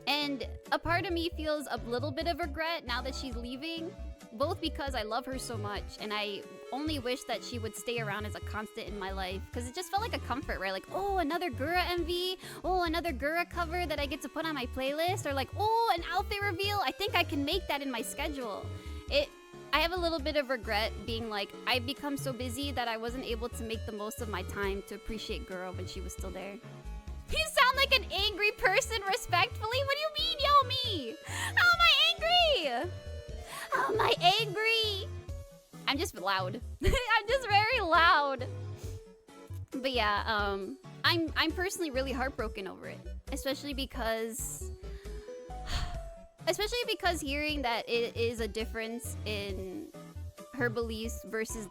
And a part of me feels a little bit of regret now that she's leaving, both because I love her so much, and I only wish that she would stay around as a constant in my life, because it just felt like a comfort, right? Like, oh, another Gura MV, oh, another Gura cover that I get to put on my playlist, or like, oh, an outfit reveal, I think I can make that in my schedule. I have a little bit of regret being like, I've become so busy that I wasn't able to make the most of my time to appreciate Gura when she was still there. You sound like an angry person, respectfully. What do you mean, Yomi? How am I angry? How am I angry? I'm just loud. I'm just very loud. But yeah, I'm personally really heartbroken over it, especially because hearing that it is a difference in her beliefs versus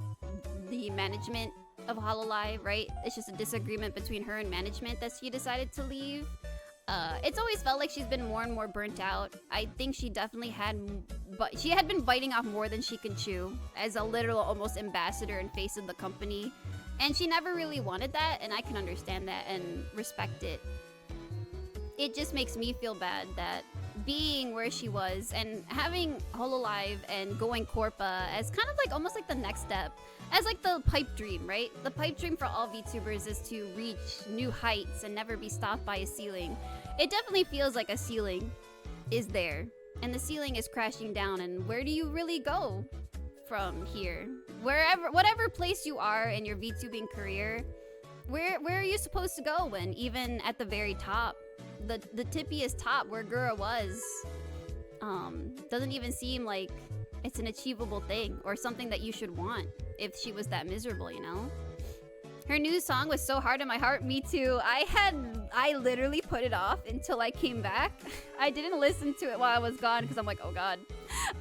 the management of Hololive, right? It's just a disagreement between her and management that she decided to leave. It's always felt like she's been more and more burnt out. I think she definitely had, but she had been biting off more than she could chew as a literal almost ambassador and face of the company. And she never really wanted that, and I can understand that and respect it. It just makes me feel bad that being where she was and having Hololive and going Corpa as kind of like almost like the next step, as like the pipe dream, right? The pipe dream for all VTubers is to reach new heights and never be stopped by a ceiling. It definitely feels like a ceiling is there, and the ceiling is crashing down, and where do you really go from here? Whatever place you are in your VTubing career, where are you supposed to go when even at the very top, the tippiest top where Gura was, doesn't even seem like it's an achievable thing or something that you should want if she was that miserable, you know? Her new song was so hard on my heart. Me too. I literally put it off until I came back. I didn't listen to it while I was gone because I'm like, oh god.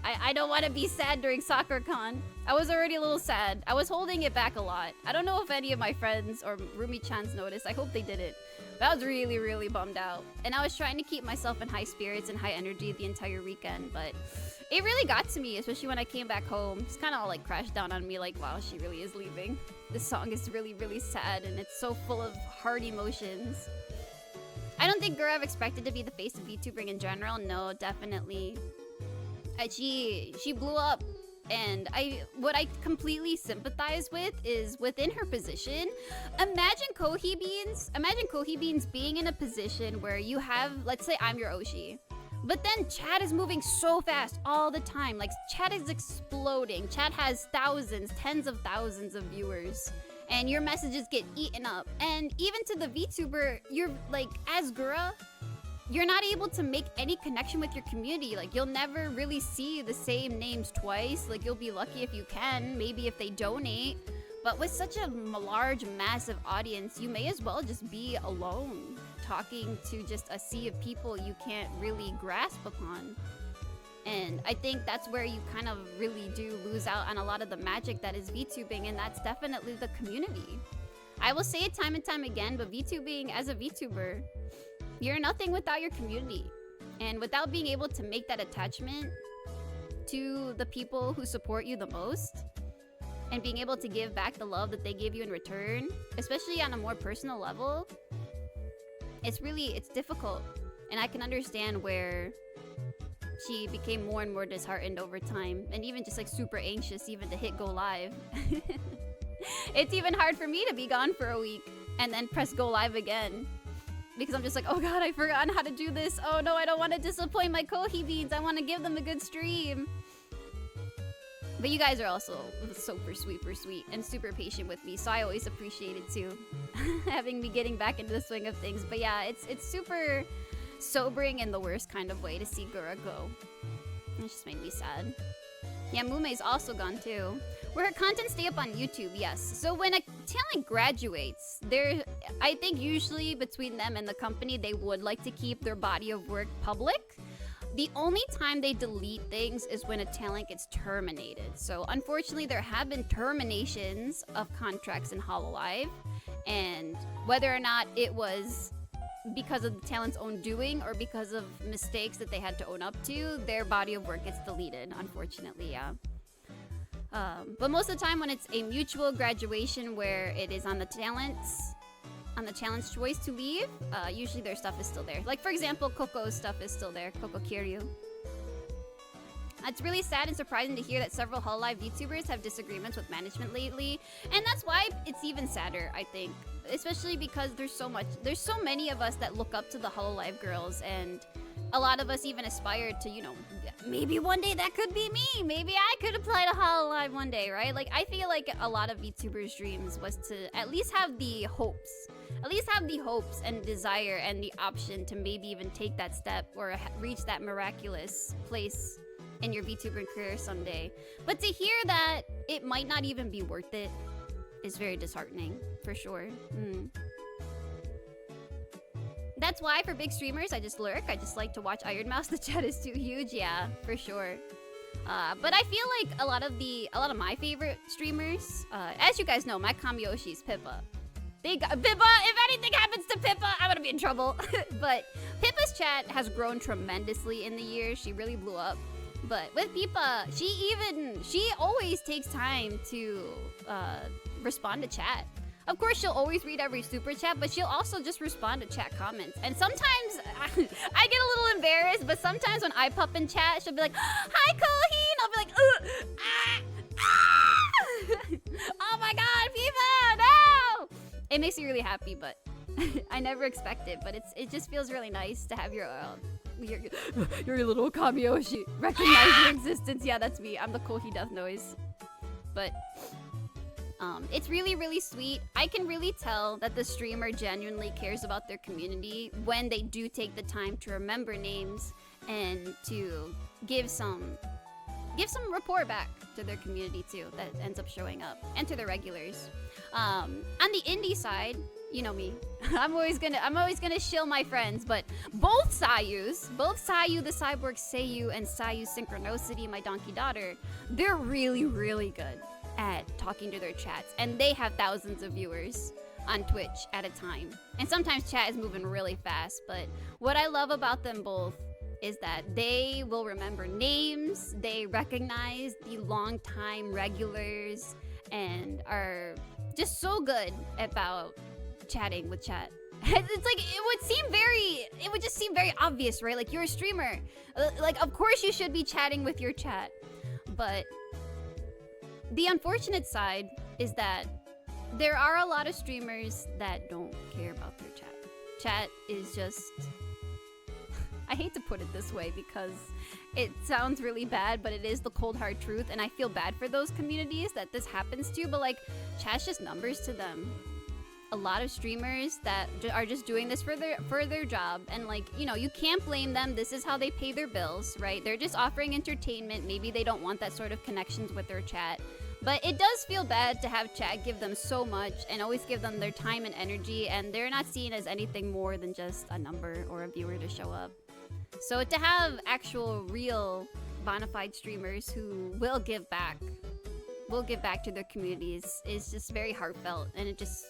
I don't want to be sad during SAKURACON. I was already a little sad. I was holding it back a lot. I don't know if any of my friends or Rumi-chans noticed. I hope they didn't. But I was really, really bummed out. And I was trying to keep myself in high spirits and high energy the entire weekend. But it really got to me, especially when I came back home. It's kind of all like crashed down on me like, wow, she really is leaving. This song is really, really sad and it's so full of hard emotions. I don't think Gurav expected to be the face of VTubing in general. No, definitely. She blew up. And what I completely sympathize with is within her position. Imagine Kohi Beans being in a position where you have, let's say I'm your Oshi. But then chat is moving so fast all the time. Like, chat is exploding. Chat has thousands, tens of thousands of viewers. And your messages get eaten up. And even to the VTuber, you're like, as Gura, you're not able to make any connection with your community. Like, you'll never really see the same names twice. Like, you'll be lucky if you can, maybe if they donate. But with such a large, massive audience, you may as well just be alone, talking to just a sea of people you can't really grasp upon. And I think that's where you kind of really do lose out on a lot of the magic that is VTubing, and that's definitely the community. I will say it time and time again, but VTubing, as a VTuber, you're nothing without your community. And without being able to make that attachment to the people who support you the most, and being able to give back the love that they give you in return, especially on a more personal level, it's difficult. And I can understand where she became more and more disheartened over time, and even just like super anxious even to hit go live. It's even hard for me to be gone for a week and then press go live again, because I'm just like, oh god, I've forgotten how to do this. Oh no, I don't want to disappoint my Kohi Beans. I want to give them a good stream. But you guys are also super sweet and super patient with me, so I always appreciate it too. Having me getting back into the swing of things. But yeah, it's super sobering in the worst kind of way to see Gura go. It just made me sad. Yeah, Mumei's also gone too. Will her content stay up on YouTube? Yes. So when a talent graduates, I think usually between them and the company, they would like to keep their body of work public. The only time they delete things is when a talent gets terminated. So unfortunately, there have been terminations of contracts in Hololive, and whether or not it was because of the talent's own doing or because of mistakes that they had to own up to, their body of work gets deleted, unfortunately, yeah. But most of the time when it's a mutual graduation where it is on the talent's choice to leave, usually their stuff is still there. Like, for example, Coco's stuff is still there, Coco Kiryu. It's really sad and surprising to hear that several Hololive VTubers have disagreements with management lately, and that's why it's even sadder, I think. Especially because there's so many of us that look up to the Hololive girls, and a lot of us even aspire to, you know, maybe one day that could be me. Maybe I could apply to Hololive one day, right? Like, I feel like a lot of VTubers' dreams was to at least have the hopes. At least have the hopes and desire and the option to maybe even take that step or reach that miraculous place in your VTuber career someday. But to hear that it might not even be worth it is very disheartening, for sure. That's why for big streamers, I just lurk. I just like to watch Iron Mouse. The chat is too huge, yeah, for sure. But I feel like a lot of my favorite streamers, as you guys know, my Kamiyoshi is Pippa. Pippa, if anything happens to Pippa, I'm gonna be in trouble. But Pippa's chat has grown tremendously in the years. She really blew up. But with Pippa, she always takes time to respond to chat. Of course, she'll always read every super chat, but she'll also just respond to chat comments. And sometimes I get a little embarrassed, but sometimes when I pop in chat, she'll be like, "Hi, Kohi," and I'll be like, "Oh my God, Pippa, no!" It makes me really happy, but I never expect it. But it just feels really nice to have your little Kamiyoshi recognize your existence. Yeah, that's me. I'm the Kohi death noise. But it's really, really sweet. I can really tell that the streamer genuinely cares about their community when they do take the time to remember names and to give some rapport back to their community too that ends up showing up, and to the regulars. On the indie side, you know me, I'm always gonna shill my friends, but both Sayu the Cyborg Seiyu and Sayu Synchronicity, my donkey daughter, they're really, really good at talking to their chats, and they have thousands of viewers on Twitch at a time. And sometimes chat is moving really fast, but what I love about them both is that they will remember names, they recognize the long-time regulars, and are just so good about chatting with chat. It's like, it would just seem very obvious, right? Like, you're a streamer. Like, of course you should be chatting with your chat. But the unfortunate side is that there are a lot of streamers that don't care about their chat. Chat is just... I hate to put it this way because it sounds really bad, but it is the cold hard truth, and I feel bad for those communities that this happens to, but like, chat's just numbers to them. A lot of streamers that are just doing this for their job, and like, you know, you can't blame them. This is how they pay their bills, right? They're just offering entertainment. Maybe they don't want that sort of connections with their chat. But it does feel bad to have chat give them so much and always give them their time and energy, and they're not seen as anything more than just a number or a viewer to show up. So to have actual, real, bona fide streamers who will give back to their communities is just very heartfelt, and it's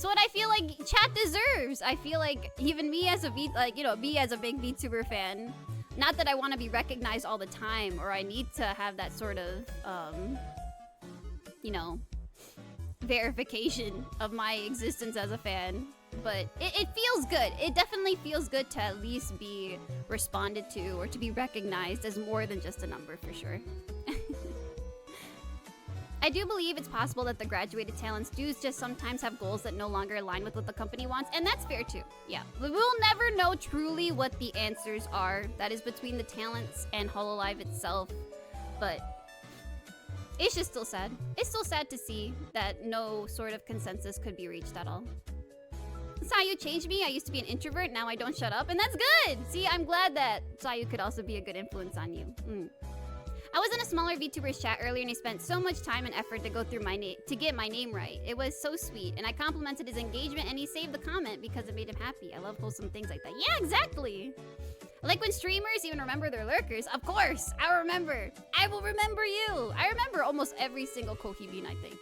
what I feel like chat deserves. I feel like even me as a me as a big VTuber fan, not that I want to be recognized all the time or I need to have that sort of verification of my existence as a fan. But it feels good. It definitely feels good to at least be responded to or to be recognized as more than just a number, for sure. I do believe it's possible that the graduated talents do just sometimes have goals that no longer align with what the company wants, and that's fair too. Yeah, we'll never know truly what the answers are. That is between the talents and Hololive itself, but it's just still sad. It's still sad to see that no sort of consensus could be reached at all. Sayu changed me. I used to be an introvert. Now I don't shut up, and that's good. See, I'm glad that Sayu could also be a good influence on you. I was in a smaller VTuber's chat earlier, and he spent so much time and effort to go through my name to get my name right. It was so sweet, and I complimented his engagement, and he saved the comment because it made him happy. I love wholesome things like that. Yeah, exactly. I like when streamers even remember their lurkers. Of course, I remember. I will remember you. I remember almost every single Kohibin, I think.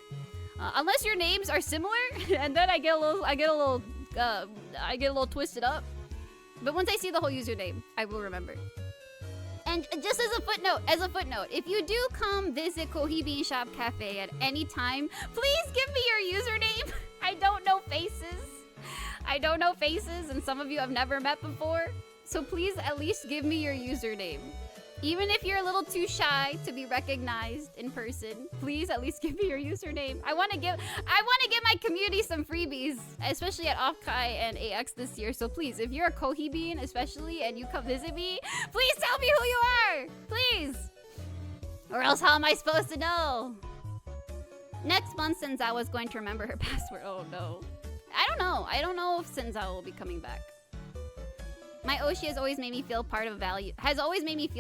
Unless your names are similar, and then I get a little twisted up. But once I see the whole username, I will remember. And just as a footnote, if you do come visit Kohibin Shop Cafe at any time, please give me your username. I don't know faces, and some of you I've never met before. So please at least give me your username. Even if you're a little too shy to be recognized in person, please at least give me your username. I want to give my community some freebies, especially at Offkai and AX this year. So please, if you're a Kohibin especially and you come visit me, please tell me who you are, please. Or else how am I supposed to know? Next month, Senzawa is going to remember her password. Oh no. I don't know if Senzawa will be coming back. My Oshi has always made me feel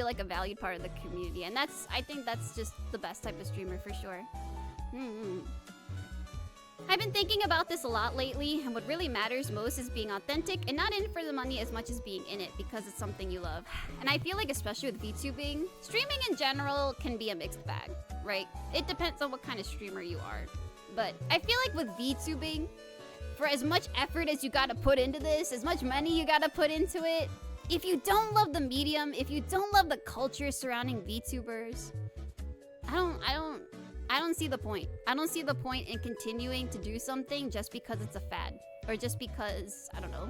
like a valued part of the community, and I think that's just the best type of streamer for sure. I've been thinking about this a lot lately, and what really matters most is being authentic and not in it for the money as much as being in it because it's something you love. And I feel like, especially with VTubing, streaming in general can be a mixed bag, right? It depends on what kind of streamer you are. But I feel like with VTubing, for as much effort as you gotta put into this, as much money you gotta put into it, if you don't love the medium, if you don't love the culture surrounding VTubers, I don't see the point. I don't see the point in continuing to do something just because it's a fad. Or just because, I don't know,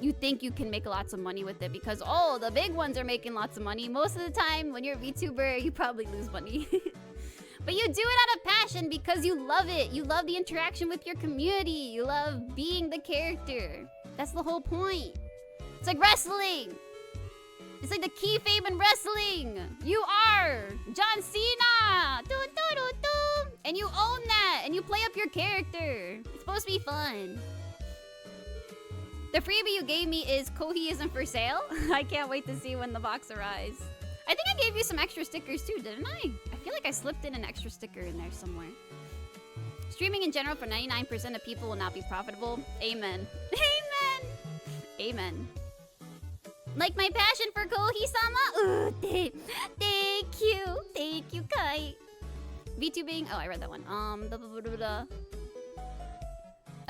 you think you can make lots of money with it because, oh, the big ones are making lots of money. Most of the time, when you're a VTuber, you probably lose money. But you do it out of passion because you love it. You love the interaction with your community. You love being the character. That's the whole point. It's like wrestling. It's like the kayfabe in wrestling. You are John Cena. And you own that. And you play up your character. It's supposed to be fun. The freebie you gave me is Kohi isn't for sale. I can't wait to see when the box arrives. I think I gave you some extra stickers too, didn't I? I feel like I slipped in an extra sticker in there somewhere. Streaming in general for 99% of people will not be profitable. Amen. Amen. Amen. Like my passion for Kohi-sama? Ooh, thank you. Thank you, Kai. VTubing. Oh, I read that one. Oh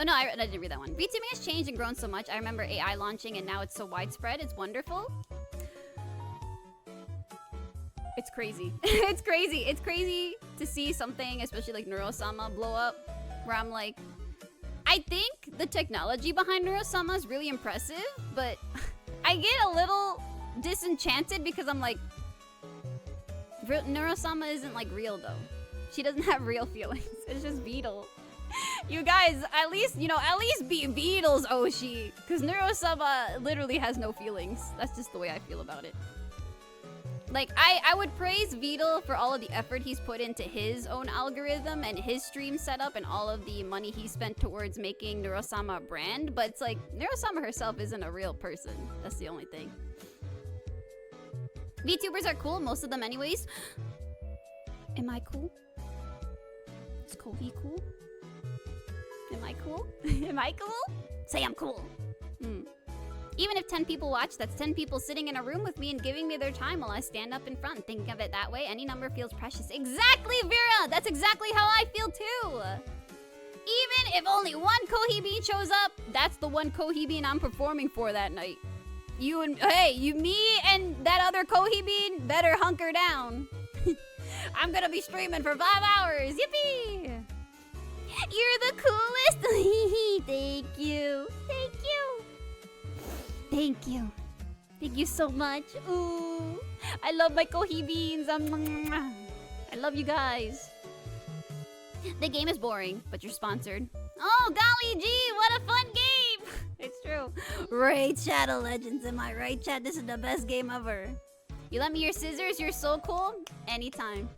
no, I didn't read that one. VTubing has changed and grown so much. I remember AI launching and now it's so widespread. It's wonderful. It's crazy. It's crazy. It's crazy to see something, especially like Neuro-sama, blow up. Where I'm like, I think the technology behind Neuro-sama is really impressive, but I get a little disenchanted because I'm like, Neuro-sama isn't like real though. She doesn't have real feelings. It's just Beetle. You guys, at least be Beetle's Oshi. Because Neuro-sama literally has no feelings. That's just the way I feel about it. Like, I would praise Beetle for all of the effort he's put into his own algorithm and his stream setup and all of the money he spent towards making Neuro-sama a brand. But it's like, Neuro-sama herself isn't a real person. That's the only thing. VTubers are cool, most of them anyways. Am I cool? Is Kohi cool? Am I cool? Am I cool? Say I'm cool. Even if 10 people watch, that's 10 people sitting in a room with me and giving me their time while I stand up in front. Thinking of it that way, any number feels precious. Exactly, Vera! That's exactly how I feel too! Even if only one Kohi Bean shows up, that's the one Kohi Bean I'm performing for that night. Me and that other Kohi Bean better hunker down. I'm gonna be streaming for 5 hours, yippee! You're the coolest! Thank you. Thank you. Thank you. Thank you so much. Ooh. I love my Kohi beans. I love you guys. The game is boring, but you're sponsored. Oh, golly gee, what a fun game! It's true. Raid Shadow Legends, am I right, chat? This is the best game ever. You lent me your scissors, you're so cool. Anytime.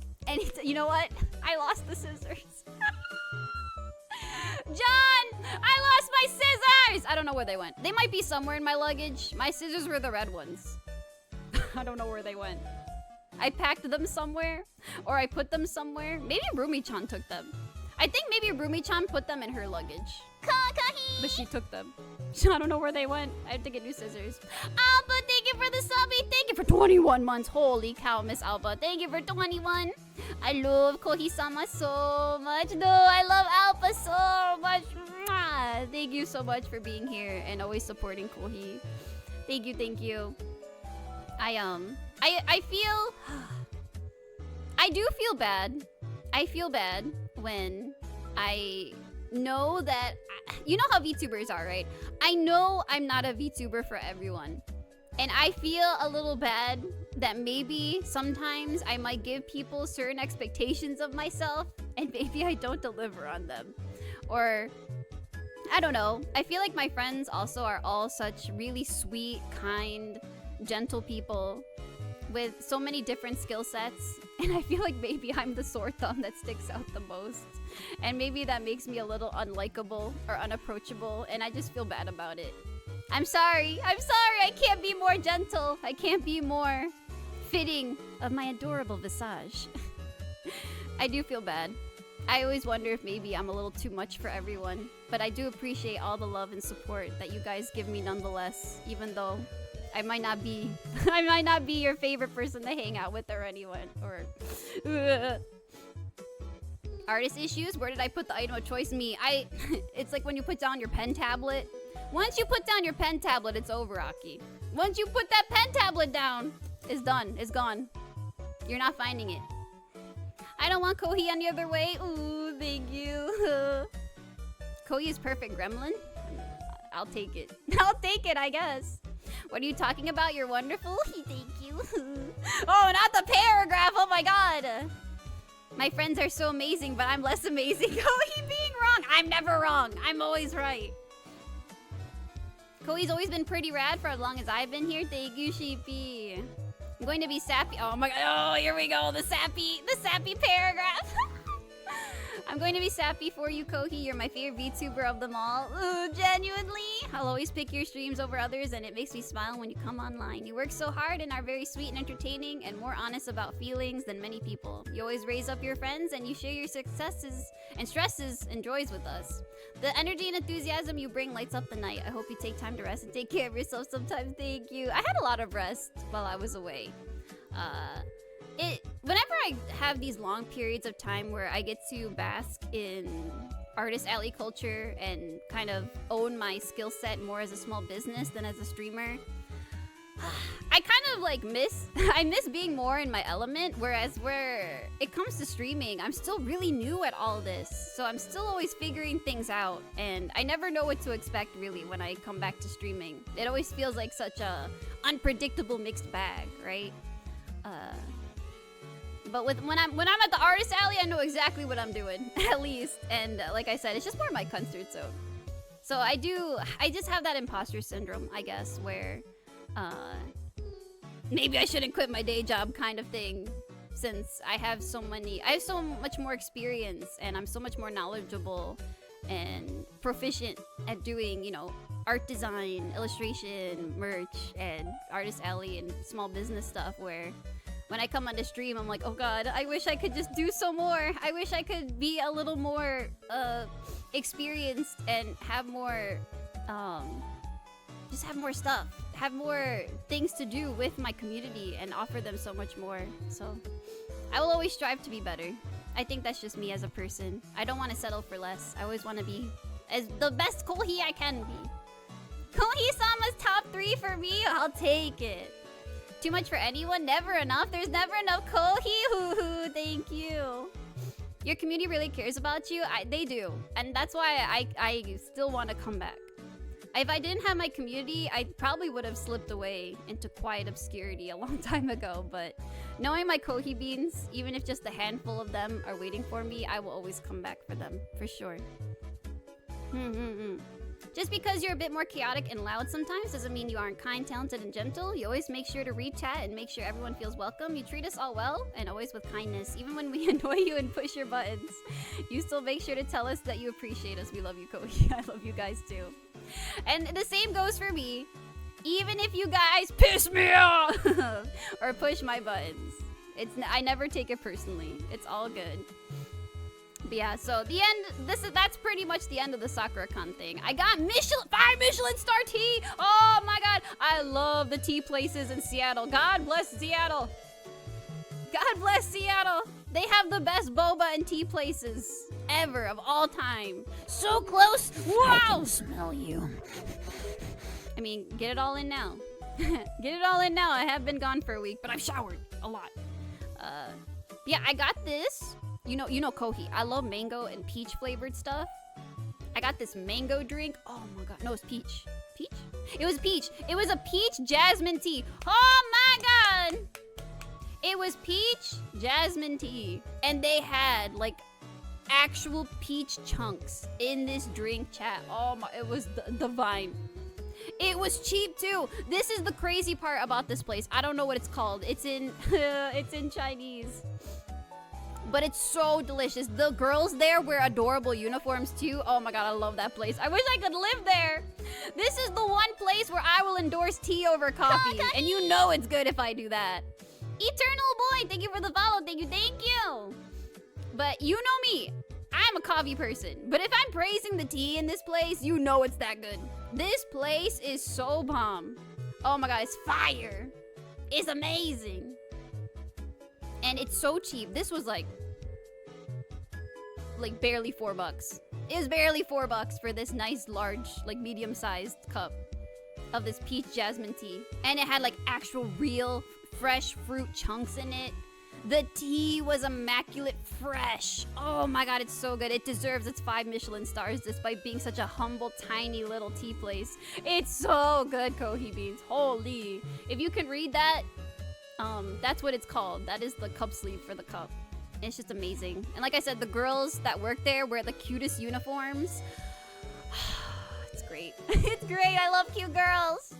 You know what? I lost the scissors. John! I lost my scissors! I don't know where they went. They might be somewhere in my luggage. My scissors were the red ones. I don't know where they went. I packed them somewhere, or I put them somewhere. Maybe Rumi-chan took them. I think maybe Rumi-chan put them in her luggage. But she took them. I don't know where they went. I have to get new scissors. Alba, thank you for the subby. Thank you for 21 months. Holy cow, Miss Alba. Thank you for 21. I love Kohi-sama so much. No, I love Alpha so much. Mwah. Thank you so much for being here and always supporting Kohi. Thank you, thank you. I feel... I do feel bad. I feel bad when I know that... You know how VTubers are, right? I know I'm not a VTuber for everyone. And I feel a little bad that maybe sometimes I might give people certain expectations of myself and maybe I don't deliver on them. Or, I don't know. I feel like my friends also are all such really sweet, kind, gentle people with so many different skill sets. And I feel like maybe I'm the sore thumb that sticks out the most. And maybe that makes me a little unlikable or unapproachable, and I just feel bad about it. I'm sorry. I'm sorry. I can't be more gentle. I can't be more fitting of my adorable visage. I do feel bad. I always wonder if maybe I'm a little too much for everyone, but I do appreciate all the love and support that you guys give me nonetheless, even though I might not be your favorite person to hang out with or anyone, or artist issues. Where did I put the item of choice? Me. It's like when you put down your pen tablet. Once you put down your pen tablet, it's over, Aki. Once you put that pen tablet down, it's done. It's gone. You're not finding it. I don't want Kohi any other way. Ooh, thank you. Kohi is perfect gremlin. I'll take it. I'll take it, I guess. What are you talking about? You're wonderful. Thank you. Oh, not the paragraph. Oh my god. My friends are so amazing, but I'm less amazing. Kohi being wrong. I'm never wrong. I'm always right. Kohi's always been pretty rad for as long as I've been here. Thank you, Sheepy. I'm going to be sappy. Oh my god. Oh, here we go. The sappy paragraph. I'm going to be sappy for you, Kohi. You're my favorite VTuber of them all. Ooh, genuinely. I'll always pick your streams over others, and it makes me smile when you come online. You work so hard and are very sweet and entertaining and more honest about feelings than many people. You always raise up your friends, and you share your successes and stresses and joys with us. The energy and enthusiasm you bring lights up the night. I hope you take time to rest and take care of yourself sometimes. Thank you. I had a lot of rest while I was away. Whenever I have these long periods of time where I get to bask in artist alley culture and kind of own my skill set more as a small business than as a streamer, I kind of like I miss being more in my element, whereas where it comes to streaming, I'm still really new at all this. So I'm still always figuring things out, and I never know what to expect really when I come back to streaming. It always feels like such a unpredictable mixed bag, right? But when I'm at the artist alley, I know exactly what I'm doing, at least. And like I said, it's just more my comfort zone. So I just have that imposter syndrome, I guess, where maybe I shouldn't quit my day job kind of thing, since I have so much more experience, and I'm so much more knowledgeable and proficient at doing, you know, art design, illustration, merch, and artist alley and small business stuff, where when I come on the stream, I'm like, oh god, I wish I could just do so more. I wish I could be a little more experienced and have more, just have more stuff. Have more things to do with my community and offer them so much more. So I will always strive to be better. I think that's just me as a person. I don't want to settle for less. I always want to be as the best Kohi I can be. Kohi-sama's top 3 for me? I'll take it. Too much for anyone? Never enough? There's never enough Kohi? Hoo-hoo, thank you. Your community really cares about you? They do. And that's why I still want to come back. If I didn't have my community, I probably would have slipped away into quiet obscurity a long time ago. But knowing my Kohi beans, even if just a handful of them are waiting for me, I will always come back for them, for sure. Just because you're a bit more chaotic and loud sometimes doesn't mean you aren't kind, talented, and gentle. You always make sure to read chat and make sure everyone feels welcome. You treat us all well and always with kindness. Even when we annoy you and push your buttons, you still make sure to tell us that you appreciate us. We love you, Kohi. I love you guys too. And the same goes for me. Even if you guys piss me off or push my buttons, I never take it personally. It's all good. But yeah, so the end, that's pretty much the end of the SAKURACON thing. I got 5 Michelin star tea. Oh my god, I love the tea places in Seattle. God bless Seattle. God bless Seattle. They have the best boba and tea places ever of all time. So close. Wow. I can smell you. I mean, get it all in now. Get it all in now. I have been gone for a week, but I've showered a lot. Yeah, I got this. You know Kohi. I love mango and peach flavored stuff. I got this mango drink. Oh my god. No, it's peach. Peach? It was peach. It was a peach jasmine tea. Oh my god. It was peach jasmine tea. And they had like actual peach chunks in this drink, chat. Oh my, it was divine. It was cheap too. This is the crazy part about this place. I don't know what it's called. It's in it's in Chinese. But it's so delicious. The girls there wear adorable uniforms too. Oh my god, I love that place. I wish I could live there. This is the one place where I will endorse tea over coffee. And you know it's good if I do that. Eternal Boy, thank you for the follow. Thank you. But you know me. I'm a coffee person. But if I'm praising the tea in this place, you know it's that good. This place is so bomb. Oh my god, it's fire. It's amazing. And it's so cheap. This was like barely $4. It was barely $4 for this nice, large, like medium-sized cup of this peach jasmine tea. And it had like actual real fresh fruit chunks in it. The tea was immaculate fresh. Oh my god, it's so good. It deserves its 5 Michelin stars despite being such a humble, tiny little tea place. It's so good, Kohi Beans. Holy. If you can read that, that's what it's called. That is the cup sleeve for the cup. It's just amazing. And like I said, the girls that work there wear the cutest uniforms. It's great. It's great. I love cute girls.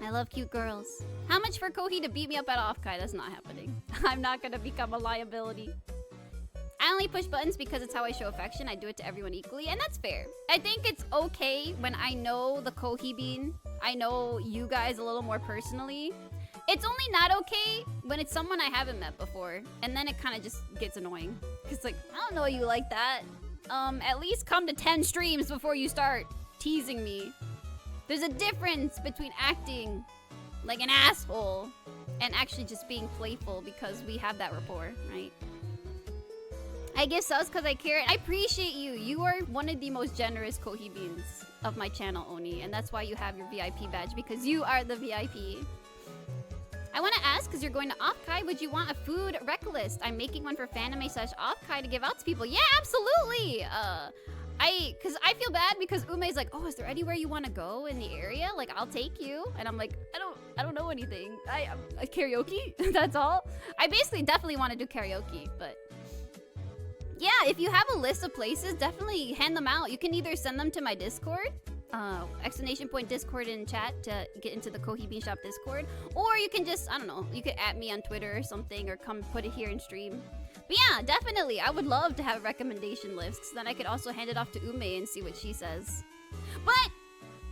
I love cute girls. How much for Kohi to beat me up at Offkai? That's not happening. I'm not gonna become a liability. I I only push buttons because it's how I show affection. I do it to everyone equally, and that's fair. I think it's okay when I know the Kohibin. I know you guys a little more personally. It's only not okay when it's someone I haven't met before, and then it kind of just gets annoying. Cause like, I don't know you like that. At least come to 10 streams before you start teasing me. There's a difference between acting like an asshole and actually just being playful because we have that rapport, right? I give subs because I care. I appreciate you. You are one of the most generous Kohibins of my channel, Oni, and that's why you have your VIP badge, because you are the VIP. I want to ask, because you're going to Offkai, would you want a food rec list? I'm making one for Fanime/Offkai to give out to people. Yeah, absolutely! Because I feel bad because Ume's like, oh, is there anywhere you want to go in the area? Like, I'll take you. And I'm like, I don't know anything. I karaoke? That's all? I basically definitely want to do karaoke, but... yeah, if you have a list of places, definitely hand them out. You can either send them to my Discord, !Discord in chat to get into the Kohibin Shop Discord, or you can just, I don't know, you could @ me on Twitter or something, or come put it here in stream. But yeah, definitely, I would love to have a recommendation list, because then I could also hand it off to Ume and see what she says. But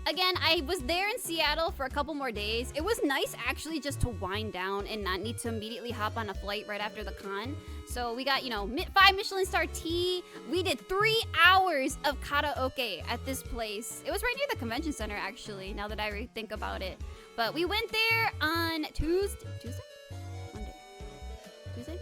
again, I was there in Seattle for a couple more days. It was nice actually just to wind down and not need to immediately hop on a flight right after the con. So we got, you know, 5 Michelin star tea. We did 3 hours of karaoke at this place. It was right near the convention center, actually, now that I think about it. But we went there on Tuesday? Monday? Tuesday?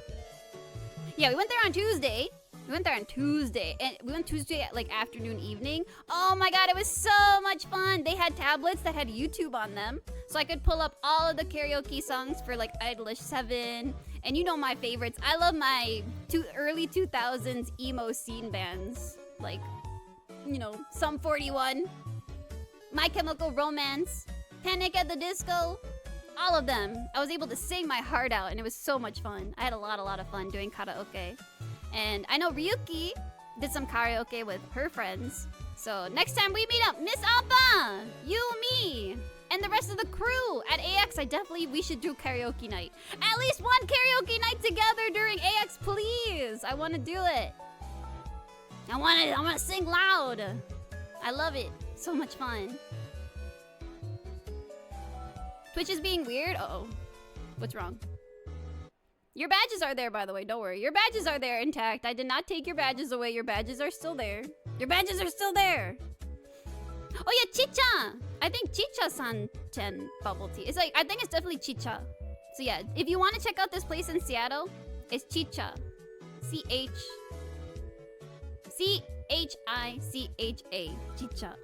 Yeah, we went there on Tuesday. And we went Tuesday at like afternoon, evening. Oh my god, it was so much fun. They had tablets that had YouTube on them, so I could pull up all of the karaoke songs for like Idolish 7. And you know my favorites. I love my early 2000s emo scene bands. Like, you know, Sum 41, My Chemical Romance, Panic at the Disco, all of them. I was able to sing my heart out, and it was so much fun. I had a lot of fun doing karaoke. And I know Ryuki did some karaoke with her friends. So next time we meet up, Miss Appa, you, me, and the rest of the crew at AX, we should do karaoke night. At least one karaoke night together during AX, please. I want to do it. I want to sing loud. I love it. So much fun. Twitch is being weird. Uh-oh. What's wrong? Your badges are there, by the way. Don't worry. Your badges are there intact. I did not take your badges away. Your badges are still there. Your badges are still there. Oh yeah, Chicha. I think Chicha-san bubble tea. It's like, I think it's definitely Chicha. So yeah, if you want to check out this place in Seattle, it's Chicha. C-H-I-C-H-A. Chicha.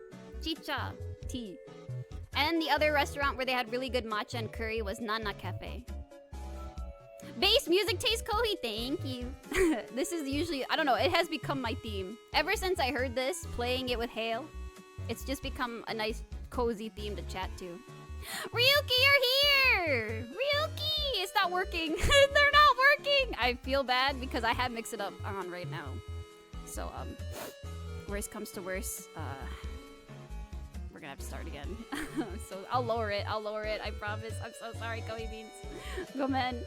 Chicha tea. And the other restaurant where they had really good matcha and curry was Nana Cafe. Bass music taste, Kohi, thank you. This is usually, I don't know, it has become my theme. Ever since I heard this, playing it with Hale, it's just become a nice, cozy theme to chat to. Ryuki, you're here! Ryuki! It's not working. They're not working! I feel bad because I have Mix It Up on right now. So, worst comes to worst, we're gonna have to start again. So, I'll lower it, I promise. I'm so sorry, Kohi Beans. Go, man.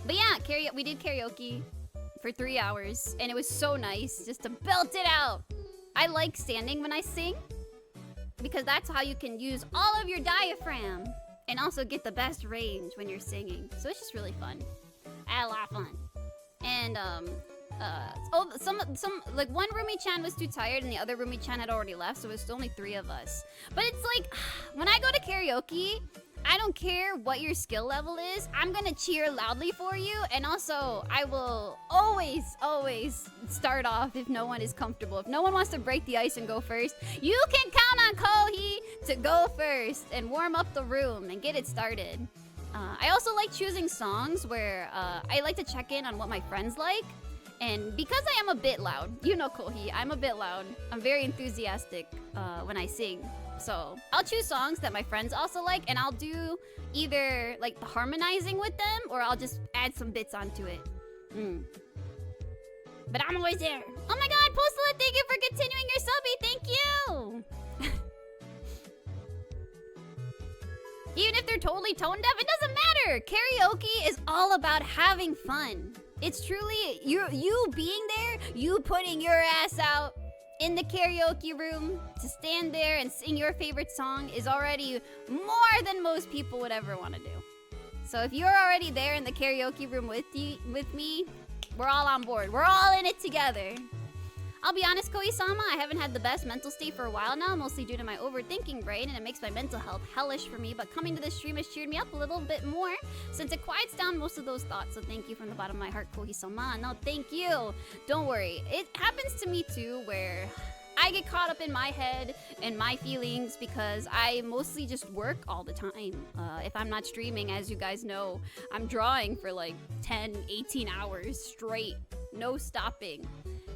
But yeah, we did karaoke for 3 hours, and it was so nice just to belt it out. I like standing when I sing, because that's how you can use all of your diaphragm and also get the best range when you're singing. So it's just really fun. I had a lot of fun. And like one roomie-chan was too tired and the other roomie-chan had already left, so it was only 3 of us. But it's like, when I go to karaoke, I don't care what your skill level is. I'm gonna cheer loudly for you, and also I will always start off if no one is comfortable. If no one wants to break the ice and go first, you can count on Kohi to go first and warm up the room and get it started. I also like choosing songs where I like to check in on what my friends like. And because I am a bit loud, you know Kohi, I'm a bit loud. I'm very enthusiastic when I sing. So I'll choose songs that my friends also like, and I'll do either like the harmonizing with them, or I'll just add some bits onto it. But I'm always there. Oh my god, Postula, thank you for continuing your subby. Thank you. Even if they're totally tone deaf, it doesn't matter. Karaoke is all about having fun. It's truly you being there, you putting your ass out in the karaoke room to stand there and sing your favorite song is already more than most people would ever want to do. So if you're already there in the karaoke room with me, we're all on board. We're all in it together. I'll be honest, Koi-sama, I haven't had the best mental state for a while now, mostly due to my overthinking brain, and it makes my mental health hellish for me, but coming to this stream has cheered me up a little bit more, since it quiets down most of those thoughts, so thank you from the bottom of my heart, Koi-sama. No, thank you! Don't worry, it happens to me too, where I get caught up in my head and my feelings because I mostly just work all the time. If I'm not streaming, as you guys know, I'm drawing for like 10, 18 hours straight, no stopping.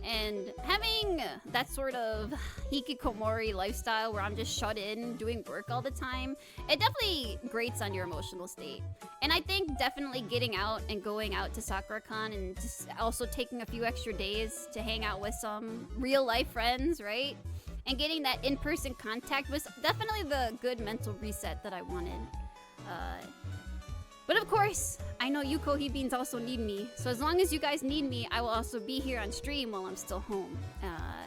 And having that sort of hikikomori lifestyle where I'm just shut in doing work all the time, it definitely grates on your emotional state. And I think definitely getting out and going out to SAKURACON and just also taking a few extra days to hang out with some real life friends, right? And getting that in-person contact was definitely the good mental reset that I wanted. But of course, I know you Kohi Beans also need me. So as long as you guys need me, I will also be here on stream while I'm still home.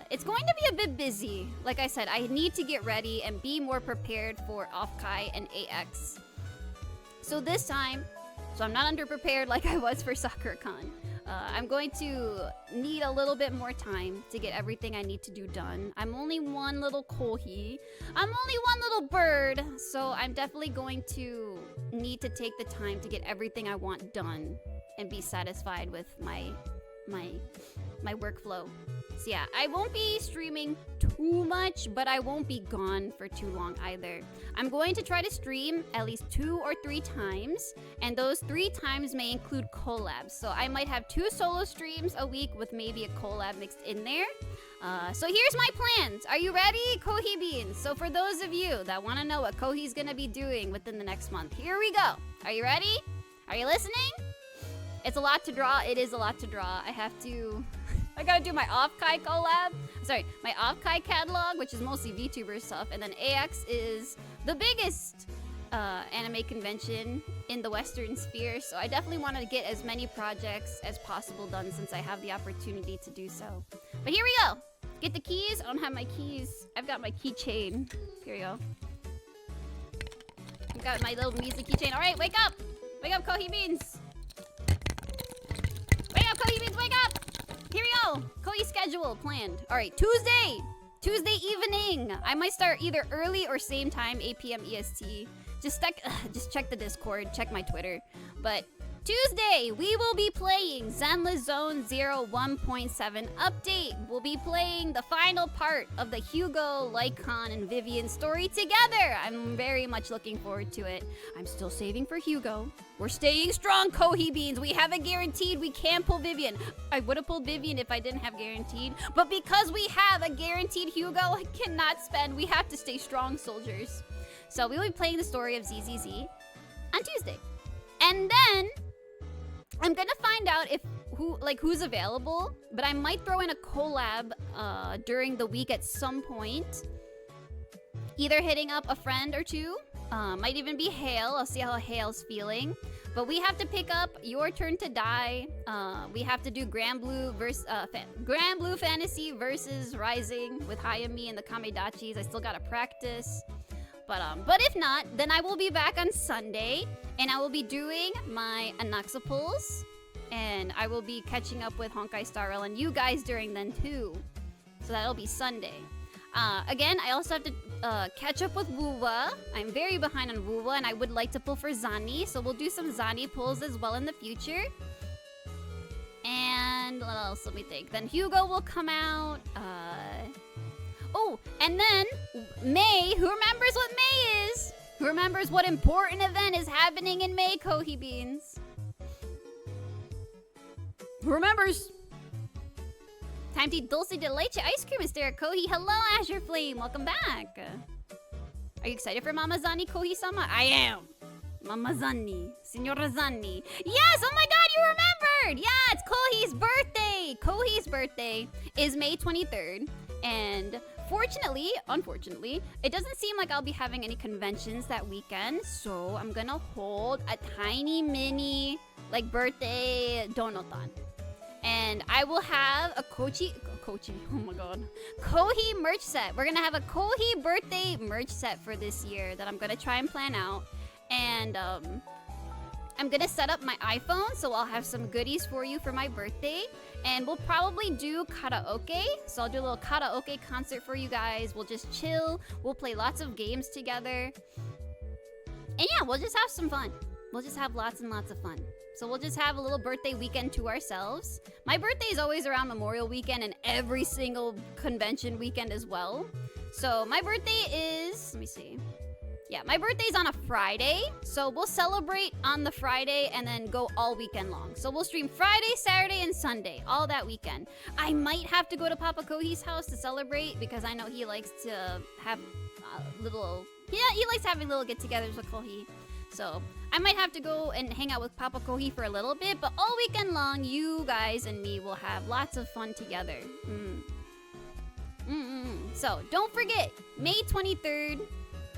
It's going to be a bit busy. Like I said, I need to get ready and be more prepared for Offkai and AX. So this time, so I'm not underprepared like I was for SAKURACON. I'm going to need a little bit more time to get everything I need to do done. I'm only one little kohi. I'm only one little bird. So I'm definitely going to need to take the time to get everything I want done and be satisfied with my workflow. So yeah, I won't be streaming too much, but I won't be gone for too long either. I'm going to try to stream at least 2 or 3 times, and those 3 times may include collabs. So I might have 2 solo streams a week with maybe a collab mixed in there. So here's my plans. Are you ready, Kohi Beans? So for those of you that want to know what Kohi's gonna be doing within the next month, here we go. Are you ready? Are you listening? It's a lot to draw. It is a lot to draw. I gotta do my Offkai collab. Sorry, my Offkai catalog, which is mostly VTuber stuff, and then AX is the biggest anime convention in the Western sphere. So I definitely want to get as many projects as possible done since I have the opportunity to do so. But here we go. Get the keys. I don't have my keys. I've got my keychain. Here we go. I've got my little music keychain. All right, wake up. Wake up, Kohi Beans. Wake up, Kohi Beans, wake up! Here we go! Kohi schedule planned. Alright, Tuesday evening! I might start either early or same time, 8 p.m. EST. Just check the Discord, check my Twitter. But Tuesday, we will be playing Zenless Zone 0 1.7 update. We'll be playing the final part of the Hugo, Lycon, and Vivian story together. I'm very much looking forward to it. I'm still saving for Hugo. We're staying strong, Kohi Beans. We have it guaranteed. We can pull Vivian. I would have pulled Vivian if I didn't have guaranteed. But because we have a guaranteed Hugo, I cannot spend. We have to stay strong, soldiers. So we will be playing the story of ZZZ on Tuesday. And then I'm gonna find out who's available, but I might throw in a collab during the week at some point. Either hitting up a friend or two, might even be Hale. I'll see how Hale's feeling. But we have to pick up Your Turn to Die. We have to do Grand Blue Fantasy versus Rising with Hayami and the Kamedachis. I still gotta practice. But if not, then I will be back on Sunday, and I will be doing my Anaxapulls, and I will be catching up with Honkai Star Rail and you guys during then too. So that'll be Sunday. Again, I also have to catch up with Wuwa. I'm very behind on Wuwa, and I would like to pull for Zani, so we'll do some Zani pulls as well in the future. And what else? Let me think. Then Hugo will come out. Oh, and then May. Who remembers what May is? Who remembers what important event is happening in May, Kohi Beans? Who remembers? Time to eat dulce de leche ice cream, Mr. Kohi. Hello, Azure Flame. Welcome back. Are you excited for Mama Zani, Kohi-sama? I am. Mama Zani. Signora Zani. Yes! Oh my god, you remembered! Yeah, it's Kohi's birthday! Kohi's birthday is May 23rd. And unfortunately, it doesn't seem like I'll be having any conventions that weekend. So I'm gonna hold a tiny mini like birthday donotan. And I will have a Kohi, oh my god, Kohi merch set. We're gonna have a Kohi birthday merch set for this year that I'm gonna try and plan out. And I'm gonna set up my iPhone, so I'll have some goodies for you for my birthday. And we'll probably do karaoke. So I'll do a little karaoke concert for you guys. We'll just chill. We'll play lots of games together. And yeah, we'll just have some fun. We'll just have lots and lots of fun. So we'll just have a little birthday weekend to ourselves. My birthday is always around Memorial Weekend and every single convention weekend as well. So my birthday is, let me see. Yeah, my birthday's on a Friday. So we'll celebrate on the Friday and then go all weekend long. So we'll stream Friday, Saturday, and Sunday, all that weekend. I might have to go to Papa Kohi's house to celebrate because I know he likes to have little, yeah, he likes having little get-togethers with Kohi. So I might have to go and hang out with Papa Kohi for a little bit, but all weekend long, you guys and me will have lots of fun together. So don't forget, May 23rd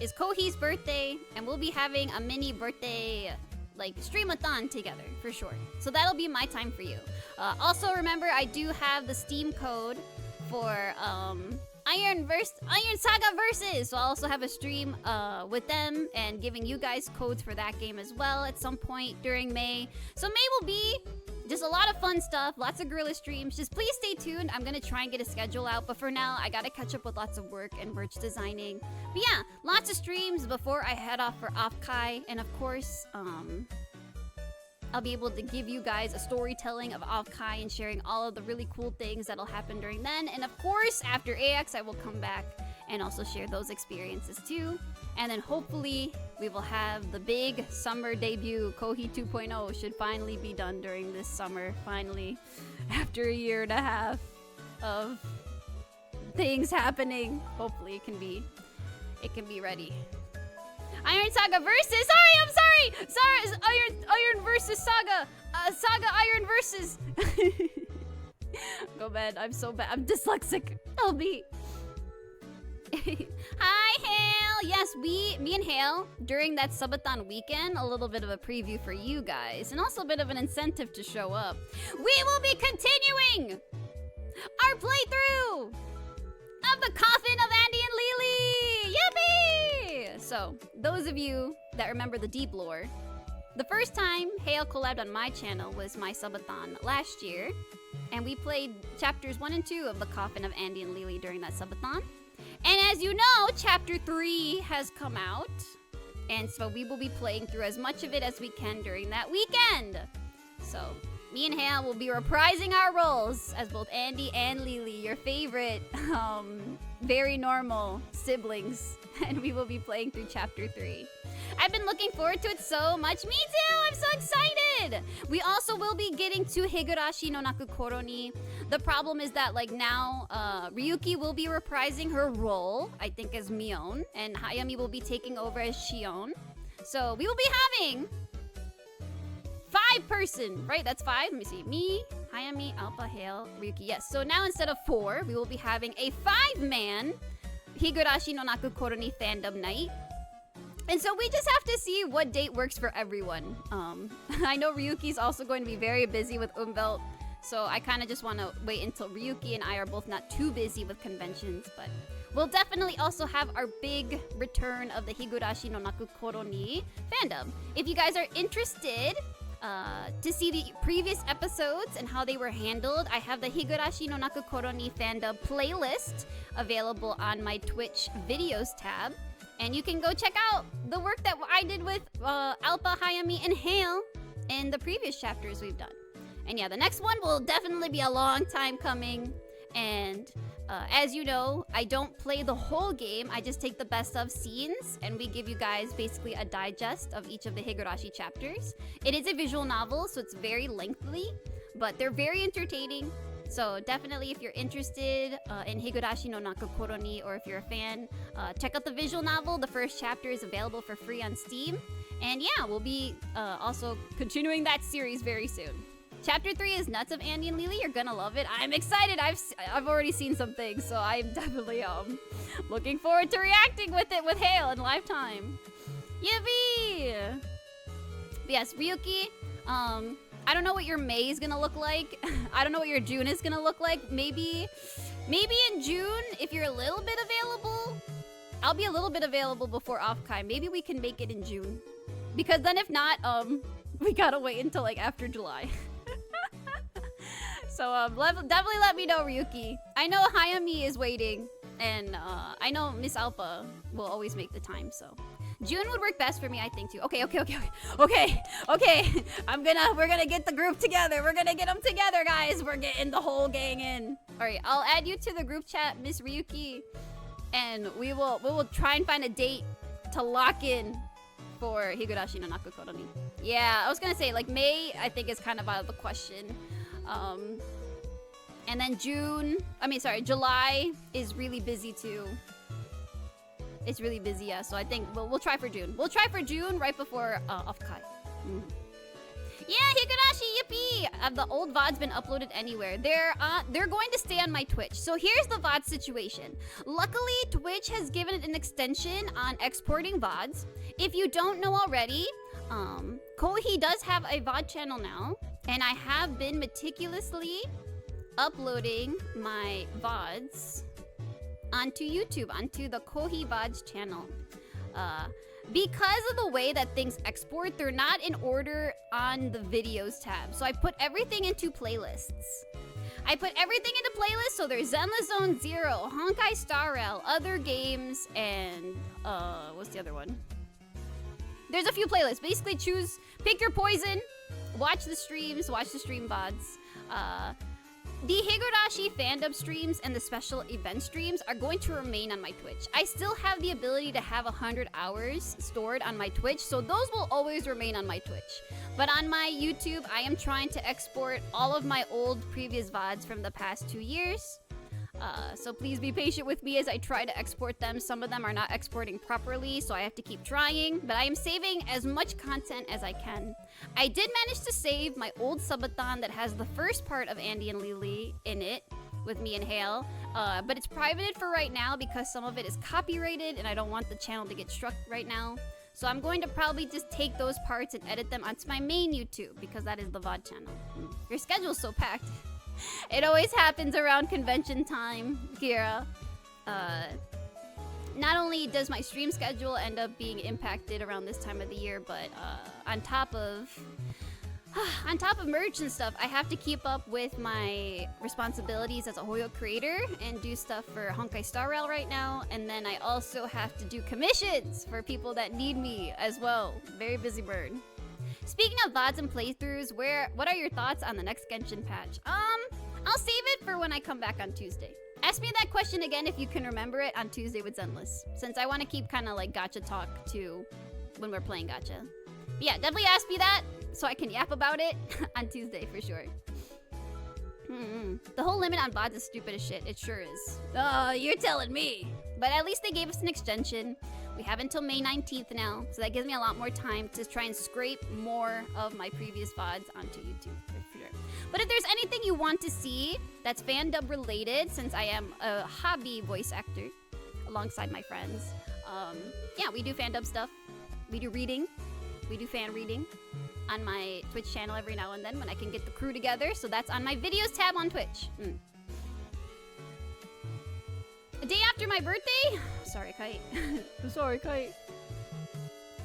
is Kohi's birthday, and we'll be having a mini birthday like streamathon together for sure. So that'll be my time for you. Also remember, I do have the Steam code for Iron Saga Versus. So I'll also have a stream with them and giving you guys codes for that game as well at some point during May. So May will be just a lot of fun stuff, lots of gorilla streams. Just please stay tuned. I'm gonna try and get a schedule out, but for now, I gotta catch up with lots of work and merch designing. But yeah, lots of streams before I head off for Offkai, and of course, I'll be able to give you guys a storytelling of Offkai and sharing all of the really cool things that'll happen during then. And of course, after AX, I will come back and also share those experiences too. And then hopefully we will have the big summer debut. Kohi 2.0 should finally be done during this summer, finally, after a year and a half of things happening. Hopefully it can be ready. Iron Saga versus. Sorry. Iron versus Saga. Saga Iron versus. Go bed. I'm so bad. I'm dyslexic. Help me. Hi, Hale. Yes, me and Hale, during that subathon weekend, a little bit of a preview for you guys, and also a bit of an incentive to show up. We will be continuing our playthrough of the Coffin of Andy and Lily. Yippee! So, those of you that remember the deep lore, the first time Hale collabed on my channel was my subathon last year, and we played chapters 1 and 2 of the Coffin of Andy and Lily during that subathon. And as you know, chapter 3 has come out, and so we will be playing through as much of it as we can during that weekend. So, me and Hale will be reprising our roles as both Andy and Lily, your favorite, very normal siblings, and we will be playing through chapter 3. I've been looking forward to it so much. Me too! I'm so excited! We also will be getting to Higurashi no Naku Koroni. The problem is that, like, now, Ryuki will be reprising her role, I think, as Mion, and Hayami will be taking over as Shion. So, we will be having 5-person, right? That's 5. Let me see. Me, Hayami, Alpha, Hale, Ryuki. Yes. So now instead of 4, we will be having a 5-man Higurashi no Naku Koroni fandom night. And so we just have to see what date works for everyone. I know Ryuki's also going to be very busy with Umwelt, so I kind of just want to wait until Ryuki and I are both not too busy with conventions, but we'll definitely also have our big return of the Higurashi no Naku Koroni fandom. If you guys are interested to see the previous episodes and how they were handled, I have the Higurashi no Naku Koroni fandom playlist available on my Twitch videos tab. And you can go check out the work that I did with Alpha, Hayami, and Hale in the previous chapters we've done. And yeah, the next one will definitely be a long time coming. And as you know, I don't play the whole game. I just take the best of scenes, and we give you guys basically a digest of each of the Higurashi chapters. It is a visual novel, so it's very lengthy, but they're very entertaining. So definitely, if you're interested in Higurashi no Naku Koroni, or if you're a fan, check out the visual novel. The first chapter is available for free on Steam. And yeah, we'll be also continuing that series very soon. Chapter 3 is nuts of Andy and Lily. You're gonna love it. I'm excited. I've already seen some things, so I'm definitely looking forward to reacting with it with Hale in live time. Yippee! But yes, Ryuki. I don't know what your May is gonna look like. I don't know what your June is gonna look like. Maybe in June, if you're a little bit available, I'll be a little bit available before Offkai. Maybe we can make it in June, because then if not, we gotta wait until like after July. So definitely let me know, Ryuki. I know Hayami is waiting, and I know Miss Alpha will always make the time. So June would work best for me, I think too. Okay. We're gonna get the group together. We're gonna get them together, guys. We're getting the whole gang in. All right, I'll add you to the group chat, Miss Ryuki, and we will try and find a date to lock in for Higurashi no Nakukoro ni. Yeah, I was gonna say like May, I think is kind of out of the question. And then July is really busy too. It's really busy, yeah. So I think we'll try for June. We'll try for June right before Offkai. Yeah, Higurashi, yippee! Have the old VODs been uploaded anywhere? They're going to stay on my Twitch. So here's the VOD situation. Luckily, Twitch has given it an extension on exporting VODs. If you don't know already, Kohi does have a VOD channel now, and I have been meticulously uploading my VODs onto YouTube, onto the Kohi VODs channel. Because of the way that things export, they're not in order on the videos tab. So I put everything into playlists. So there's Zenless Zone Zero, Honkai Star Rail, other games, and what's the other one? There's a few playlists. Basically pick your poison, watch the streams, watch the stream VODs. The Higurashi fandom streams and the special event streams are going to remain on my Twitch. I still have the ability to have 100 hours stored on my Twitch, so those will always remain on my Twitch. But on my YouTube, I am trying to export all of my old previous VODs from the past 2 years. So please be patient with me as I try to export them. Some of them are not exporting properly, so I have to keep trying. But I am saving as much content as I can. I did manage to save my old subathon that has the first part of Andy and Lily in it with me and Hale. But it's privated for right now because some of it is copyrighted and I don't want the channel to get struck right now. So I'm going to probably just take those parts and edit them onto my main YouTube because that is the VOD channel. Your schedule's so packed. It always happens around convention time, Kira. Not only does my stream schedule end up being impacted around this time of the year, but on top of merch and stuff, I have to keep up with my responsibilities as a Hoyo creator and do stuff for Honkai Star Rail right now. And then I also have to do commissions for people that need me as well. Very busy bird. Speaking of VODs and playthroughs, what are your thoughts on the next Genshin patch? I'll save it for when I come back on Tuesday. Ask me that question again if you can remember it on Tuesday with Zenless, since I want to keep kind of like gacha talk too when we're playing gacha. But yeah, definitely ask me that so I can yap about it on Tuesday for sure. The whole limit on VODs is stupid as shit. It sure is. Oh, you're telling me. But at least they gave us an extension. We have until May 19th now, so that gives me a lot more time to try and scrape more of my previous VODs onto YouTube for sure. But if there's anything you want to see that's fandom related, since I am a hobby voice actor alongside my friends, yeah, we do fandom stuff. We do reading. We do fan reading on my Twitch channel every now and then when I can get the crew together. So that's on my videos tab on Twitch. A day after my birthday? Sorry, Kite. I'm sorry, Kite.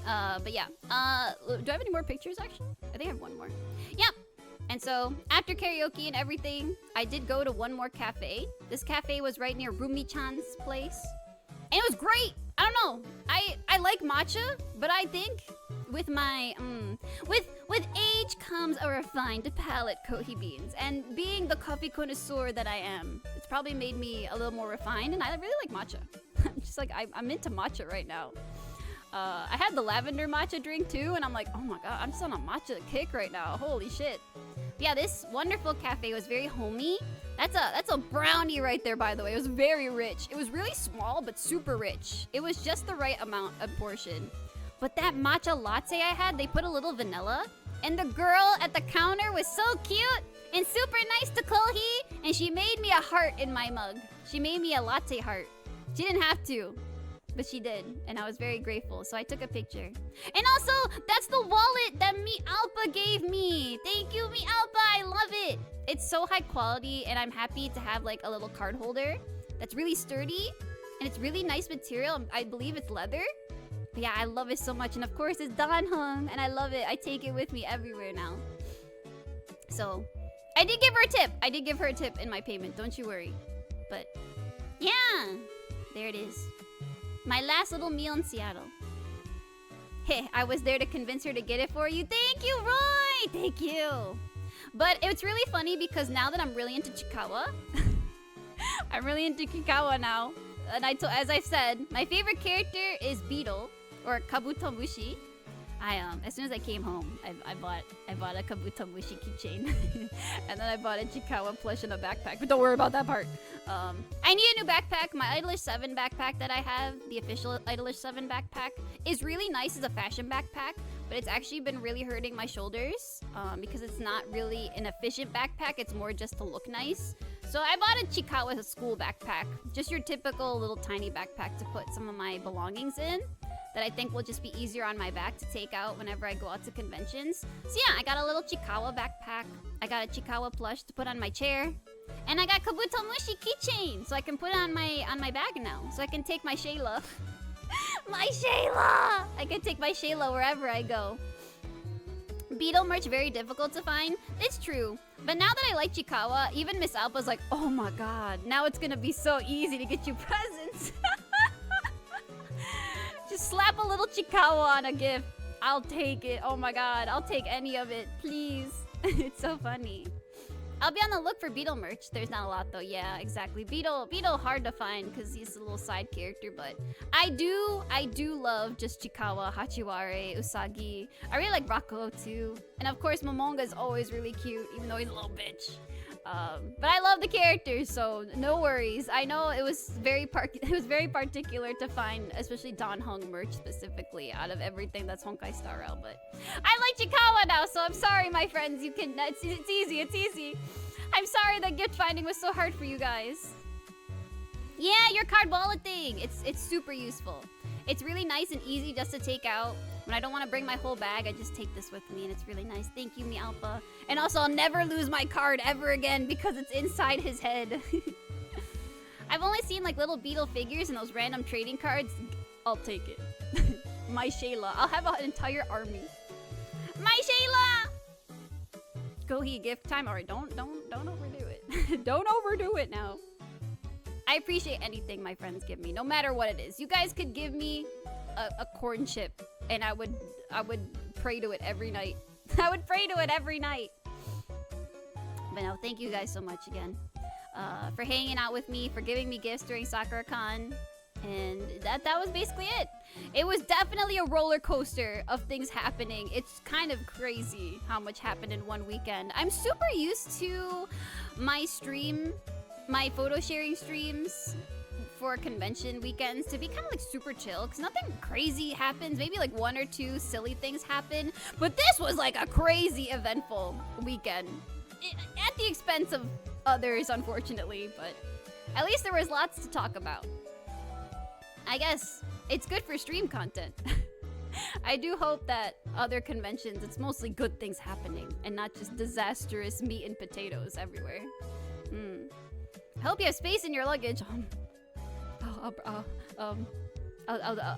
But yeah. Do I have any more pictures, actually? I think I have one more. Yeah. And so, after karaoke and everything, I did go to one more cafe. This cafe was right near Rumi-chan's place. And it was great! I don't know. I like matcha, but I think with my, with age comes a refined palate, Kohi beans. And being the coffee connoisseur that I am, it's probably made me a little more refined, and I really like matcha. Just like, I'm into matcha right now. I had the lavender matcha drink too, and I'm like, oh my god, I'm just on a matcha kick right now. Holy shit. But yeah, this wonderful cafe was very homey. That's a brownie right there, by the way. It was very rich. It was really small, but super rich. It was just the right amount of portion. But that matcha latte I had, they put a little vanilla, And the girl at the counter was so cute and super nice to Kohi. And she made me a heart in my mug. She made me a latte heart. She didn't have to, but she did. And I was very grateful. So I took a picture. And also, that's the wallet that Mi Alpa gave me. Thank you, Mi Alpa. I love it. It's so high quality. And I'm happy to have like a little card holder that's really sturdy. And it's really nice material. I believe it's leather. But yeah, I love it so much. And of course, it's Danhung. And I love it. I take it with me everywhere now. So, I did give her a tip. I did give her a tip in my payment. Don't you worry. But, yeah. There it is. My last little meal in Seattle. Hey, I was there to convince her to get it for you. Thank you, Roy! Thank you. But it's really funny because now that I'm really into Chikawa, I'm really into Chikawa now. And as I've said, my favorite character is Beetle, or Kabutomushi. As soon as I came home, I bought a Kabutomushi keychain, and then I bought a Chikawa plush and a backpack. But don't worry about that part. I need a new backpack. My Idolish 7 backpack that I have, the official Idolish 7 backpack, is really nice as a fashion backpack, but it's actually been really hurting my shoulders because it's not really an efficient backpack. It's more just to look nice. So I bought a Chikawa school backpack, just your typical little tiny backpack to put some of my belongings in that I think will just be easier on my back to take out whenever I go out to conventions. So yeah, I got a little Chikawa backpack. I got a Chikawa plush to put on my chair. And I got Kabutomushi keychain, so I can put it on my bag now. So I can take my Shayla. My Shayla! I can take my Shayla wherever I go. Beetle merch very difficult to find. It's true. But now that I like Chikawa, even Miss Alpa's like, oh my god, now it's gonna be so easy to get you presents. Just slap a little Chikawa on a gift. I'll take it. Oh my god, I'll take any of it, please. It's so funny. I'll be on the look for Beetle merch. There's not a lot though. Yeah, exactly. Beetle hard to find because he's a little side character, but I do love just Chikawa, Hachiware, Usagi. I really like Rakugo too. And of course Momonga is always really cute, even though he's a little bitch. But I love the characters, so no worries. I know it was very particular to find, especially Danhung merch specifically, out of everything that's Honkai Star Rail. But I like Chikawa now, so I'm sorry, my friends. You can. It's easy. It's easy. I'm sorry that gift finding was so hard for you guys. Yeah, your card wallet thing. It's super useful. It's really nice and easy just to take out. When I don't want to bring my whole bag, I just take this with me, and it's really nice. Thank you, Mi Alpa. And also, I'll never lose my card ever again because it's inside his head. I've only seen like little Beetle figures and those random trading cards. I'll take it. My Shayla. I'll have an entire army. My Shayla! Kohi gift time. Alright, don't overdo it. Don't overdo it now. I appreciate anything my friends give me, no matter what it is. You guys could give me a corn chip, and I would pray to it every night. I would pray to it every night. But no, thank you guys so much again for hanging out with me, for giving me gifts during SAKURACON, and that was basically it. It was definitely a roller coaster of things happening. It's kind of crazy how much happened in one weekend. I'm super used to my photo sharing streams for convention weekends to be kind of like super chill because nothing crazy happens. Maybe like one or two silly things happen, but this was like a crazy eventful weekend at the expense of others, unfortunately, but at least there was lots to talk about. I guess it's good for stream content. I do hope that other conventions, it's mostly good things happening and not just disastrous meat and potatoes everywhere. I hope you have space in your luggage.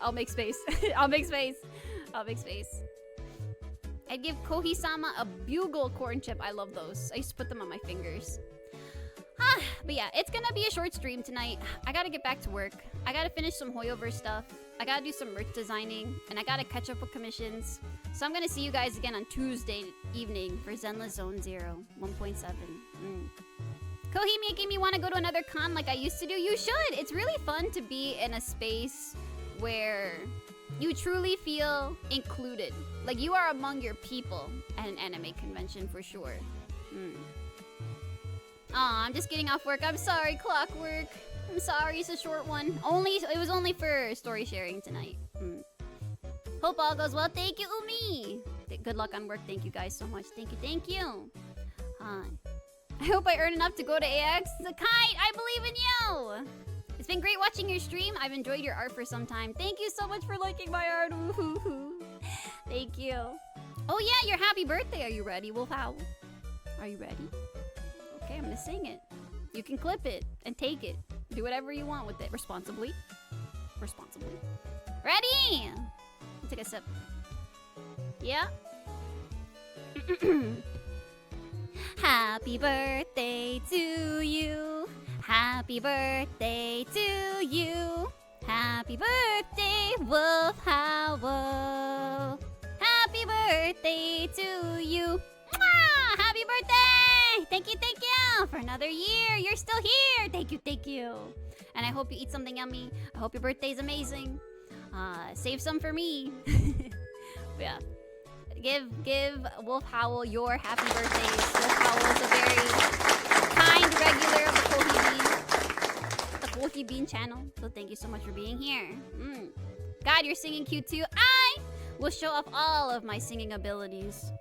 I'll make space. I'll make space. I'd give Kohi-sama a bugle corn chip. I love those. I used to put them on my fingers. But yeah, it's gonna be a short stream tonight. I gotta get back to work. I gotta finish some Hoyoverse stuff. I gotta do some merch designing, and I gotta catch up with commissions. So I'm gonna see you guys again on Tuesday evening for Zenless Zone 0 1.7. Kohi making me want to go to another con like I used to do. You should! It's really fun to be in a space where you truly feel included. Like you are among your people at an anime convention for sure. Aw, I'm just getting off work. I'm sorry, Clockwork. I'm sorry, it's a short one. It was only for story sharing tonight. Hope all goes well. Thank you, Umi! Good luck on work. Thank you guys so much. Thank you. Thank you. I hope I earn enough to go to AX. Kite, I believe in you. It's been great watching your stream. I've enjoyed your art for some time. Thank you so much for liking my art. Woo-hoo-hoo. Thank you. Oh yeah, your happy birthday. Are you ready, Wolf Owl? Are you ready? Okay, I'm gonna sing it. You can clip it and take it. Do whatever you want with it. Responsibly. Responsibly. Ready? Take a sip. Yeah? Happy birthday to you. Happy birthday to you. Happy birthday, Wolf Howl. Happy birthday to you. Mwah! Happy birthday! Thank you for another year. You're still here. Thank you. And I hope you eat something yummy. I hope your birthday's amazing. Save some for me. Yeah. Give Wolf Howl your happy birthdays. Wolf Howl is a very kind regular of the Kohi Bean channel. So thank you so much for being here. God, you're singing cute too. I will show off all of my singing abilities.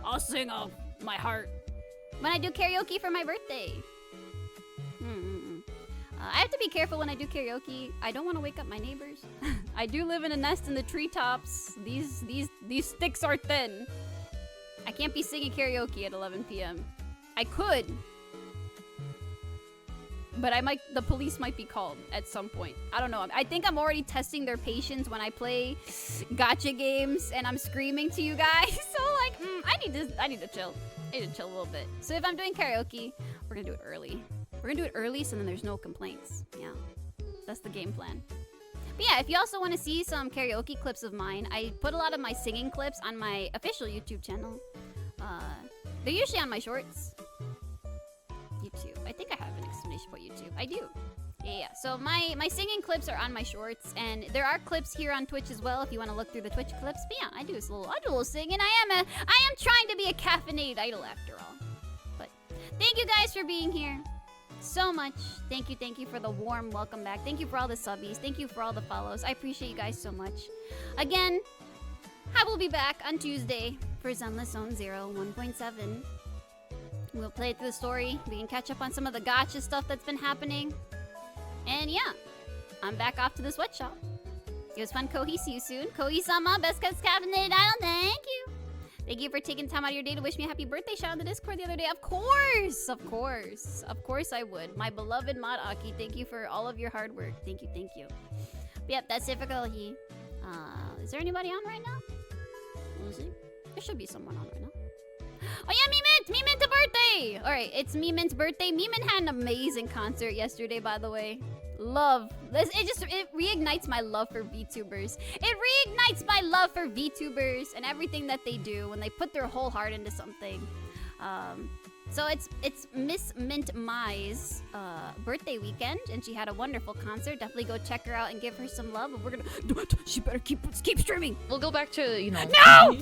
I'll sing off my heart when I do karaoke for my birthday. I have to be careful when I do karaoke. I don't want to wake up my neighbors. I do live in a nest in the treetops. These sticks are thin. I can't be singing karaoke at 11 p.m. I could, but the police might be called at some point. I don't know. I think I'm already testing their patience when I play gacha games and I'm screaming to you guys. So like, I need to chill. I need to chill a little bit. So if I'm doing karaoke, we're gonna do it early. We're gonna do it early so then there's no complaints. Yeah, that's the game plan. But yeah, if you also want to see some karaoke clips of mine, I put a lot of my singing clips on my official YouTube channel. They're usually on my shorts. YouTube. I think I have an explanation about YouTube. I do. Yeah. So my singing clips are on my shorts, and there are clips here on Twitch as well if you want to look through the Twitch clips. But yeah, I do a little singing. I am trying to be a caffeinated idol after all. But thank you guys for being here so much. Thank you for the warm welcome back. Thank you for all the subbies. Thank you for all the follows. I appreciate you guys so much. Again, I will be back on Tuesday for Zenless Zone 0 1.7. We'll play through the story. We can catch up on some of the gacha stuff that's been happening. And yeah, I'm back off to the sweatshop. It was fun, Kohi. See you soon. Kohi-sama, best cuts caffeinated idol. Thank you. Thank you for taking time out of your day to wish me a happy birthday. Shout out on the Discord the other day. Of course I would. My beloved Mod Aki, thank you for all of your hard work. Thank you. But yep, that's it for Kohi. Is there anybody on right now? We'll see. There should be someone on right now. Oh yeah, Meemint a birthday! Alright, it's Meemint's birthday. Meemint had an amazing concert yesterday, by the way. Love. It reignites my love for VTubers. It reignites my love for VTubers and everything that they do when they put their whole heart into something. So it's Miss Mint Mai's birthday weekend, and she had a wonderful concert. Definitely go check her out and give her some love. And we're gonna. She better keep streaming. We'll go back to No!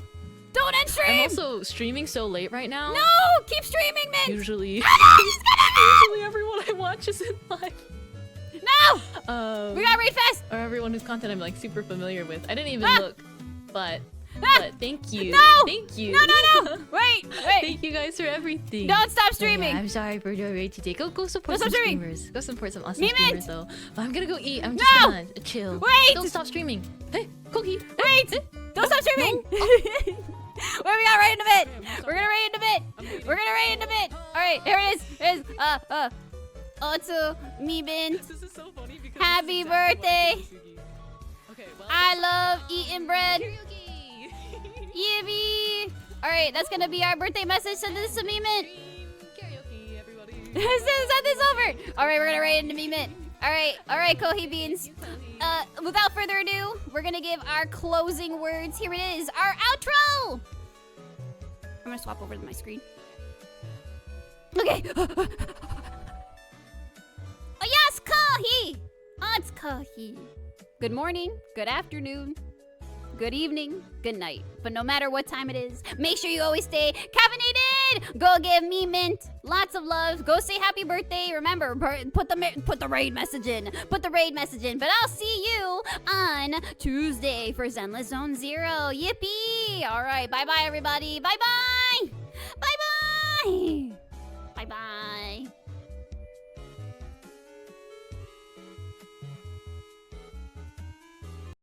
Don't end stream! I'm also streaming so late right now. No! Keep streaming, Mint! Usually. Usually everyone I watch is in live. No! We gotta raid fast! Or everyone whose content I'm like super familiar with. I didn't even look, but thank you. No! Thank you. No! Wait! Thank you guys for everything. Don't stop streaming! Yeah, I'm sorry for your raid today. Go support Don't some stop streaming. streamers. Go support some awesome Meemint! streamers though. But I'm gonna go eat. I'm just gonna chill. Wait! Don't stop streaming. Hey, Cookie. Wait! Don't stop streaming! Wait, we got raid in a bit! We're gonna raid in a bit! Alright, here it is! Otsu, Meemint. This is so funny because Happy birthday! Okay, well, I love eating bread! karaoke. Yippee! Alright, that's gonna be our birthday message. Send this to Meemint! Karaoke, everybody. Send this over! Alright, we're gonna raid into Meemint. Alright, Kohi Beans. Without further ado, we're gonna give our closing words. Here it is, our outro! I'm gonna swap over to my screen. Okay. Oh yes, Kohi! Oh, it's Kohi. Good morning, good afternoon, good evening, good night. But no matter what time it is, make sure you always stay caffeinated. Go give me mint lots of love. Go say happy birthday. Remember, put the raid message in. Put the raid message in. But I'll see you on Tuesday for Zenless Zone Zero. Yippee! All right, bye-bye, everybody. Bye-bye!